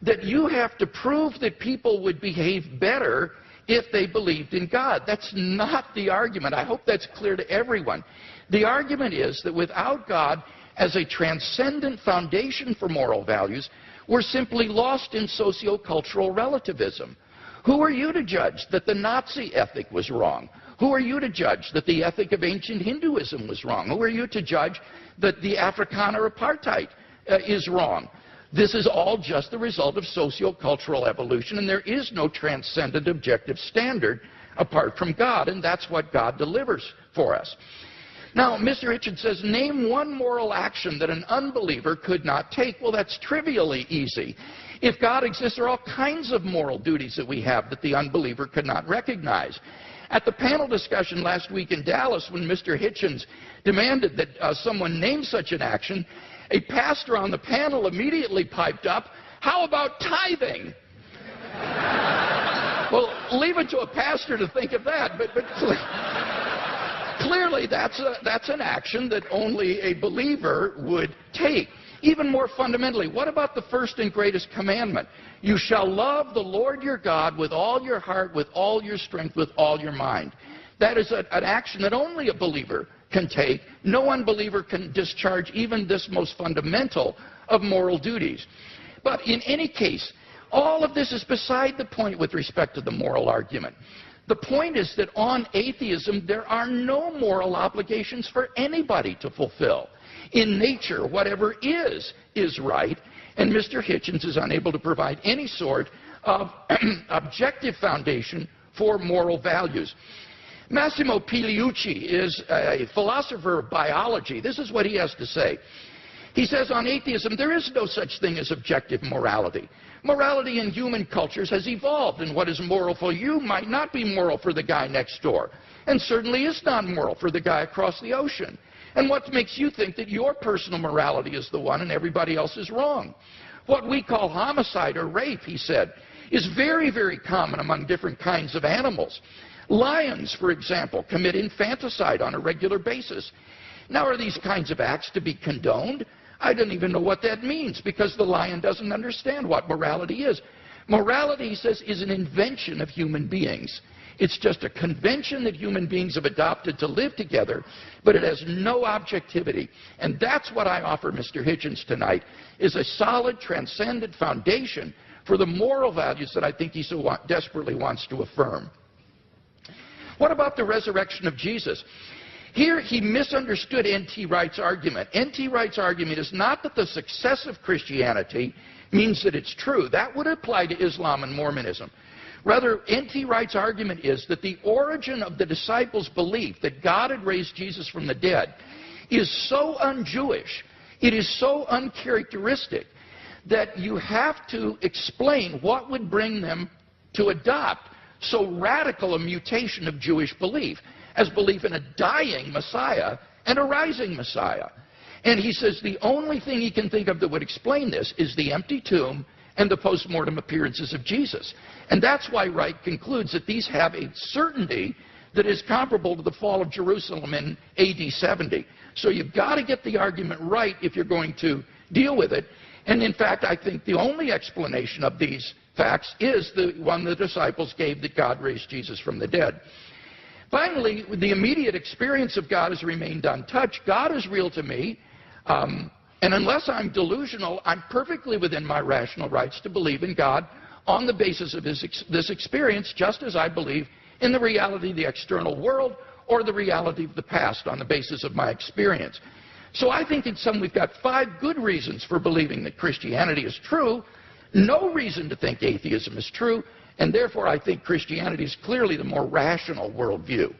that you have to prove that people would behave better if they believed in God. That's not the argument. I hope that's clear to everyone. The argument is that without God as a transcendent foundation for moral values, we're simply lost in socio-cultural relativism. Who are you to judge that the Nazi ethic was wrong? Who are you to judge that the ethic of ancient Hinduism was wrong? Who are you to judge that the Afrikaner apartheid is wrong? This is all just the result of socio-cultural evolution, and there is no transcendent objective standard apart from God, and that's what God delivers for us. Now, Mr. Hitchens says, name one moral action that an unbeliever could not take. Well, that's trivially easy. If God exists, there are all kinds of moral duties that we have that the unbeliever could not recognize. At the panel discussion last week in Dallas, when Mr. Hitchens demanded that someone name such an action, a pastor on the panel immediately piped up, how about tithing? Well, leave it to a pastor to think of that, but clearly that's an action that only a believer would take. Even more fundamentally, what about the first and greatest commandment? You shall love the Lord your God with all your heart, with all your strength, with all your mind. That is an action that only a believer can take. No unbeliever can discharge even this most fundamental of moral duties. But in any case, all of this is beside the point with respect to the moral argument. The point is that on atheism, there are no moral obligations for anybody to fulfill. In nature, whatever is right, and Mr. Hitchens is unable to provide any sort of objective foundation for moral values. Massimo Pigliucci is a philosopher of biology. This is what he has to say. He says on atheism, there is no such thing as objective morality. Morality in human cultures has evolved, and what is moral for you might not be moral for the guy next door, and certainly is not moral for the guy across the ocean. And what makes you think that your personal morality is the one and everybody else is wrong? What we call homicide or rape, he said, is very, very common among different kinds of animals. Lions, for example, commit infanticide on a regular basis. Now, are these kinds of acts to be condoned? I don't even know what that means, because the lion doesn't understand what morality is. Morality, he says, is an invention of human beings. It's just a convention that human beings have adopted to live together, but it has no objectivity. And that's what I offer Mr. Hitchens tonight, is a solid, transcendent foundation for the moral values that I think he so desperately wants to affirm. What about the resurrection of Jesus? Here he misunderstood N.T. Wright's argument. N.T. Wright's argument is not that the success of Christianity means that it's true. That would apply to Islam and Mormonism. Rather, N.T. Wright's argument is that the origin of the disciples' belief that God had raised Jesus from the dead is so un-Jewish, it is so uncharacteristic, that you have to explain what would bring them to adopt so radical a mutation of Jewish belief as belief in a dying Messiah and a rising Messiah. And he says the only thing he can think of that would explain this is the empty tomb and the post-mortem appearances of Jesus. And that's why Wright concludes that these have a certainty that is comparable to the fall of Jerusalem in AD 70. So you've got to get the argument right if you're going to deal with it. And in fact, I think the only explanation of these facts is the one the disciples gave, that God raised Jesus from the dead. Finally, the immediate experience of God has remained untouched. God is real to me, and unless I'm delusional, I'm perfectly within my rational rights to believe in God on the basis of this experience, just as I believe in the reality of the external world or the reality of the past on the basis of my experience. So I think in sum we've got 5 good reasons for believing that Christianity is true, no reason to think atheism is true, and therefore I think Christianity is clearly the more rational worldview.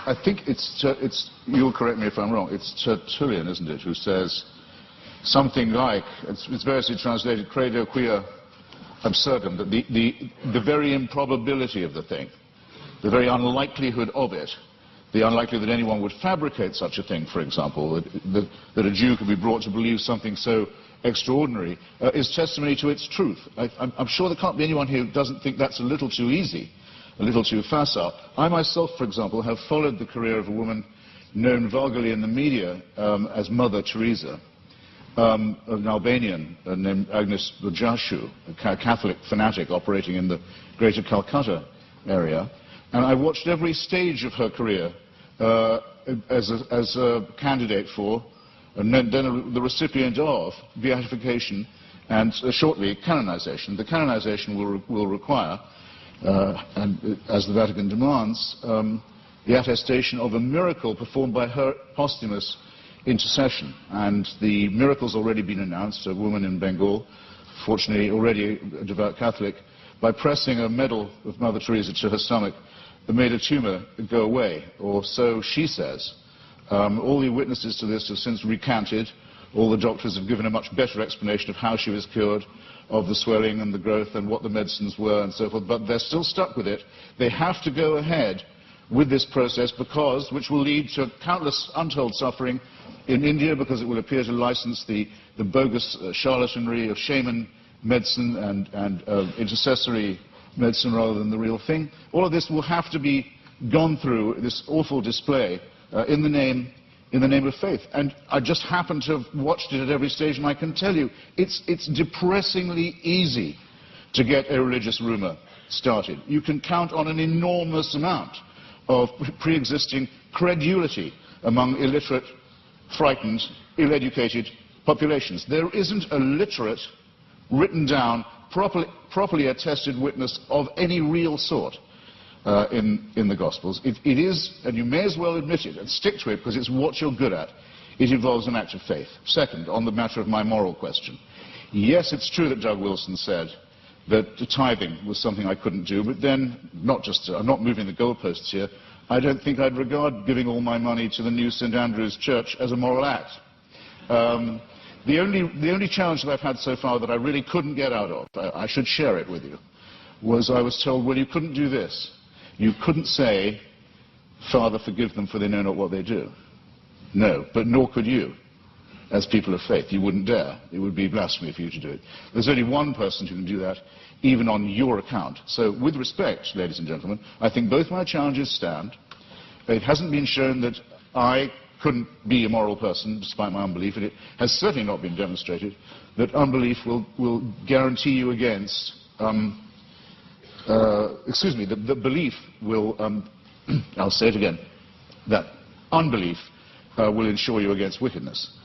I think it's, you'll correct me if I'm wrong, it's Tertullian, isn't it, who says something like, it's variously translated, credo quia absurdum, that the very improbability of the thing, the very unlikelihood of it, the unlikelihood that anyone would fabricate such a thing, for example, that a Jew could be brought to believe something so extraordinary, is testimony to its truth. I'm sure there can't be anyone here who doesn't think that's a little too easy, a little too facile. I myself, for example, have followed the career of a woman known vulgarly in the media as Mother Teresa, an Albanian named Agnes Bujashu, a Catholic fanatic operating in the greater Calcutta area. And I watched every stage of her career as a candidate for, and then the recipient of, beatification and shortly canonization. The canonization will require, and as the Vatican demands, the attestation of a miracle performed by her posthumous intercession. And the miracle's already been announced. A woman in Bengal, fortunately already a devout Catholic, by pressing a medal of Mother Teresa to her stomach, made a tumor go away, or so she says. All the witnesses to this have since recanted. All the doctors have given a much better explanation of how she was cured, of the swelling and the growth and what the medicines were and so forth, but they're still stuck with it. They have to go ahead with this process because, which will lead to countless untold suffering in India, because it will appear to license the bogus charlatanry of shaman medicine and intercessory medicine rather than the real thing. All of this will have to be gone through this awful display in the name of faith. And I just happen to have watched it at every stage, and I can tell you, it's depressingly easy to get a religious rumor started. You can count on an enormous amount of pre-existing credulity among illiterate, frightened, ill-educated populations. There isn't a literate, written down, properly attested witness of any real sort in the Gospels. It is, and you may as well admit it and stick to it because it's what you're good at, it involves an act of faith. Second, on the matter of my moral question, yes, it's true that Doug Wilson said that tithing was something I couldn't do, but then, I'm not moving the goalposts here, I don't think I'd regard giving all my money to the new St. Andrew's Church as a moral act. The only challenge that I've had so far that I really couldn't get out of, I should share it with you, was I was told, well, you couldn't do this. You couldn't say, Father, forgive them for they know not what they do. No, but nor could you, as people of faith. You wouldn't dare. It would be blasphemy for you to do it. There's only one person who can do that, even on your account. So, with respect, ladies and gentlemen, I think both my challenges stand. It hasn't been shown that I couldn't be a moral person, despite my unbelief, and it has certainly not been demonstrated that unbelief will guarantee you against, the belief will, I'll say it again, that unbelief will ensure you against wickedness.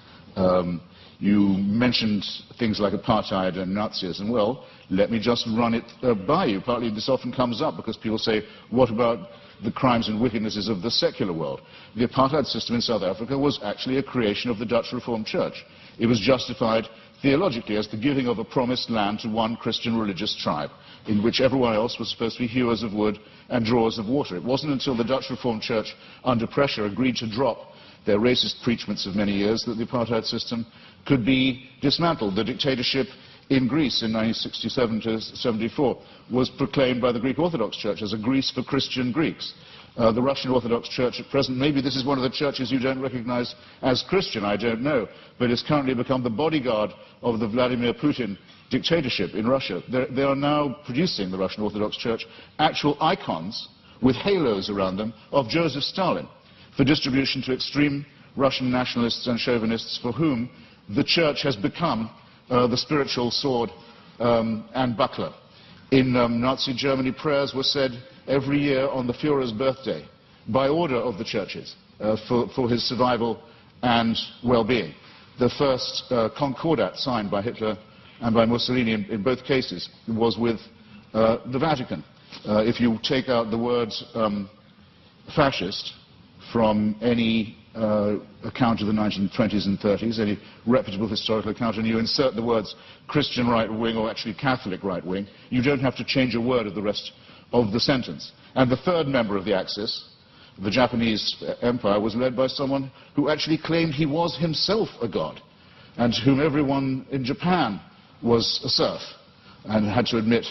You mentioned things like apartheid and Nazism. Well, let me just run it by you. Partly this often comes up because people say, what about the crimes and wickednesses of the secular world? The apartheid system in South Africa was actually a creation of the Dutch Reformed Church. It was justified theologically as the giving of a promised land to one Christian religious tribe, in which everyone else was supposed to be hewers of wood and drawers of water. It wasn't until the Dutch Reformed Church, under pressure, agreed to drop their racist preachments of many years that the apartheid system could be dismantled. The dictatorship in Greece in 1967 to 74 was proclaimed by the Greek Orthodox Church as a Greece for Christian Greeks. The Russian Orthodox Church at present, maybe this is one of the churches you don't recognize as Christian, I don't know, but it's currently become the bodyguard of the Vladimir Putin dictatorship in Russia. They are now producing, the Russian Orthodox Church, actual icons with halos around them of Joseph Stalin for distribution to extreme Russian nationalists and chauvinists for whom the church has become the spiritual sword and buckler. In Nazi Germany, prayers were said every year on the Führer's birthday by order of the churches for his survival and well-being. The first concordat signed by Hitler and by Mussolini in both cases was with the Vatican. If you take out the words fascist from any account of the 1920s and 30s, any reputable historical account, and you insert the words Christian right wing or actually Catholic right wing, you don't have to change a word of the rest of the sentence. And the third member of the Axis, the Japanese Empire, was led by someone who actually claimed he was himself a god, and whom everyone in Japan was a serf, and had to admit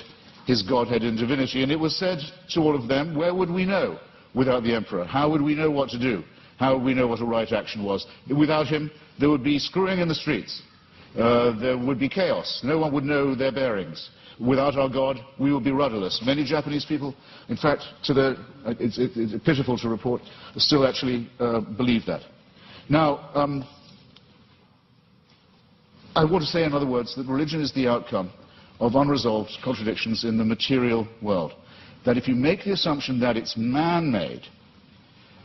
his godhead and divinity. And it was said to all of them, where would we know without the emperor? How would we know what to do? How would we know what a right action was? Without him, there would be screwing in the streets. There would be chaos. No one would know their bearings. Without our God, we would be rudderless. Many Japanese people, in fact, it's pitiful to report, still actually believe that. Now, I want to say, in other words, that religion is the outcome of unresolved contradictions in the material world. That if you make the assumption that it's man-made,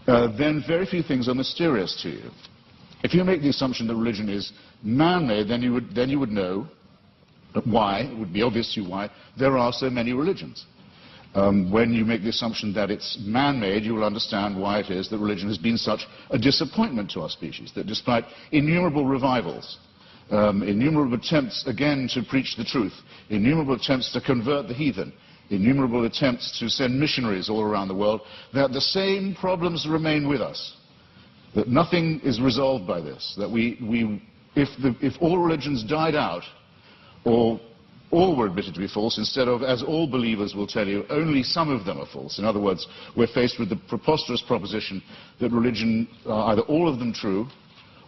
then very few things are mysterious to you. If you make the assumption that religion is man-made, then you would know why, it would be obvious to you why, there are so many religions. When you make the assumption that it's man-made, you will understand why it is that religion has been such a disappointment to our species, that despite innumerable revivals, innumerable attempts again to preach the truth, innumerable attempts to convert the heathen, innumerable attempts to send missionaries all around the world, that the same problems remain with us, that nothing is resolved by this, that if all religions died out, or all were admitted to be false, instead of, as all believers will tell you, only some of them are false. In other words, we're faced with the preposterous proposition that religion are either all of them true,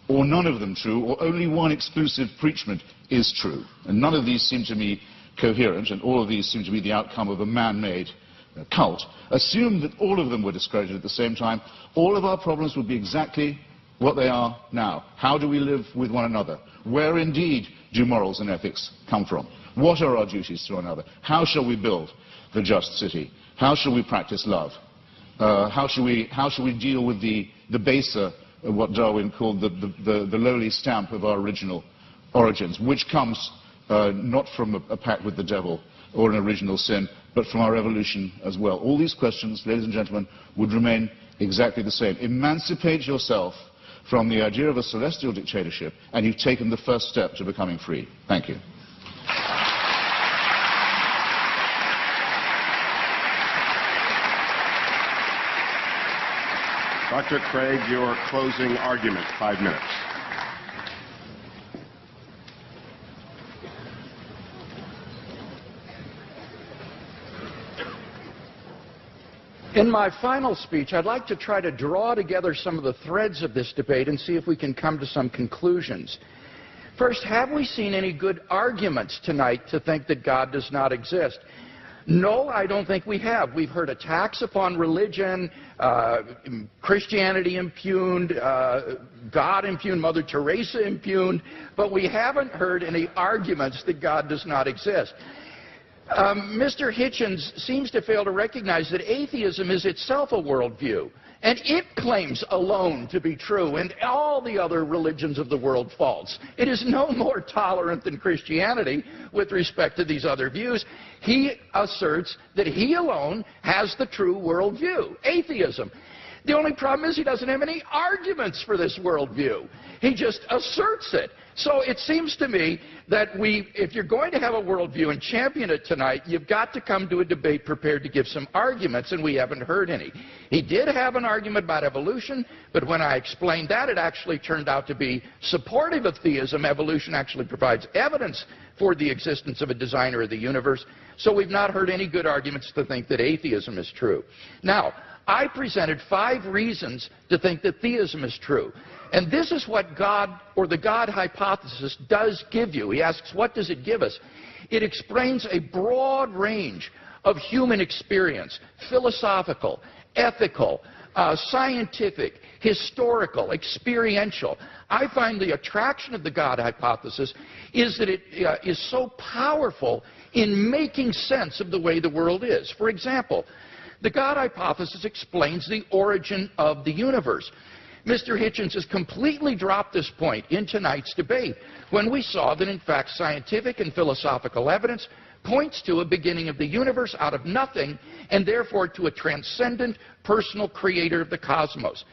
or none of them true, or only one exclusive preachment is true. And none of these seem to me coherent, and all of these seem to be the outcome of a man-made cult, assumed that all of them were discredited at the same time, all of our problems would be exactly what they are now. How do we live with one another? Where indeed do morals and ethics come from? What are our duties to one another? How shall we build the just city? How shall we practice love? How shall we deal with the baser, what Darwin called the lowly stamp of our original origins, which comes not from a pact with the devil or an original sin, but from our evolution as well. All these questions, ladies and gentlemen, would remain exactly the same. Emancipate yourself from the idea of a celestial dictatorship, and you've taken the first step to becoming free. Thank you. Dr. Craig, your closing argument, 5 minutes. In my final speech, I'd like to try to draw together some of the threads of this debate and see if we can come to some conclusions. First, have we seen any good arguments tonight to think that God does not exist? No, I don't think we have. We've heard attacks upon religion, Christianity impugned, God impugned, Mother Teresa impugned, but we haven't heard any arguments that God does not exist. Mr. Hitchens seems to fail to recognize that atheism is itself a worldview, and it claims alone to be true, and all the other religions of the world false. It is no more tolerant than Christianity with respect to these other views. He asserts that he alone has the true worldview, atheism. The only problem is he doesn't have any arguments for this worldview. He just asserts it. So it seems to me that if you're going to have a worldview and champion it tonight, you've got to come to a debate prepared to give some arguments, and we haven't heard any. He did have an argument about evolution, but when I explained that, it actually turned out to be supportive of theism. Evolution actually provides evidence for the existence of a designer of the universe. So we've not heard any good arguments to think that atheism is true. Now, I presented 5 reasons to think that theism is true. And this is what God, or the God hypothesis, does give you. He asks, what does it give us? It explains a broad range of human experience, philosophical, ethical, scientific, historical, experiential. I find the attraction of the God hypothesis is that it is so powerful in making sense of the way the world is. For example, the God hypothesis explains the origin of the universe. Mr. Hitchens has completely dropped this point in tonight's debate when we saw that, in fact, scientific and philosophical evidence points to a beginning of the universe out of nothing, and therefore to a transcendent personal creator of the cosmos.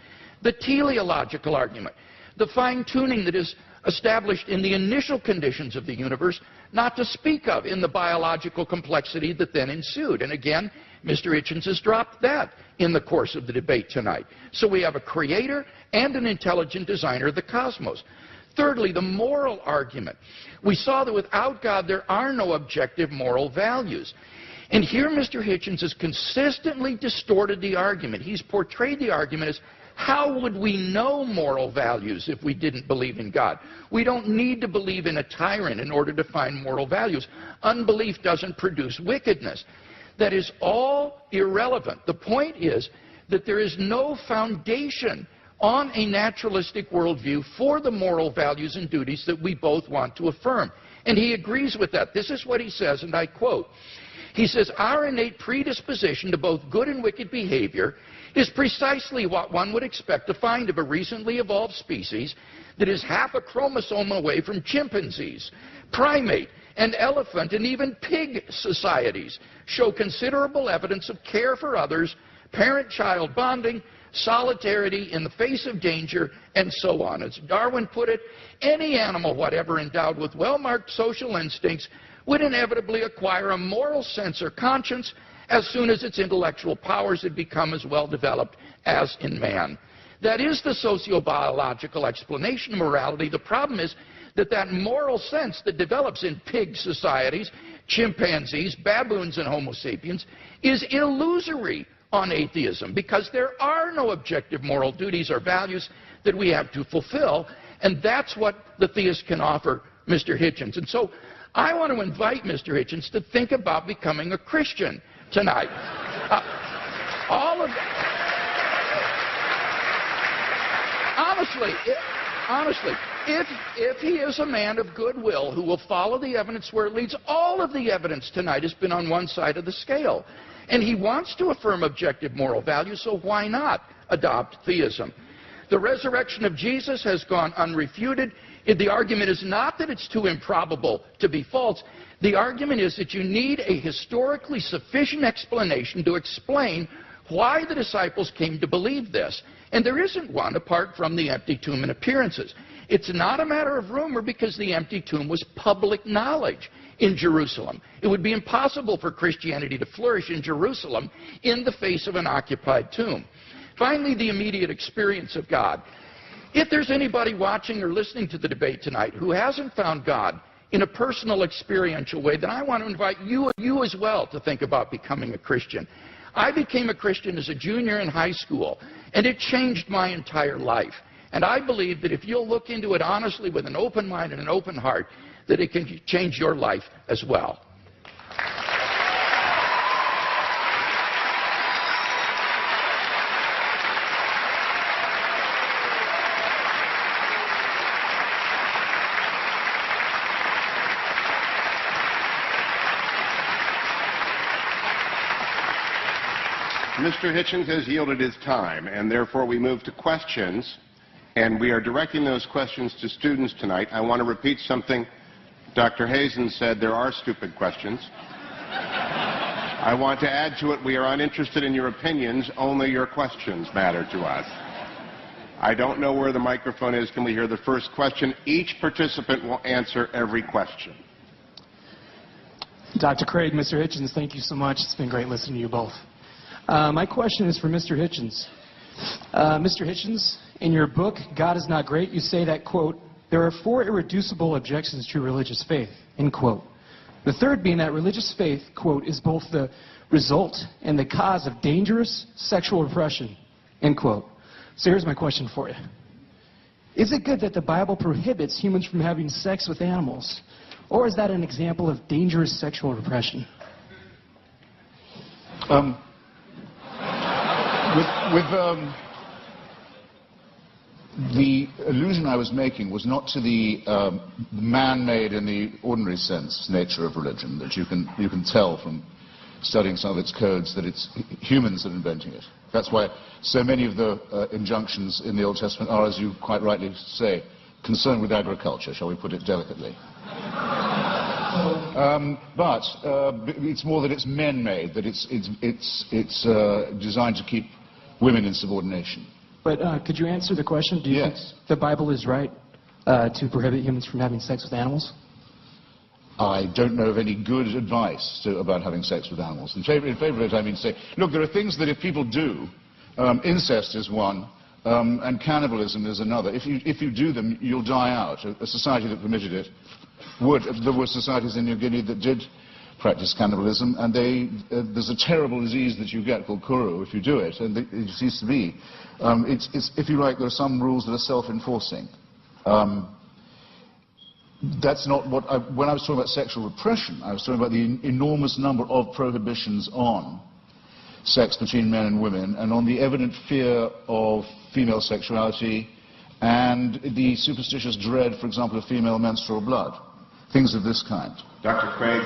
The teleological argument, the fine-tuning that is established in the initial conditions of the universe, not to speak of in the biological complexity that then ensued. And again, Mr. Hitchens has dropped that in the course of the debate tonight. So we have a creator and an intelligent designer of the cosmos. Thirdly, the moral argument. We saw that without God there are no objective moral values. And here Mr. Hitchens has consistently distorted the argument. He's portrayed the argument as, how would we know moral values if we didn't believe in God? We don't need to believe in a tyrant in order to find moral values. Unbelief doesn't produce wickedness. That is all irrelevant. The point is that there is no foundation on a naturalistic worldview for the moral values and duties that we both want to affirm. And he agrees with that. This is what he says, and I quote. He says, our innate predisposition to both good and wicked behavior is precisely what one would expect to find of a recently evolved species that is half a chromosome away from chimpanzees. Primate and elephant and even pig societies show considerable evidence of care for others, parent-child bonding, solidarity in the face of danger, and so on. As Darwin put it, any animal whatever endowed with well-marked social instincts would inevitably acquire a moral sense or conscience as soon as its intellectual powers had become as well developed as in man. That is the sociobiological explanation of morality. The problem is that that moral sense that develops in pig societies, chimpanzees, baboons, and Homo sapiens is illusory on atheism, because there are no objective moral duties or values that we have to fulfill, and that's what the theist can offer Mr. Hitchens. And so I want to invite Mr. Hitchens to think about becoming a Christian tonight. All of honestly, if he is a man of goodwill who will follow the evidence where it leads, all of the evidence tonight has been on one side of the scale. And he wants to affirm objective moral values, so why not adopt theism? The resurrection of Jesus has gone unrefuted. The argument is not that it's too improbable to be false. The argument is that you need a historically sufficient explanation to explain why the disciples came to believe this. And there isn't one apart from the empty tomb and appearances. It's not a matter of rumor because the empty tomb was public knowledge in Jerusalem. It would be impossible for Christianity to flourish in Jerusalem in the face of an occupied tomb. Finally, the immediate experience of God. If there's anybody watching or listening to the debate tonight who hasn't found God in a personal, experiential way, then I want to invite you as well to think about becoming a Christian. I became a Christian as a junior in high school, and it changed my entire life. And I believe that if you'll look into it honestly with an open mind and an open heart, that it can change your life as well. Mr. Hitchens has yielded his time, and therefore we move to questions, and we are directing those questions to students tonight. I want to repeat something Dr. Hazen said: there are stupid questions. I want to add to it, we are uninterested in your opinions, only your questions matter to us. I don't know where the microphone is. Can we hear the first question? Each participant will answer every question. Dr. Craig, Mr. Hitchens, thank you so much. It's been great listening to you both. My question is for Mr. Hitchens. Mr. Hitchens, in your book, God is Not Great, you say that, quote, there are 4 irreducible objections to religious faith, end quote. The third being that religious faith, quote, is both the result and the cause of dangerous sexual repression, end quote. So here's my question for you. Is it good that the Bible prohibits humans from having sex with animals? Or is that an example of dangerous sexual repression? The allusion I was making was not to the man-made in the ordinary sense nature of religion, that you can tell from studying some of its codes that it's humans that are inventing it. That's why so many of the injunctions in the Old Testament are, as you quite rightly say, concerned with agriculture, shall we put it delicately. But it's more that it's men-made, that it's designed to keep women in subordination. But could you answer the question? Do you think the Bible is right to prohibit humans from having sex with animals? I don't know of any good advice about having sex with animals. In favor of it, I mean to say, look, there are things that if people do, incest is one, and cannibalism is another. If you do them, you'll die out. A society that permitted it would. There were societies in New Guinea that did practice cannibalism, and there's a terrible disease that you get called kuru if you do it, and it seems to be. If you like, there are some rules that are self-enforcing. That's not what when I was talking about sexual repression, I was talking about the enormous number of prohibitions on sex between men and women, and on the evident fear of female sexuality, and the superstitious dread, for example, of female menstrual blood. Things of this kind. Dr. Craig,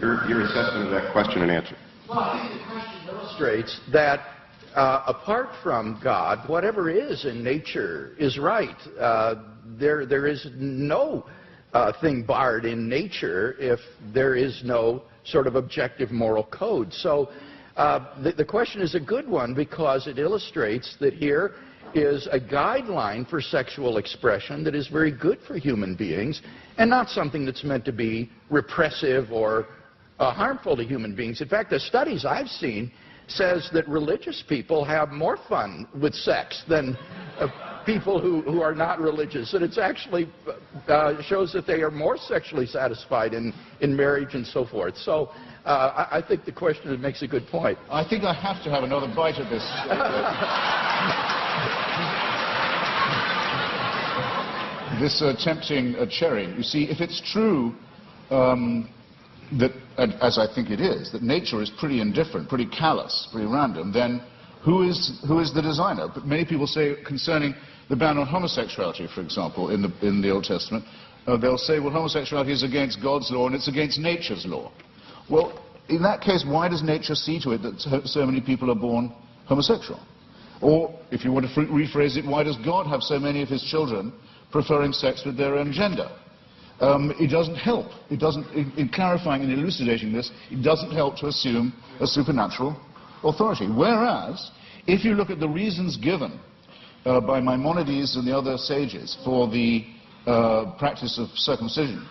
your assessment of that question and answer. Well, I think the question illustrates that apart from God, whatever is in nature is right. There is no thing barred in nature if there is no sort of objective moral code. So the question is a good one because it illustrates that here is a guideline for sexual expression that is very good for human beings and not something that's meant to be repressive or harmful to human beings. In fact, the studies I've seen says that religious people have more fun with sex than people who are not religious. And it's actually shows that they are more sexually satisfied in marriage and so forth. So I think the question makes a good point. I think I have to have another bite of this. This tempting cherry. You see, if it's true that, as I think it is, that nature is pretty indifferent, pretty callous, pretty random, then who is the designer? But many people say concerning the ban on homosexuality, for example, in the Old Testament, they'll say, well, homosexuality is against God's law and it's against nature's law. Well, in that case, why does nature see to it that so many people are born homosexual? Or, if you want to rephrase it, why does God have so many of his children preferring sex with their own gender? It doesn't help. It doesn't, in clarifying and elucidating this, it doesn't help to assume a supernatural authority. Whereas, if you look at the reasons given by Maimonides and the other sages for the practice of circumcision,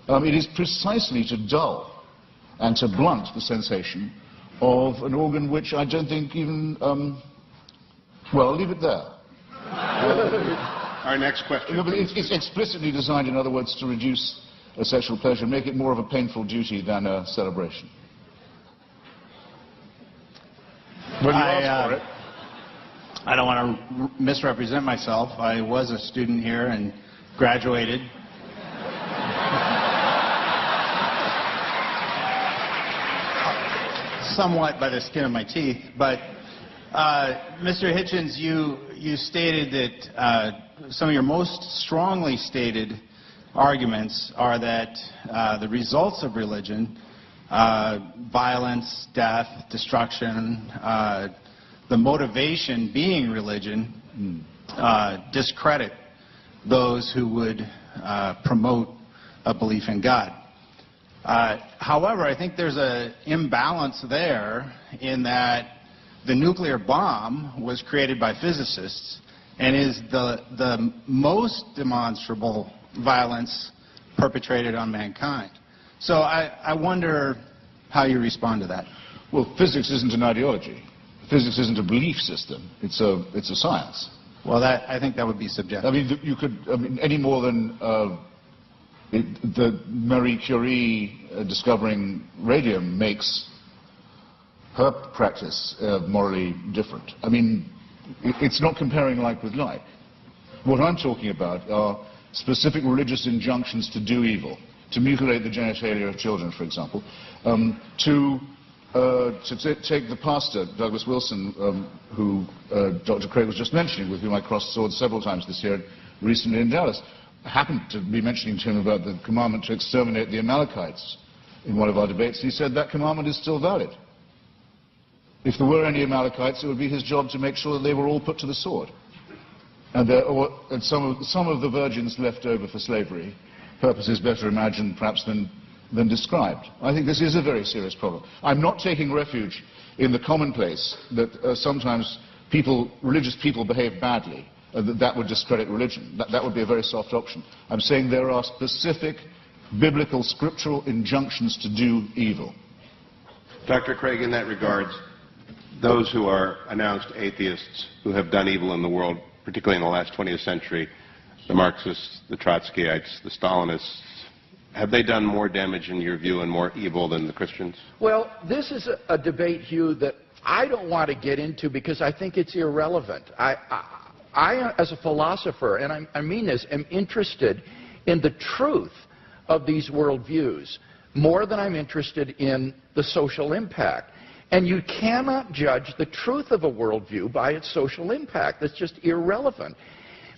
it is precisely to dull and to blunt the sensation of an organ which I don't think even, well, I'll leave it there. Our next question. No, but it's explicitly designed, in other words, to reduce sexual pleasure, make it more of a painful duty than a celebration. Well, you asked for it. I don't want to misrepresent myself. I was a student here and graduated. Somewhat by the skin of my teeth, but Mr. Hitchens, you stated that some of your most strongly stated arguments are that the results of religion, violence, death, destruction, the motivation being religion, discredit those who would promote a belief in God. However, I think there's an imbalance there in that the nuclear bomb was created by physicists and is the most demonstrable violence perpetrated on mankind. So I wonder how you respond to that. Well, physics isn't an ideology. Physics isn't a belief system. It's a science. Well, I think that would be subjective. I mean, you could, any more than the Marie Curie discovering radium makes her practice morally different. I mean, it's not comparing like with like. What I'm talking about are specific religious injunctions to do evil, to mutilate the genitalia of children, for example, to take the pastor, Douglas Wilson, who Dr. Craig was just mentioning, with whom I crossed swords several times this year, recently in Dallas. I happened to be mentioning to him about the commandment to exterminate the Amalekites in one of our debates. He said that commandment is still valid. If there were any Amalekites, it would be his job to make sure that they were all put to the sword. And some of the virgins left over for slavery, purposes better imagined perhaps than described. I think this is a very serious problem. I'm not taking refuge in the commonplace that sometimes religious people behave badly, that would discredit religion. That would be a very soft option. I'm saying there are specific biblical, scriptural injunctions to do evil. Dr. Craig, in that regard, those who are announced atheists who have done evil in the world, particularly in the last 20th century, the Marxists, the Trotskyites, the Stalinists, have they done more damage in your view and more evil than the Christians? Well, this is a debate, Hugh, that I don't want to get into because I think it's irrelevant. I as a philosopher, and I mean this, am interested in the truth of these worldviews more than I'm interested in the social impact. And you cannot judge the truth of a worldview by its social impact. That's just irrelevant.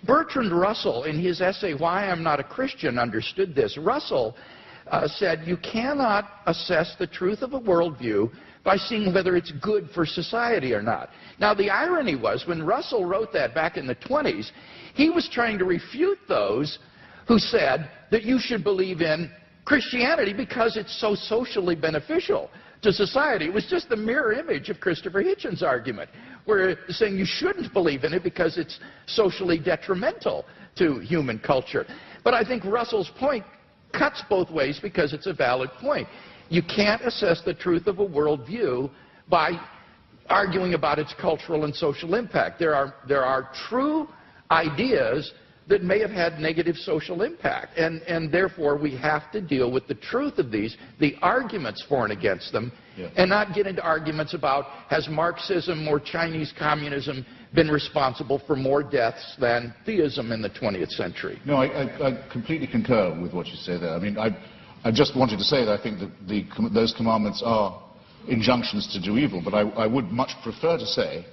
Bertrand Russell, in his essay, Why I'm Not a Christian, understood this. Russell said you cannot assess the truth of a worldview by seeing whether it's good for society or not. Now, the irony was, when Russell wrote that back in the 20s, he was trying to refute those who said that you should believe in Christianity because it's so socially beneficial to society. It was just the mirror image of Christopher Hitchens' argument, where saying you shouldn't believe in it because it's socially detrimental to human culture. But I think Russell's point cuts both ways because it's a valid point. You can't assess the truth of a worldview by arguing about its cultural and social impact. There are true ideas that may have had negative social impact, and therefore we have to deal with the truth of these, the arguments for and against them, and not get into arguments about has Marxism or Chinese communism been responsible for more deaths than theism in the 20th century. No, I completely concur with what you say there. I mean, I just wanted to say that I think that those commandments are injunctions to do evil, but I would much prefer to say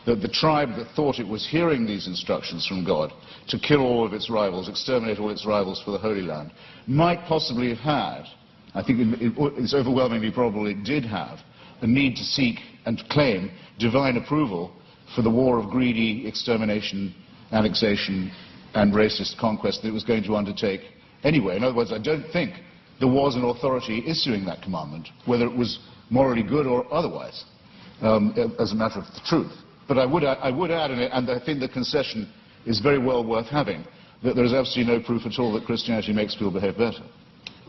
that the tribe that thought it was hearing these instructions from God to kill all of its rivals, exterminate all its rivals for the Holy Land, might possibly have had, I think it's overwhelmingly probable it did have, a need to seek and claim divine approval for the war of greedy extermination, annexation, and racist conquest that it was going to undertake anyway. In other words, I don't think there was an authority issuing that commandment, whether it was morally good or otherwise, as a matter of the truth. But I would add, and I think the concession is very well worth having, that there is absolutely no proof at all that Christianity makes people behave better.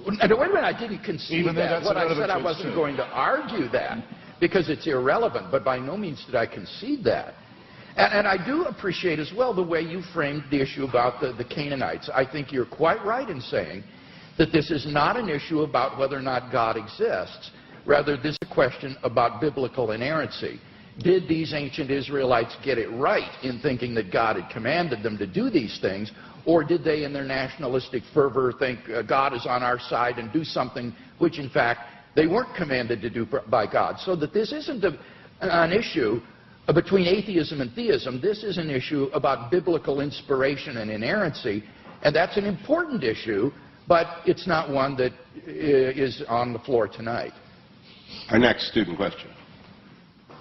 Wait a minute, I didn't concede that. What I said, I wasn't going to argue that, because it's irrelevant, but by no means did I concede that. And I do appreciate as well the way you framed the issue about the Canaanites. I think you're quite right in saying that this is not an issue about whether or not God exists. Rather, this is a question about biblical inerrancy. Did these ancient Israelites get it right in thinking that God had commanded them to do these things, or did they, in their nationalistic fervor, think God is on our side and do something which, in fact, they weren't commanded to do by God? So that this isn't an issue between atheism and theism. This is an issue about biblical inspiration and inerrancy, and that's an important issue, but it's not one that is on the floor tonight. Our next student question.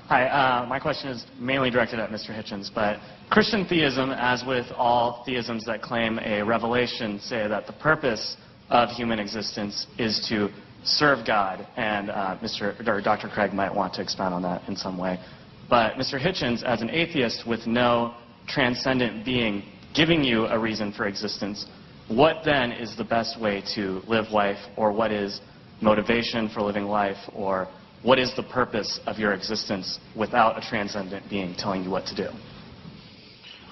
Hi, my question is mainly directed at Mr. Hitchens, but Christian theism, as with all theisms that claim a revelation, say that the purpose of human existence is to serve God, and Dr. Craig might want to expound on that in some way. But Mr. Hitchens, as an atheist with no transcendent being giving you a reason for existence, what then is the best way to live life, or what is motivation for living life, or what is the purpose of your existence without a transcendent being telling you what to do?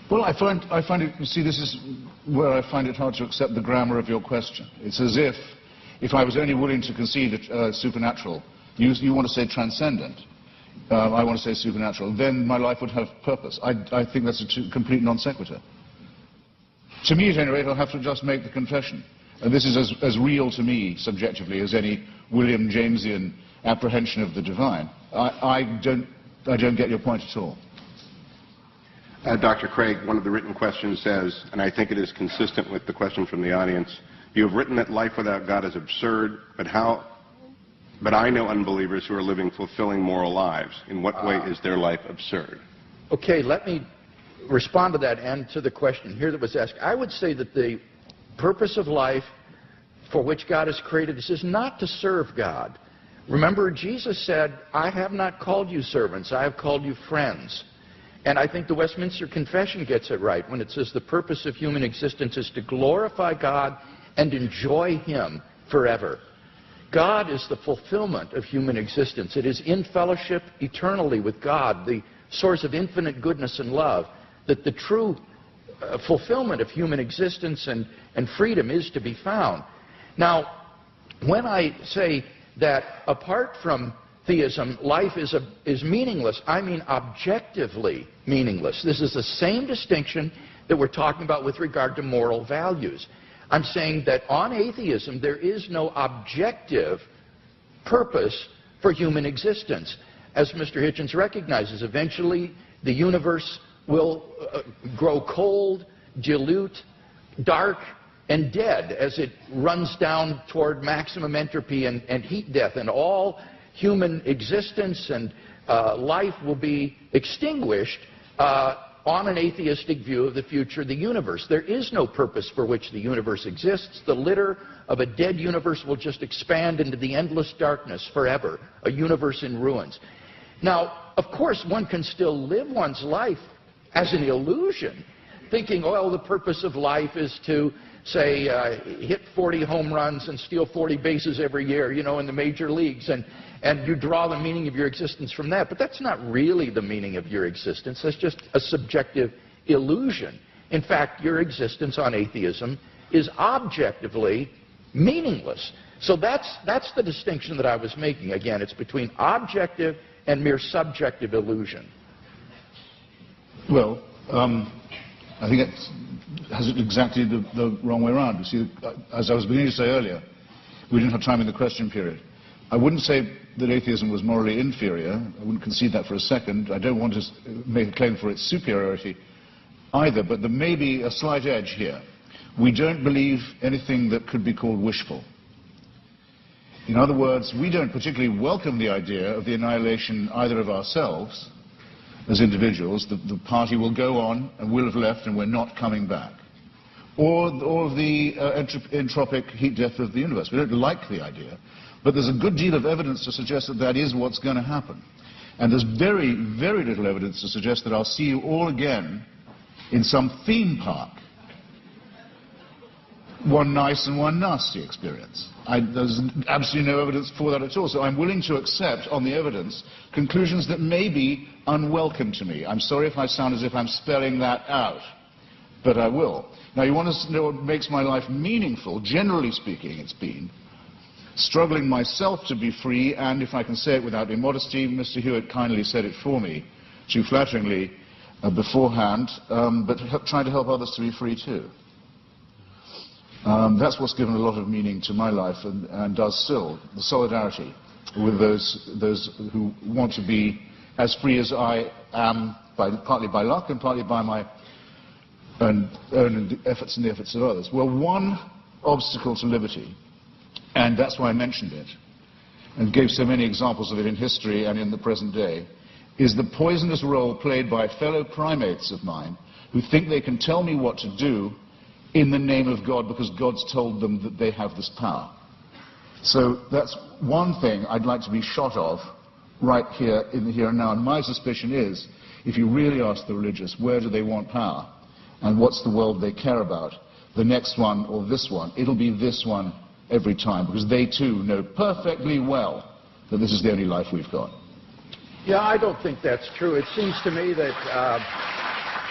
Well, I find it, you see, this is where I find it hard to accept the grammar of your question. It's as if I was only willing to concede supernatural, you want to say transcendent, I want to say supernatural, then my life would have purpose. I think that's a complete non sequitur. To me, at any rate, I'll have to just make the confession. And this is as real to me, subjectively, as any William Jamesian apprehension of the divine. I don't get your point at all. Dr. Craig, one of the written questions says, and I think it is consistent with the question from the audience, you have written that life without God is absurd, but I know unbelievers who are living fulfilling moral lives. In what way is their life absurd? Okay, let me respond to that and to the question here that was asked. I would say that the purpose of life for which God has created us is not to serve God. Remember, Jesus said, I have not called you servants, I have called you friends. And I think the Westminster Confession gets it right when it says the purpose of human existence is to glorify God and enjoy Him forever. God is the fulfillment of human existence. It is in fellowship eternally with God, the source of infinite goodness and love, that the true fulfillment of human existence and freedom is to be found. Now, when I say that apart from theism, life is meaningless, I mean objectively meaningless. This is the same distinction that we're talking about with regard to moral values. I'm saying that on atheism, there is no objective purpose for human existence. As Mr. Hitchens recognizes, eventually the universe will grow cold, dilute, dark, and dead as it runs down toward maximum entropy and heat death, and all human existence and life will be extinguished on an atheistic view of the future of the universe. There is no purpose for which the universe exists. The litter of a dead universe will just expand into the endless darkness forever, a universe in ruins. Now, of course, one can still live one's life as an illusion, thinking, oh, the purpose of life is to, say, hit 40 home runs and steal 40 bases every year, you know, in the major leagues, and you draw the meaning of your existence from that. But that's not really the meaning of your existence. That's just a subjective illusion. In fact, your existence on atheism is objectively meaningless. So that's the distinction that I was making. Again, it's between objective and mere subjective illusion. Well, I think it has it exactly the wrong way around. You see, as I was beginning to say earlier, we didn't have time in the question period. I wouldn't say that atheism was morally inferior. I wouldn't concede that for a second. I don't want to make a claim for its superiority either, but there may be a slight edge here. We don't believe anything that could be called wishful. In other words, we don't particularly welcome the idea of the annihilation either of ourselves as individuals, the party will go on and will have left and we're not coming back, or the entropic heat death of the universe. We don't like the idea, but there's a good deal of evidence to suggest that that is what's going to happen. And there's very, very little evidence to suggest that I'll see you all again in some theme park. One nice and one nasty experience. There's absolutely no evidence for that at all. So I'm willing to accept, on the evidence, conclusions that may be unwelcome to me. I'm sorry if I sound as if I'm spelling that out, but I will. Now, you want to know what makes my life meaningful? Generally speaking, it's been struggling myself to be free, and if I can say it without immodesty, Mr. Hewitt kindly said it for me, too flatteringly beforehand, but trying to help others to be free too. That's what's given a lot of meaning to my life and does still, the solidarity with those who want to be as free as I am, partly by luck and partly by my own efforts and the efforts of others. Well, one obstacle to liberty, and that's why I mentioned it, and gave so many examples of it in history and in the present day, is the poisonous role played by fellow primates of mine who think they can tell me what to do in the name of God because God's told them that they have this power. So that's one thing I'd like to be shot of right here in the here and now. And my suspicion is, if you really ask the religious where do they want power and what's the world they care about, the next one or this one, it'll be this one every time, because they too know perfectly well that this is the only life we've got. Yeah, I don't think that's true. It seems to me that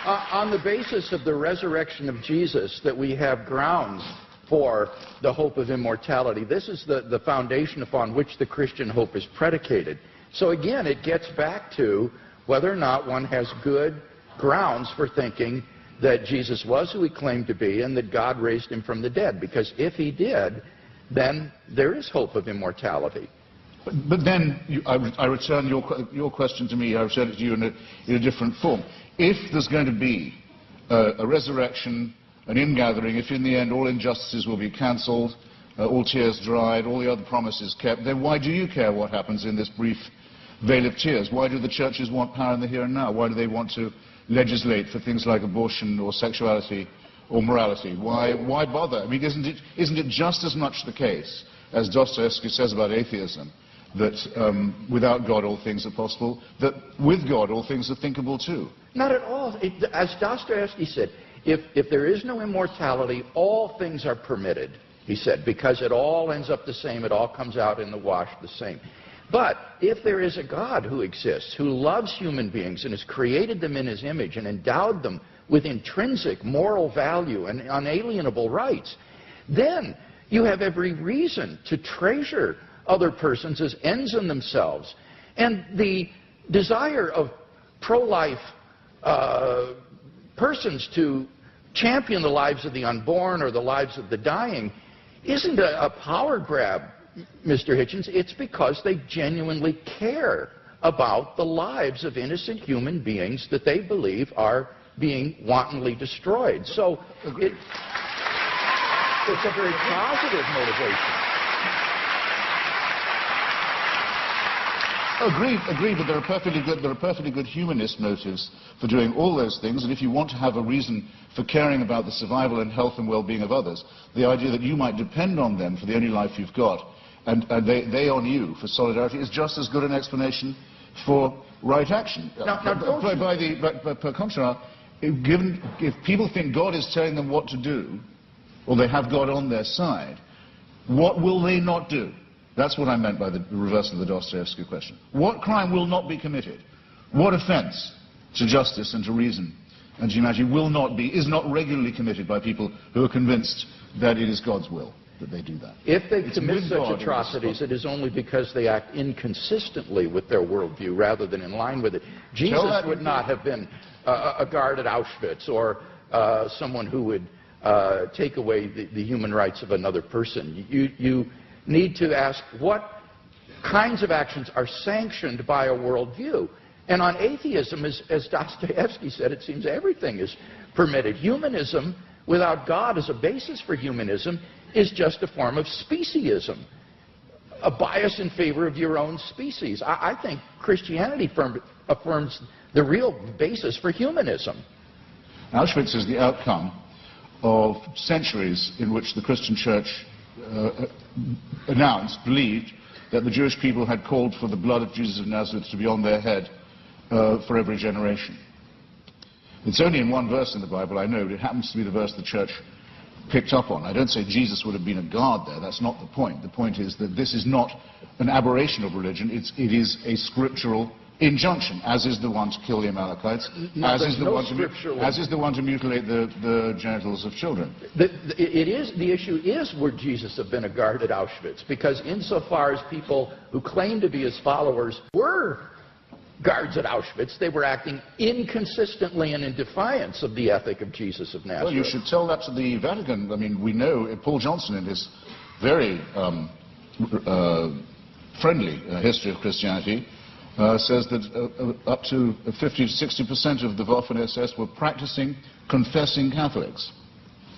on the basis of the resurrection of Jesus, that we have grounds for the hope of immortality. This is the foundation upon which the Christian hope is predicated. So again, it gets back to whether or not one has good grounds for thinking that Jesus was who he claimed to be and that God raised him from the dead. Because if he did, then there is hope of immortality. But then I return your question to me, I return it to you in a different form. If there's going to be a resurrection, an ingathering, if in the end all injustices will be cancelled, all tears dried, all the other promises kept, then why do you care what happens in this brief veil of tears? Why do the churches want power in the here and now? Why do they want to legislate for things like abortion or sexuality or morality? Why bother? I mean, isn't it just as much the case, as Dostoevsky says about atheism, that without God all things are possible, that with God all things are thinkable too? Not at all. As Dostoevsky said, if there is no immortality, all things are permitted, he said, because it all ends up the same, it all comes out in the wash the same. But if there is a God who exists, who loves human beings and has created them in his image and endowed them with intrinsic moral value and unalienable rights, then you have every reason to treasure other persons as ends in themselves. And the desire of pro-life persons to champion the lives of the unborn or the lives of the dying isn't a power grab, Mr. Hitchens. It's because they genuinely care about the lives of innocent human beings that they believe are being wantonly destroyed. So it's a very positive motivation. Agreed, but there are perfectly good humanist motives for doing all those things, and if you want to have a reason for caring about the survival and health and well-being of others, the idea that you might depend on them for the only life you've got, and they on you for solidarity, is just as good an explanation for right action. Per contra, if people think God is telling them what to do, or they have God on their side, what will they not do? That's what I meant by the reversal of the Dostoevsky question. What crime will not be committed? What offense to justice and to reason and to humanity is not regularly committed by people who are convinced that it is God's will that they do that? If they commit such atrocities, it is only because they act inconsistently with their worldview rather than in line with it. Jesus would not have been a guard at Auschwitz or someone who would take away the human rights of another person. need to ask what kinds of actions are sanctioned by a worldview. And on atheism, as Dostoevsky said, it seems everything is permitted. Humanism, without God as a basis for humanism, is just a form of speciesism, a bias in favor of your own species. I think Christianity affirms the real basis for humanism. Auschwitz is the outcome of centuries in which the Christian church believed that the Jewish people had called for the blood of Jesus of Nazareth to be on their head for every generation. It's only in one verse in the Bible, I know, but it happens to be the verse the church picked up on. I don't say Jesus would have been a god there. That's not the point. The point is that this is not an aberration of religion. It is a scriptural injunction, as is the one to kill the Amalekites, as is the one to mutilate the genitals of children. The issue is, would Jesus have been a guard at Auschwitz? Because insofar as people who claim to be his followers were guards at Auschwitz, they were acting inconsistently and in defiance of the ethic of Jesus of Nazareth. Well, you should tell that to the Vatican. I mean, we know Paul Johnson, in his very friendly history of Christianity, says that up to 50 to 60% of the Waffen-SS were practicing, confessing Catholics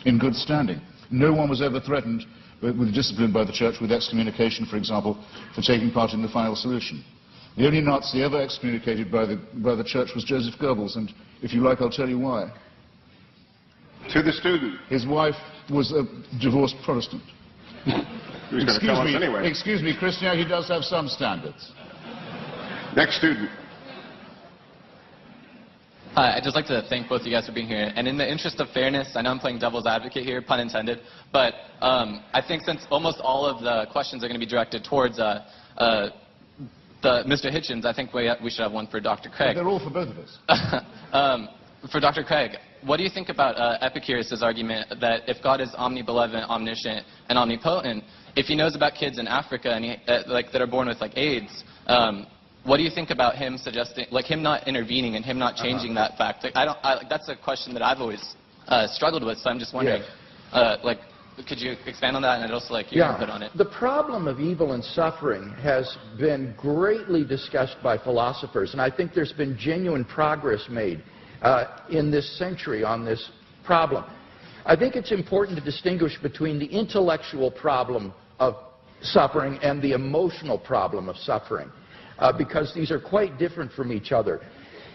in good standing. No one was ever threatened with discipline by the church, with excommunication, for example, for taking part in the final solution. The only Nazi ever excommunicated by the church was Joseph Goebbels, and if you like, I'll tell you why. To the student. His wife was a divorced Protestant. He was going to tell us anyway. Excuse me, Christianity does have some standards. Next student. Hi, I'd just like to thank both of you guys for being here. And in the interest of fairness, I know I'm playing devil's advocate here, pun intended, but I think since almost all of the questions are going to be directed towards Mr. Hitchens, I think we should have one for Dr. Craig. They're all for both of us. For Dr. Craig, what do you think about Epicurus' argument that if God is omnibenevolent, omniscient, and omnipotent, if he knows about kids in Africa and that are born with AIDS, what do you think about him suggesting, him not intervening and him not changing that fact? That's a question that I've always struggled with, so I'm just wondering, could you expand on that, and I'd also like your input on it? The problem of evil and suffering has been greatly discussed by philosophers, and I think there's been genuine progress made in this century on this problem. I think it's important to distinguish between the intellectual problem of suffering and the emotional problem of suffering, because these are quite different from each other.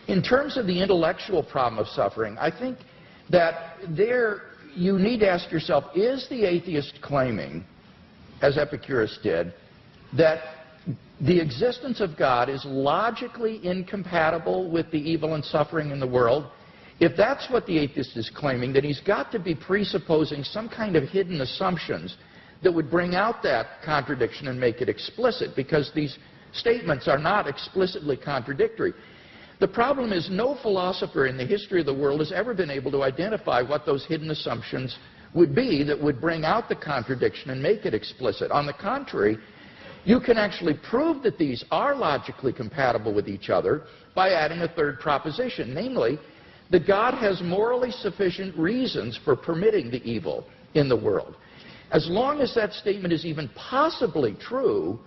In terms of the intellectual problem of suffering, I think that you need to ask yourself, is the atheist claiming, as Epicurus did, that the existence of God is logically incompatible with the evil and suffering in the world? If that's what the atheist is claiming, then he's got to be presupposing some kind of hidden assumptions that would bring out that contradiction and make it explicit, because these statements are not explicitly contradictory. The problem is no philosopher in the history of the world has ever been able to identify what those hidden assumptions would be that would bring out the contradiction and make it explicit. On the contrary, you can actually prove that these are logically compatible with each other by adding a third proposition, namely that God has morally sufficient reasons for permitting the evil in the world. As long as that statement is even possibly true,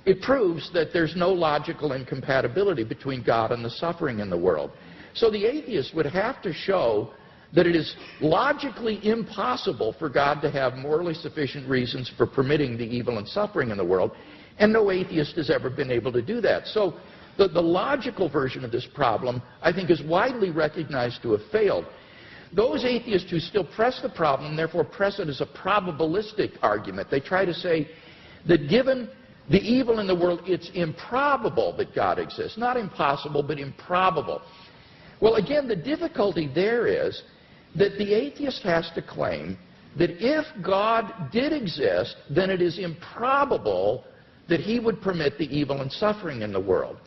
it proves that there's no logical incompatibility between God and the suffering in the world. So the atheist would have to show that it is logically impossible for God to have morally sufficient reasons for permitting the evil and suffering in the world, and no atheist has ever been able to do that. So the logical version of this problem, I think, is widely recognized to have failed. Those atheists who still press the problem, and therefore press it as a probabilistic argument, they try to say that given the evil in the world, it's improbable that God exists. Not impossible, but improbable. Well, again, the difficulty there is that the atheist has to claim that if God did exist, then it is improbable that he would permit the evil and suffering in the world.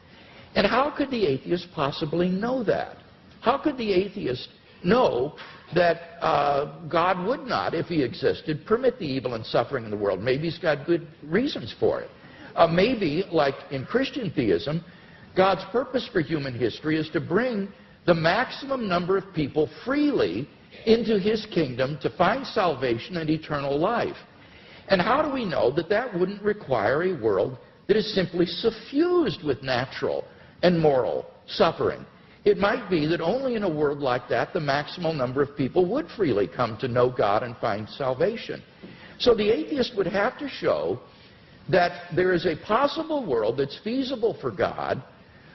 And how could the atheist possibly know that? How could the atheist know that God would not, if he existed, permit the evil and suffering in the world? Maybe he's got good reasons for it. Maybe, like in Christian theism, God's purpose for human history is to bring the maximum number of people freely into his kingdom to find salvation and eternal life. And how do we know that that wouldn't require a world that is simply suffused with natural and moral suffering? It might be that only in a world like that the maximal number of people would freely come to know God and find salvation. So the atheist would have to show that there is a possible world that's feasible for God,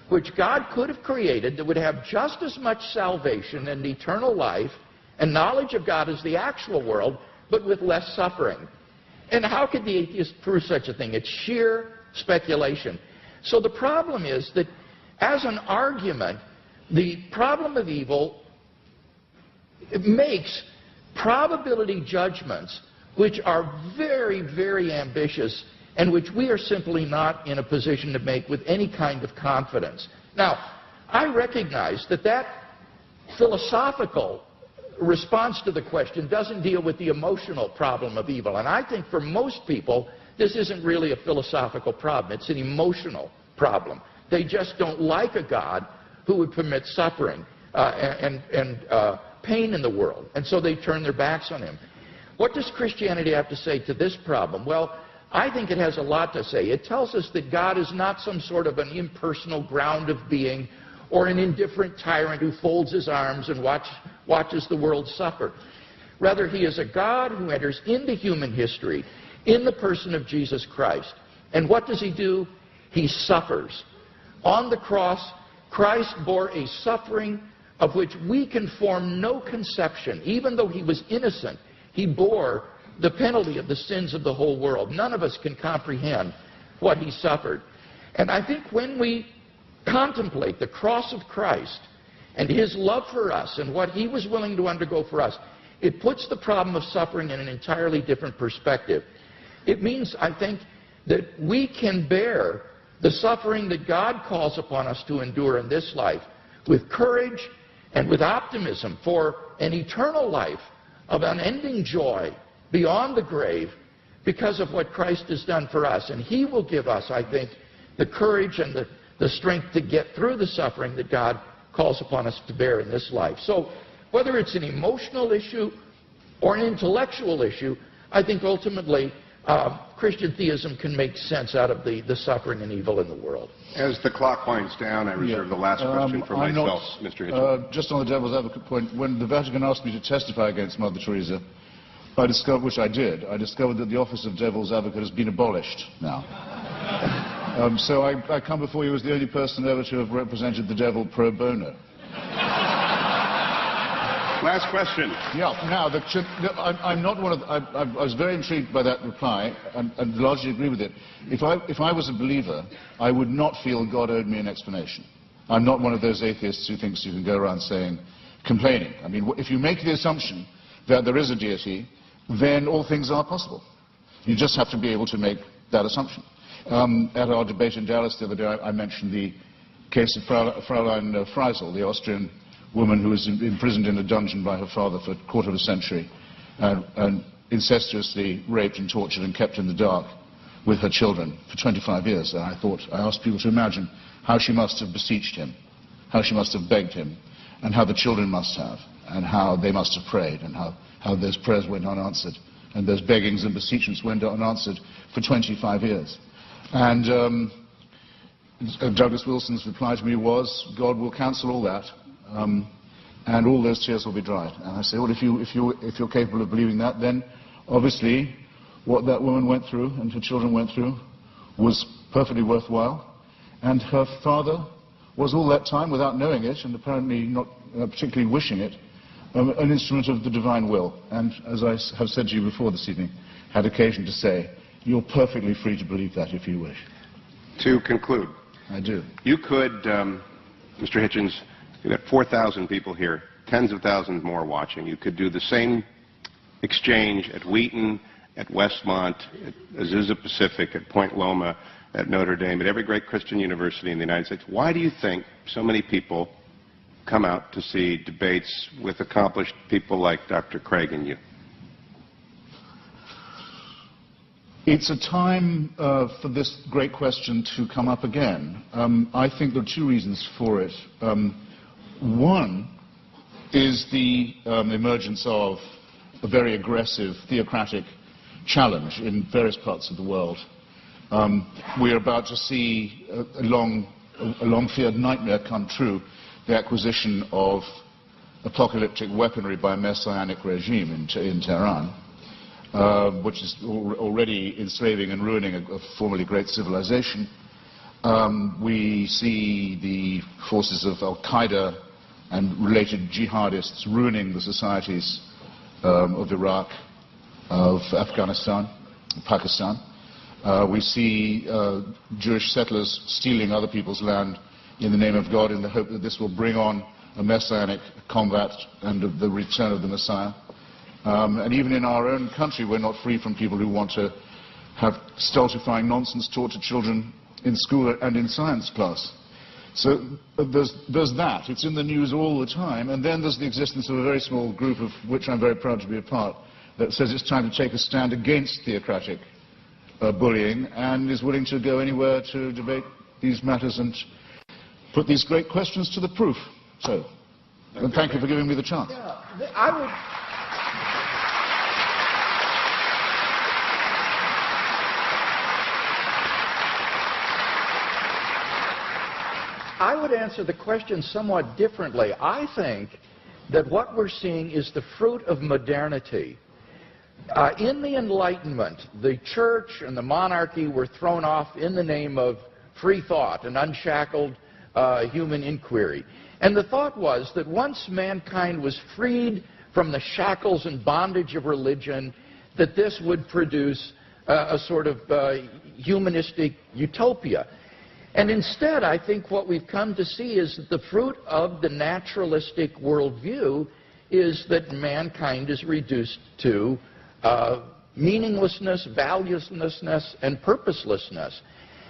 which God could have created, that would have just as much salvation and eternal life and knowledge of God as the actual world, but with less suffering. And how could the atheist prove such a thing? It's sheer speculation. So the problem is that as an argument, the problem of evil makes probability judgments which are very, very ambitious and which we are simply not in a position to make with any kind of confidence. Now, I recognize that that philosophical response to the question doesn't deal with the emotional problem of evil. And I think for most people, this isn't really a philosophical problem. It's an emotional problem. They just don't like a God who would permit suffering and pain in the world. And so they turn their backs on him. What does Christianity have to say to this problem? Well, I think it has a lot to say. It tells us that God is not some sort of an impersonal ground of being or an indifferent tyrant who folds his arms and watches the world suffer. Rather, he is a God who enters into human history in the person of Jesus Christ. And what does he do? He suffers. On the cross, Christ bore a suffering of which we can form no conception. Even though he was innocent, he bore the penalty of the sins of the whole world. None of us can comprehend what he suffered. And I think when we contemplate the cross of Christ and his love for us and what he was willing to undergo for us, it puts the problem of suffering in an entirely different perspective. It means, I think, that we can bear the suffering that God calls upon us to endure in this life with courage and with optimism for an eternal life of unending joy beyond the grave because of what Christ has done for us. And he will give us, I think, the courage and the strength to get through the suffering that God calls upon us to bear in this life. So whether it's an emotional issue or an intellectual issue, I think ultimately Christian theism can make sense out of the suffering and evil in the world. As the clock winds down, I reserve the last question for myself, Mr. Hitchens. Just on the devil's advocate point, when the Vatican asked me to testify against Mother Teresa, I discovered, which I did, I discovered that the office of devil's advocate has been abolished now. So I come before you as the only person ever to have represented the devil pro bono. Last question. Yeah. Now, I'm not one of. I was very intrigued by that reply, and largely agree with it. If I was a believer, I would not feel God owed me an explanation. I'm not one of those atheists who thinks you can go around complaining. I mean, if you make the assumption that there is a deity, then all things are possible. You just have to be able to make that assumption. At our debate in Dallas the other day, I mentioned the case of Fräulein Freisel, the Austrian woman who was imprisoned in a dungeon by her father for a quarter of a century and incestuously raped and tortured and kept in the dark with her children for 25 years. And I asked people to imagine how she must have beseeched him, how she must have begged him, and how the children must have, and how they must have prayed, and how those prayers went unanswered, and those beggings and beseechings went unanswered for 25 years. And Douglas Wilson's reply to me was, God will cancel all that, and all those tears will be dried. And I say, well, if you're capable of believing that, then obviously what that woman went through and her children went through was perfectly worthwhile. And her father was all that time, without knowing it, and apparently not particularly wishing it, an instrument of the divine will. And as I have said to you before this evening, had occasion to say, you're perfectly free to believe that if you wish. To conclude. I do. You could, Mr. Hitchens, you've got 4,000 people here, tens of thousands more watching. You could do the same exchange at Wheaton, at Westmont, at Azusa Pacific, at Point Loma, at Notre Dame, at every great Christian university in the United States. Why do you think so many people come out to see debates with accomplished people like Dr. Craig and you? It's a time for this great question to come up again. I think there are two reasons for it. One is the emergence of a very aggressive theocratic challenge in various parts of the world. We are about to see a long-feared nightmare come true, the acquisition of apocalyptic weaponry by a messianic regime in Tehran, which is already enslaving and ruining a formerly great civilization. We see the forces of Al-Qaeda and related jihadists ruining the societies of Iraq, of Afghanistan, Pakistan. We see Jewish settlers stealing other people's land in the name of God in the hope that this will bring on a messianic combat and the return of the Messiah. And even in our own country, we're not free from people who want to have stultifying nonsense taught to children in school and in science class. So there's that. It's in the news all the time. And then there's the existence of a very small group, of which I'm very proud to be a part, that says it's time to take a stand against theocratic bullying and is willing to go anywhere to debate these matters and put these great questions to the proof. So, and thank you for giving me the chance. Yeah, I would answer the question somewhat differently. I think that what we're seeing is the fruit of modernity. In the Enlightenment, the church and the monarchy were thrown off in the name of free thought and unshackled human inquiry. And the thought was that once mankind was freed from the shackles and bondage of religion, that this would produce a sort of humanistic utopia. And instead, I think what we've come to see is that the fruit of the naturalistic worldview is that mankind is reduced to meaninglessness, valuelessness, and purposelessness.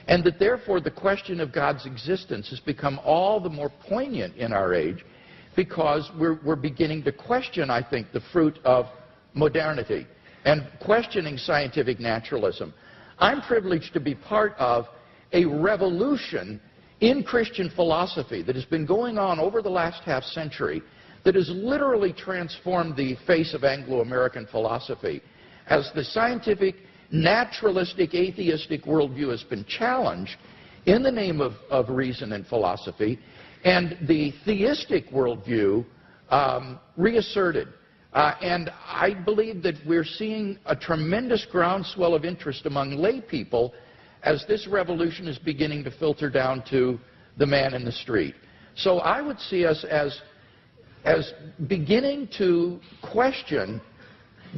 And that therefore the question of God's existence has become all the more poignant in our age because we're beginning to question, I think, the fruit of modernity and questioning scientific naturalism. I'm privileged to be part of a revolution in Christian philosophy that has been going on over the last half century that has literally transformed the face of Anglo-American philosophy. As the scientific, naturalistic, atheistic worldview has been challenged in the name of reason and philosophy, and the theistic worldview reasserted. And I believe that we're seeing a tremendous groundswell of interest among lay people as this revolution is beginning to filter down to the man in the street. So I would see us as beginning to question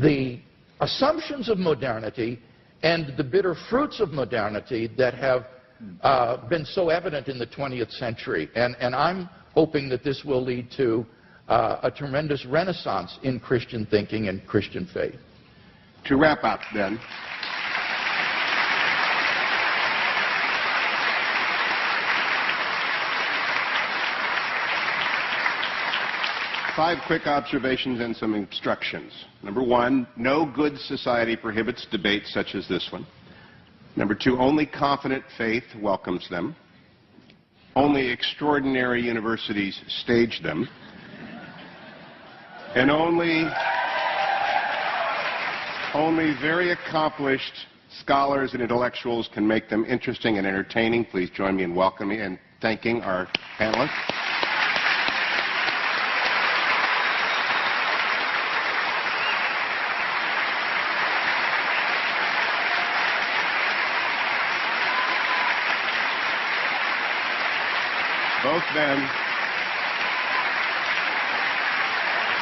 the assumptions of modernity and the bitter fruits of modernity that have been so evident in the 20th century. And I'm hoping that this will lead to a tremendous renaissance in Christian thinking and Christian faith. To wrap up, then, five quick observations and some instructions. Number one, no good society prohibits debates such as this one. Number two, only confident faith welcomes them. Only extraordinary universities stage them. And only very accomplished scholars and intellectuals can make them interesting and entertaining. Please join me in welcoming and thanking our panelists.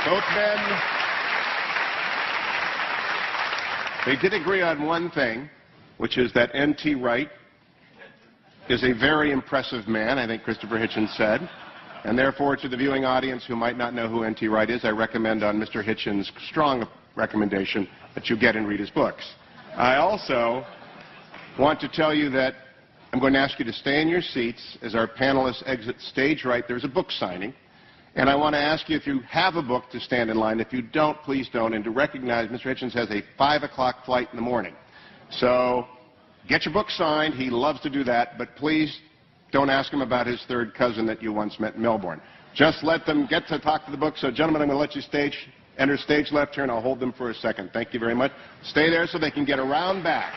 Both men, they did agree on one thing, which is that N.T. Wright is a very impressive man, I think Christopher Hitchens said. And therefore, to the viewing audience who might not know who N.T. Wright is, I recommend on Mr. Hitchens' strong recommendation that you get and read his books. I also want to tell you that I'm going to ask you to stay in your seats as our panelists exit stage right. There's a book signing. And I want to ask you, if you have a book, to stand in line. If you don't, please don't. And to recognize Mr. Hitchens has a 5 o'clock flight in the morning. So get your book signed. He loves to do that. But please don't ask him about his third cousin that you once met in Melbourne. Just let them get to talk to the book. So, gentlemen, I'm going to let you enter stage left here, and I'll hold them for a second. Thank you very much. Stay there so they can get around back.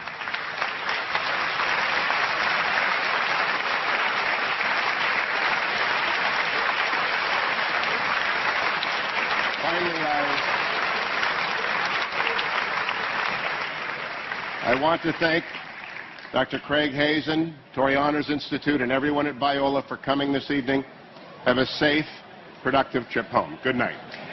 Finally, I want to thank Dr. Craig Hazen, Torrey Honors Institute, and everyone at Biola for coming this evening. Have a safe, productive trip home. Good night.